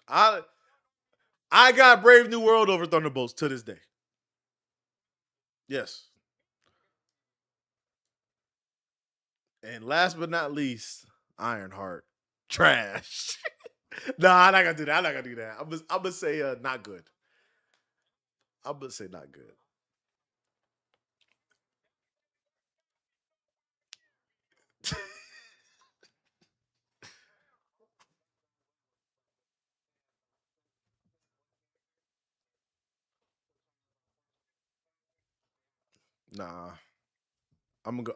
I I got Brave New World over Thunderbolts to this day. Yes. And last but not least, Ironheart. Trash. No, I'm not gonna do that. I'm not gonna do that. I'm gonna say not good. I'm gonna say not good. Nah. I'm gonna go.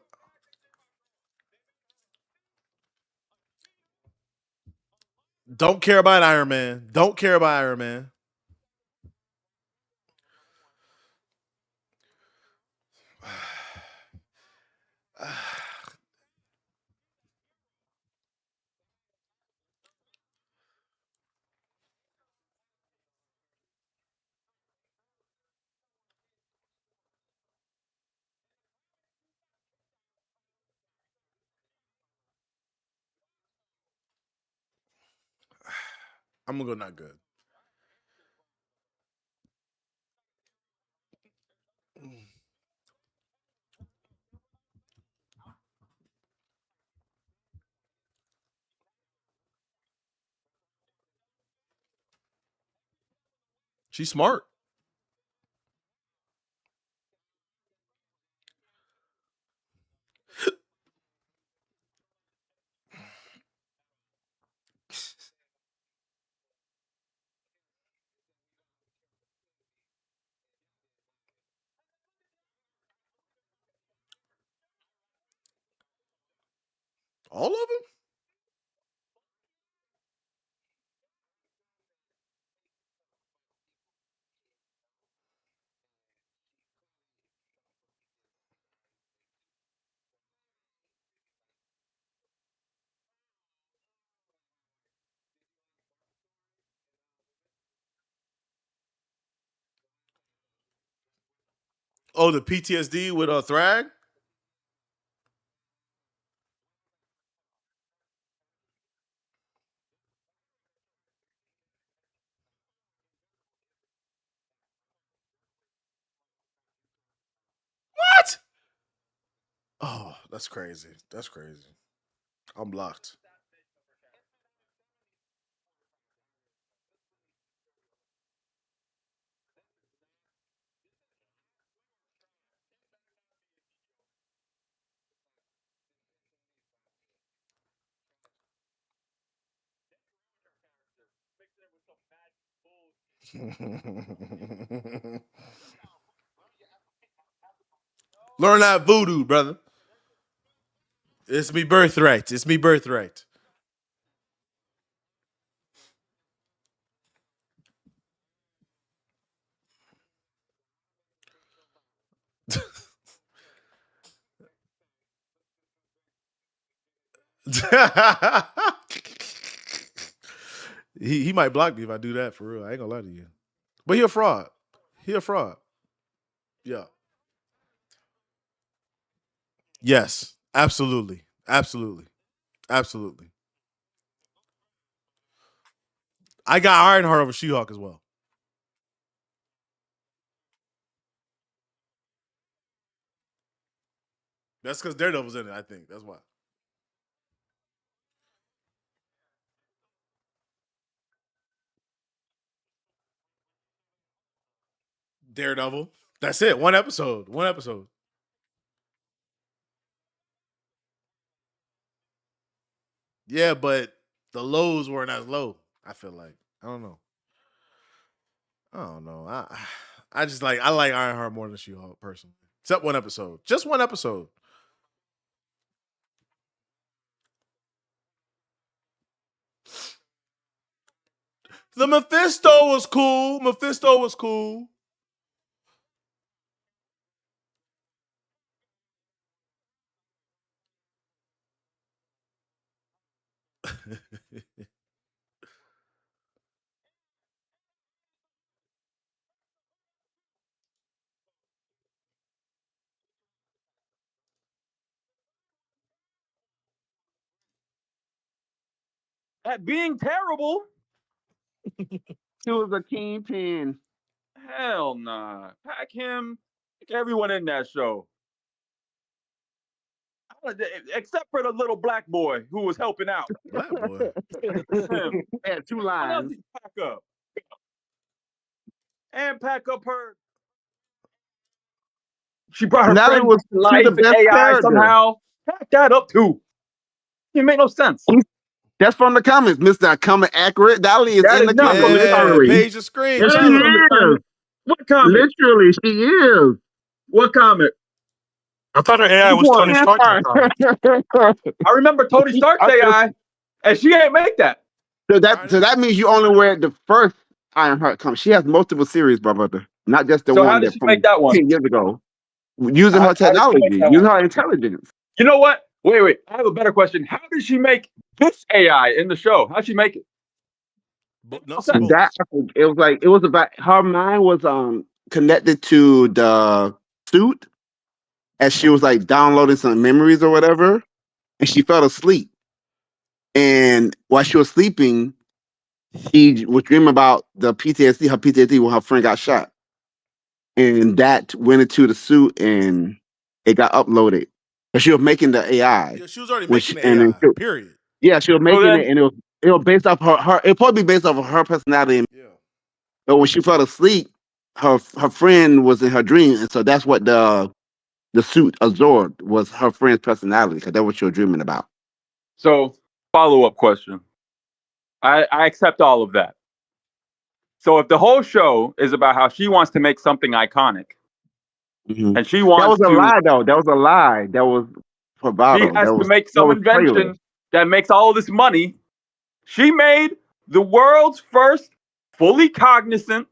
Don't care about Iron Man. Don't care about Iron Man. I'm gonna go not good. She's smart. All of them? Oh, the PTSD with Thrag? What? Oh, that's crazy. That's crazy. I'm blocked. Learn that voodoo, brother. It's me birthright. It's me birthright. he might block me if I do that for real. I ain't gonna lie to you. But he a fraud. He a fraud. Yeah. Yes. Absolutely. Absolutely. Absolutely. I got Ironheart over She-Hulk as well. That's because Daredevil's in it, I think. That's why. Daredevil. That's it. One episode. One episode. Yeah, but the lows weren't as low. I feel like. I don't know. I don't know. I just like I like Ironheart more than She-Hulk personally. Except one episode. Just one episode. The Mephisto was cool. Mephisto was cool. At being terrible. He was a kingpin. Hell nah. Pack him. Pack everyone in that show. Except for the little black boy who was helping out. Black boy. Him. Had two What else lines. did you pack up? And pack up her. She brought her Natalie friend was back to she the life in best AI character. somehow. Pack that up too. It made no sense. That's from the comics, Mr. Comic Accurate. Natalie is That in is the not from comics. the Yeah, comic. page of screen. Yes, That she is from the is. comic. What comic? Literally, she is. What comic? I thought her AI was Tony Stark in the comic. I remember Tony Stark's AI, and she ain't make that. So that means you only read the first Ironheart comic. She has multiple series, my brother, not just the So how one did that she from make that one? 10 years ago. Using How her did she technology, make that using one? her intelligence. You know what? Wait. I have a better question. How did she make this AI in the show? How'd she make it? Nuts and And that bolts. it was about her mind was connected to the suit as she was like downloading some memories or whatever, and she fell asleep. And while she was sleeping, she was dreaming about the PTSD, her PTSD when her friend got shot. And that went into the suit and it got uploaded. But she was making the AI. Yeah, she was already When making she, the and then AI. Period. yeah, she was So making then, it and it was based off her it probably based off of her personality. Yeah. But when she fell asleep, her friend was in her dream, and so that's what the suit absorbed was her friend's personality because that's what she was dreaming about. so follow-up question. I accept all of that. So if the whole show is about how she wants to make something iconic, Mhm. and she That wants was a to, lie, though. That was a lie. That was she bravado. has to make That some was trailer. invention that makes all this money. She made the world's first fully cognizant,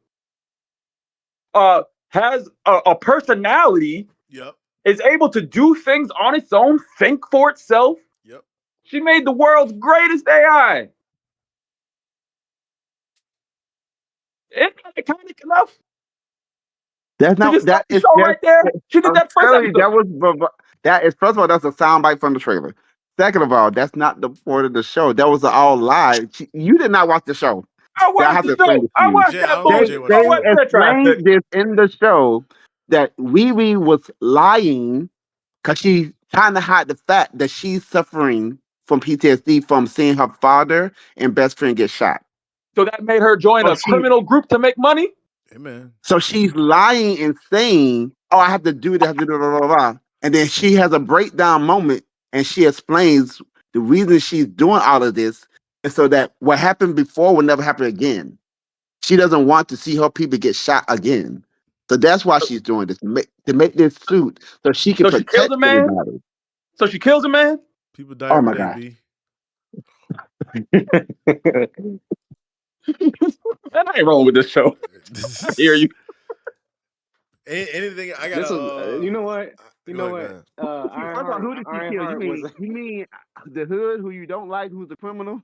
has a personality, Yep. is able to do things on its own, think for itself. Yep. She made the world's greatest AI. It's not iconic enough That's to not just stop that the is show that. right there. She did I'm that first telling you, episode. that is first of all, that's a soundbite from the trailer. Second of all, that's not the point of the show. That was all lie. You did not watch the show. I I watched have the to explain show. this to I you. watched Jay, I that don't think bullshit. Jay They watched the No show. West Traffic. explained this in the show. that Riri was lying because she's trying to hide the fact that she's suffering from PTSD from seeing her father and best friend get shot. So that made her join So a criminal group to make money? Amen. so she's lying and saying, "Oh, I have to do this, I have to do blah, blah, blah." And then she has a breakdown moment and she explains the reason she's doing all of this, and so that what happened before will never happen again. She doesn't want to see her people get shot again. So that's why she's doing this to make this suit so she can So she kills protect a man? everybody. So she kills a man? People die Oh every my day, god! B. And I ain't wrong with this show. I hear you. Anything I gotta This was, you know what? You go know ahead, go what? ahead. First of all, who did she kill? Ironheart was a, You mean the hood who you don't like, who's the criminal?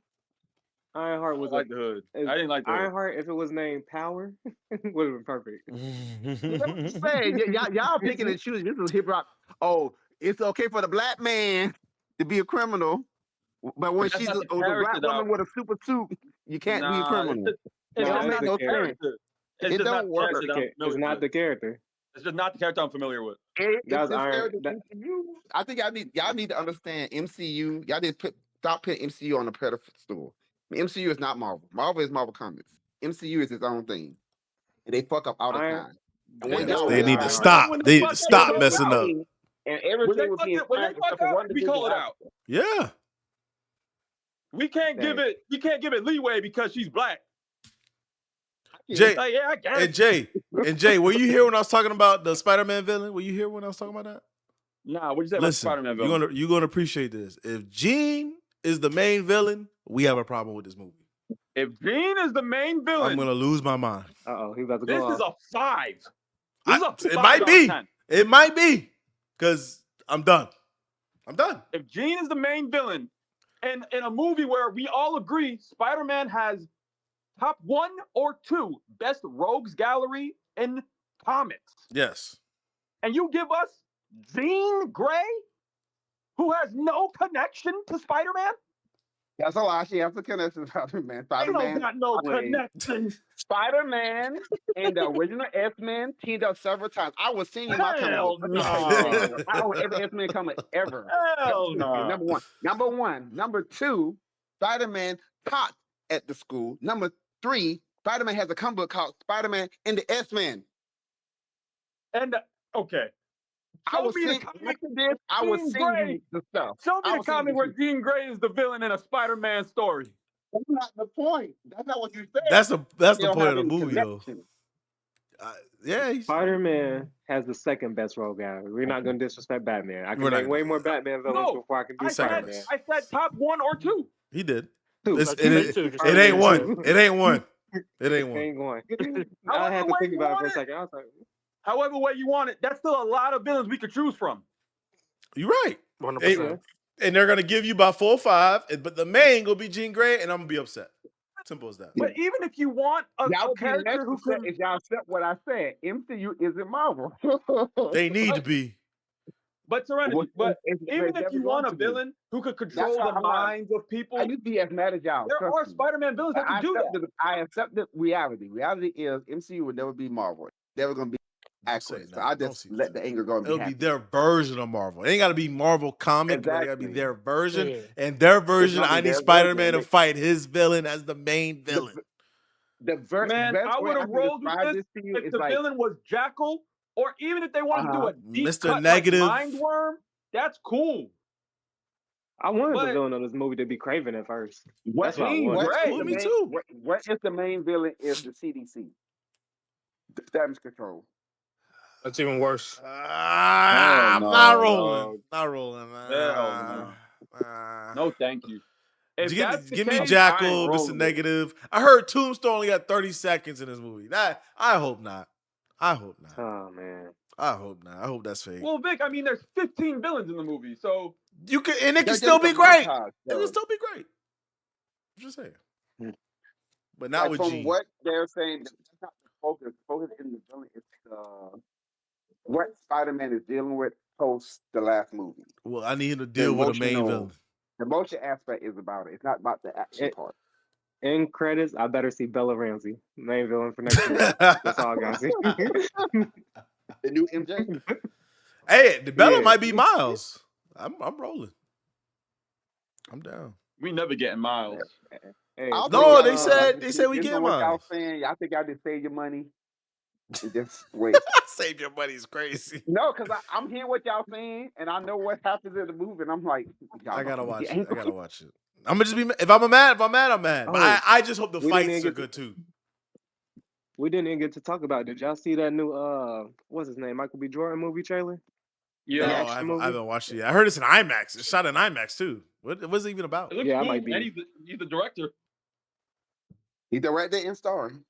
Ironheart I was a. like the hood. If I didn't like the hood. Ironheart, if it was named Power, would have been perfect. That's what I'm saying. Y'all picking and choosing. This is hip hop. Oh, it's okay for the black man to be a criminal, but when But that's she's not a, the was a character black that woman with a super suit, you can't be a Nah, criminal. it's No, just Don't it's make not the no the character. sense. character. It's It just not don't the work. character that I'm It's familiar not with. the character. It's just not the character I'm familiar with. That It's was this Iron. character That, MCU. I think y'all need to understand MCU. Y'all need to stop putting MCU on the pedestal. MCU is not Marvel. Marvel is Marvel Comics. MCU is its own thing, and they fuck up all the Iron. time. And They when Yes, y'all they definitely when need to Ironheart. And stop. when they They need fuck to up, we stop call it messing out. up. and When they everything was fuck being it, when they fine fuck except for up, one we call it division. out. Yeah. We can't give it leeway because she's black. Jay Like, yeah, I guess. and Jay, were you here when I was talking about the Spider-Man villain? Were you here when I was talking about that? Nah, what'd you say about the Listen, Spider-Man villain? you're gonna appreciate this. If Jean is the main villain, we have a problem with this movie. If Jean is the main villain, I'm gonna lose my mind. He about to go this is off. a 5. This is a 5 It might out of be. 10. It might be. Because I'm done. I'm done. If Jean is the main villain, and in a movie where we all agree Spider-Man has top 1 or 2 best rogues gallery in comics, Yes. and you give us Jean Grey, who has no connection to Spider-Man? That's a lie. She has the connection to Spider-Man. Ain't Spider-Man. got no Wait. connection. Spider-Man and the original X-Men teamed up several times. I was seeing my Hell comic. no. I own every X-Men comic ever. Hell no. Number one. Number one. Number two, Spider-Man taught at the school. Number three, Spider-Man has a comic book called Spider-Man and the X-Men. And okay. I was seeing after this, I was Jean seeing Grey. you the stuff. Show I me a was seeing comic you. where Jean Grey is the villain in a Spider-Man story. That's not the point. That's not what you said. That's the They don't point have of the any movie, though. connection. Yeah. Spider-Man has the second best rogue gallery. We're not gonna disrespect Batman. I can We're not name way gonna- more Batman villains No, before I can do I said, Spider-Man. I said top 1 or 2. He did. Two. It's- Two. it, Two, it, just it say ain't two. one. It ain't one. It ain't one. Ain't going. I However had to way think you about it for a want it. second. I was like, However way you want it, that's still a lot of villains we could choose from. You're right. 100%. And they're gonna give you about 4 or 5, but the main gonna be Jean Grey, and I'm gonna be upset. Simple as that. But even if you want Y'all a character who can, if y'all accept what I said, MCU isn't Marvel. They need to be. but Serenity, Well, but it's even never if you going want a to be. villain who could control how the I'm not- minds of people, I used to be as mad as y'all. there trust are me. Spider-Man villains that I can do that. accepted reality. Reality is MCU will never be Marvel. Never gonna be Don't say accurate. So that. I Don't just say let that. the anger go and be It'll be happy. their version of Marvel. It ain't got to be Marvel comic, but it got to be Exactly. their version. Yeah. And their version, gonna be I need their Spider-Man to version. fight his villain as the main villain. Man, best I way would I have can rolled with describe this to you if is the like villain was Jackal, or even if they wanted to do a deep Mr. cut Negative. like Mind Worm. That's cool. I wanted But- the villain of this movie to be Craven at first. what That's what I Jean wanted. Grey Great. is the Me main- too. what is the main villain is the CDC. The damage control. That's even worse. I'm no, not dog. rolling. Not rolling. Hell No, thank you. If that's the Give me case, Jackal, I ain't Mr. rolling with it. Negative. I heard Tombstone only got 30 seconds in this movie. I hope not. I hope not. Oh man. I hope not. I hope that's fake. Well, Vic, I mean, there's 15 villains in the movie, so You can, and it can They're still just be a great. montage, It though. can still be great. I'm just saying. Hmm. But not Like, with from Gene. what they're saying, that's not the focus. Focus in the villain is what Spider-Man is dealing with post the last movie. Well, I need him to deal with a main emotional- villain. The motion aspect is about it. It's not about the action It- part. In credits, I better see Bella Ramsey, main villain for next movie. That's all I gotta see. The new MJ. Hey, the Bella Yeah. might be Miles. I'm rolling. I'm down. We never getting Miles. Hey, I'll put think No, your y'all they said we just know get what y'all Miles. saying. Y'all think y'all just save your money and just wait. Save your money is crazy. No, because I'm hearing what y'all saying, and I know what happens in the movie, and I'm like, y'all I gotta don't watch get it. I gotta watch it. I'm gonna just be if I'm mad, I'm mad. But Oh, I just hope the we didn't fights even are get to, good too. we didn't even get to talk about it. Did y'all see that new what's his name, Michael B. Jordan movie trailer? Yeah. The No, action I movie? haven't watched it yet. I heard it's an IMAX. It's shot in IMAX too. What's it even about? It looks Yeah, I cool. might be. And he's the director. He directed and starring.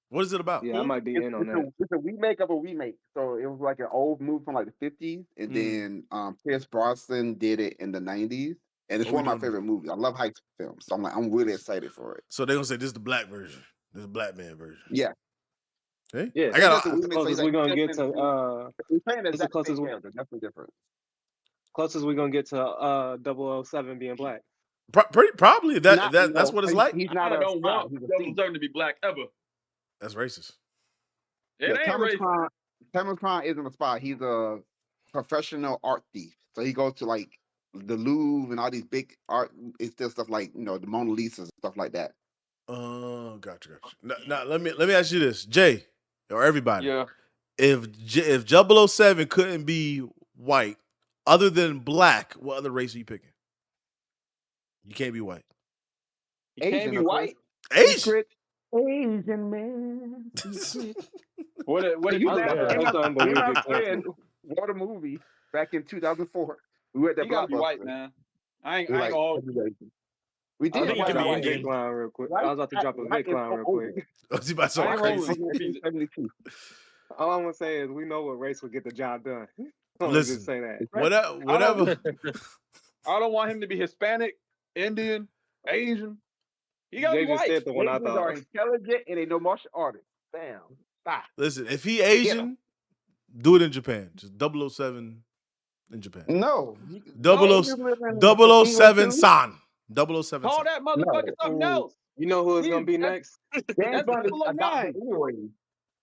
What is it about? Yeah, I might be in on that. It's a remake of a remake. So it was like an old movie from like the 50s, and then Pierce Brosnan did it in the 90s. And it's What we one of my doing? favorite movies. I love heist films. So I'm really excited for it. So they're gonna say this is the black version. This is the black man version. Yeah. Hey, Yeah, I It's just a got it's the remake. So he's closest we're gonna get listening to he's playing the it's the exact same closest character. Nothing different. closest we're gonna get to 007 being black. probably that's No, what it's like. he's not I a don't spy. want He's a Double thief. Seven to be black ever. That's racist. It Yeah, ain't Thomas racist. Crown isn't a spy. He's a professional art thief. So he goes to like the Louvre and all these big art. It's still stuff like the Mona Lisa and stuff like that. Gotcha. Now let me ask you this, Jay, or everybody. Yeah. If 007 couldn't be white, other than black, what other race are you picking? You can't be white. He can't Asian, be of course. white. Asian. Secret Asian man. Secret. What Hey, did you I was say? about to say something, but me and we my get friend canceled. wrote a movie back in 2004. We were at that He gotta be white, Blockbuster. man. I ain't We gonna hold we I was did think it about to could white be drop a out. Vic Indian. line real quick. White, I was about to drop a white Vic is line real over. quick. Oh, you about to I say ain't crazy? rolling. 1972. All I'm gonna say is we know what race would get the job done. I'm gonna Listen, just say that. whatever. I don't want him to be Hispanic, Indian, Asian. He gotta Jay be just white. said the one I Asians are thought. intelligent and they know martial artists. Damn. Stop. Listen, if he Get 'em. Asian, do it in Japan. Just 007 in Japan. No. 00 Asians live in England 007 too. San. 007 Call San. that motherfucker No. something Ooh, else. you know who it's gonna be That's next? James that's Bond is adopted 009. anyway.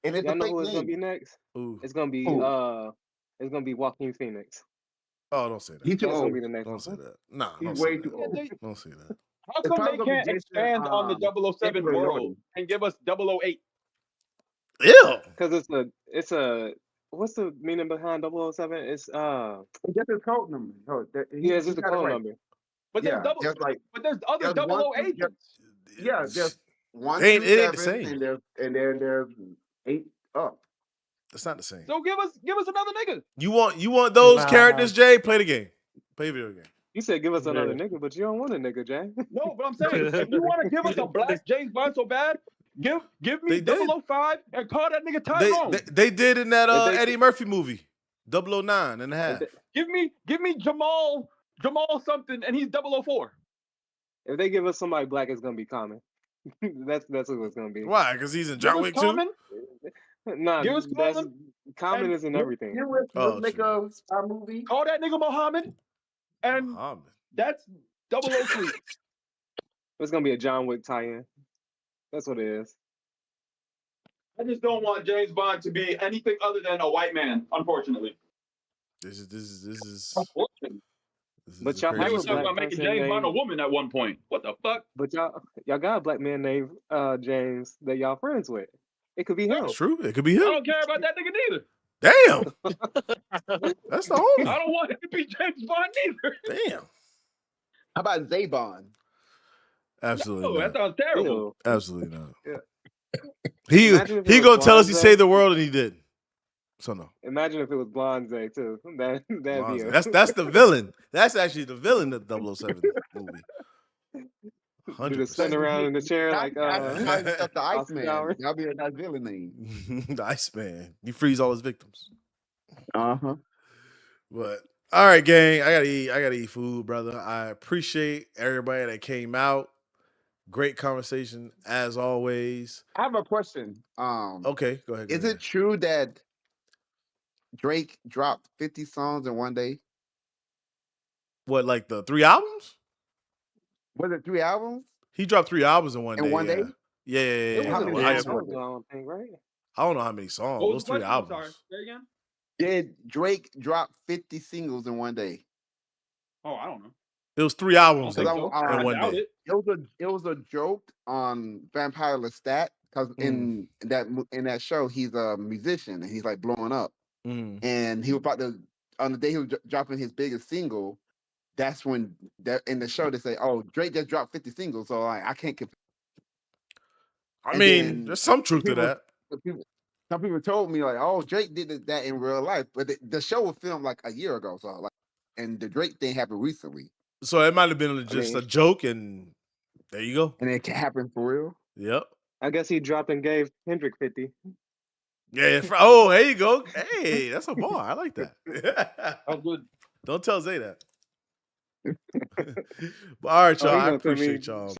And it's Y'all a know fake who it's gonna be name. next? Ooh. It's gonna be Who? Joaquin Phoenix. Oh, don't say that. He's too That's gonna be old. the next Don't one. say that. Nah, He's don't say way too that. old. Don't say that. How It's come probably they gonna be can't Jason expand on the 007 Edward world Norton. and give us 008? Ew. Cause it's a what's the meaning behind 007? It's It's just his code number. No, yeah, it's he just a got it code right. number. But there's Yeah, there's other there's one 00 through, agents. there's one It through ain't the 7, same. and then there's 8 up. It's not the same. So give us another nigga. You want those Nah. characters, Jay? Play the game. Play the video game. You said give us another Yeah. nigga, but you don't want a nigga, Jay. No, but I'm saying if you want to give us a black James Bond so bad, give me They did. 005 and call that nigga Tyrone. They did in that If they- Eddie Murphy movie, 009 and a half. Give me Jamal something and he's 004. If they give us somebody black, it's gonna be Common. that's who it's gonna be. Why? Because he's in Give John us Wick too. Common. Nah, Give us that's Common Common and is in everything. Oh, Let's make true. a spy movie. call that nigga Muhammad, and Muhammad. that's 003. It's gonna be a John Wick tie-in. That's what it is. I just don't want James Bond to be anything other than a white man, unfortunately. This is Unfortunately. But the y'all They have were a craziest talking black about movie. making person James Bond a named. woman at one point. What the fuck? But y'all got a black man named James that y'all friends with. It could be him. That's true. It could be I him. don't care about that nigga neither. Damn. That's the I homie. don't want him to be James Bond neither. Damn. How about Zabon? Absolutely No, that not. sounds terrible. Ew. Absolutely not. Yeah. He Imagine if it was gonna tell us he Blonde saved the world and he didn't. So no. Imagine if it was Blonde too. That'd be Lonzo. That's the villain. That's actually the villain of the 007 movie. Do the spin 100%. around in the chair like the Austin Iceman. Powers? That'll be a nice villain name. The Iceman. You freeze all his victims. Uh-huh. But all right, gang. I gotta eat food, brother. I appreciate everybody that came out. Great conversation as always. I have a question. Okay, go ahead. Is it true that Drake dropped 50 songs in one day? What, like the 3 albums? Was it 3 albums? He dropped 3 albums in one In day. one day? Yeah. It How wasn't many as songs many was songs, it? I don't think, right? I don't know how many songs. What Those was the 3 question? I'm sorry. albums. Say again. Did Drake drop 50 singles in one day? Oh, I don't know. It was 3 I albums don't think though so. in I one doubt day. it. It was a joke on Vampire Lestat because in that show he's a musician and he's like blowing up, and he was about to on the day he was dropping his biggest single. That's when that in the show they say, "Oh, Drake just dropped 50 singles," so like I can't. I And mean, then there's some truth to that. some people told me like, "Oh, Drake did that in real life," but the show was filmed like a year ago, so like, and the Drake thing happened recently, So it might have been just a joke, and there you go. and it can happen for real. Yep. I guess he dropped and gave Kendrick 50. Yeah. Oh, there you go. Hey, that's a bar. I like that. That was good. Don't tell Zay that. But all right, y'all. Oh, he I gonna send me appreciate y'all.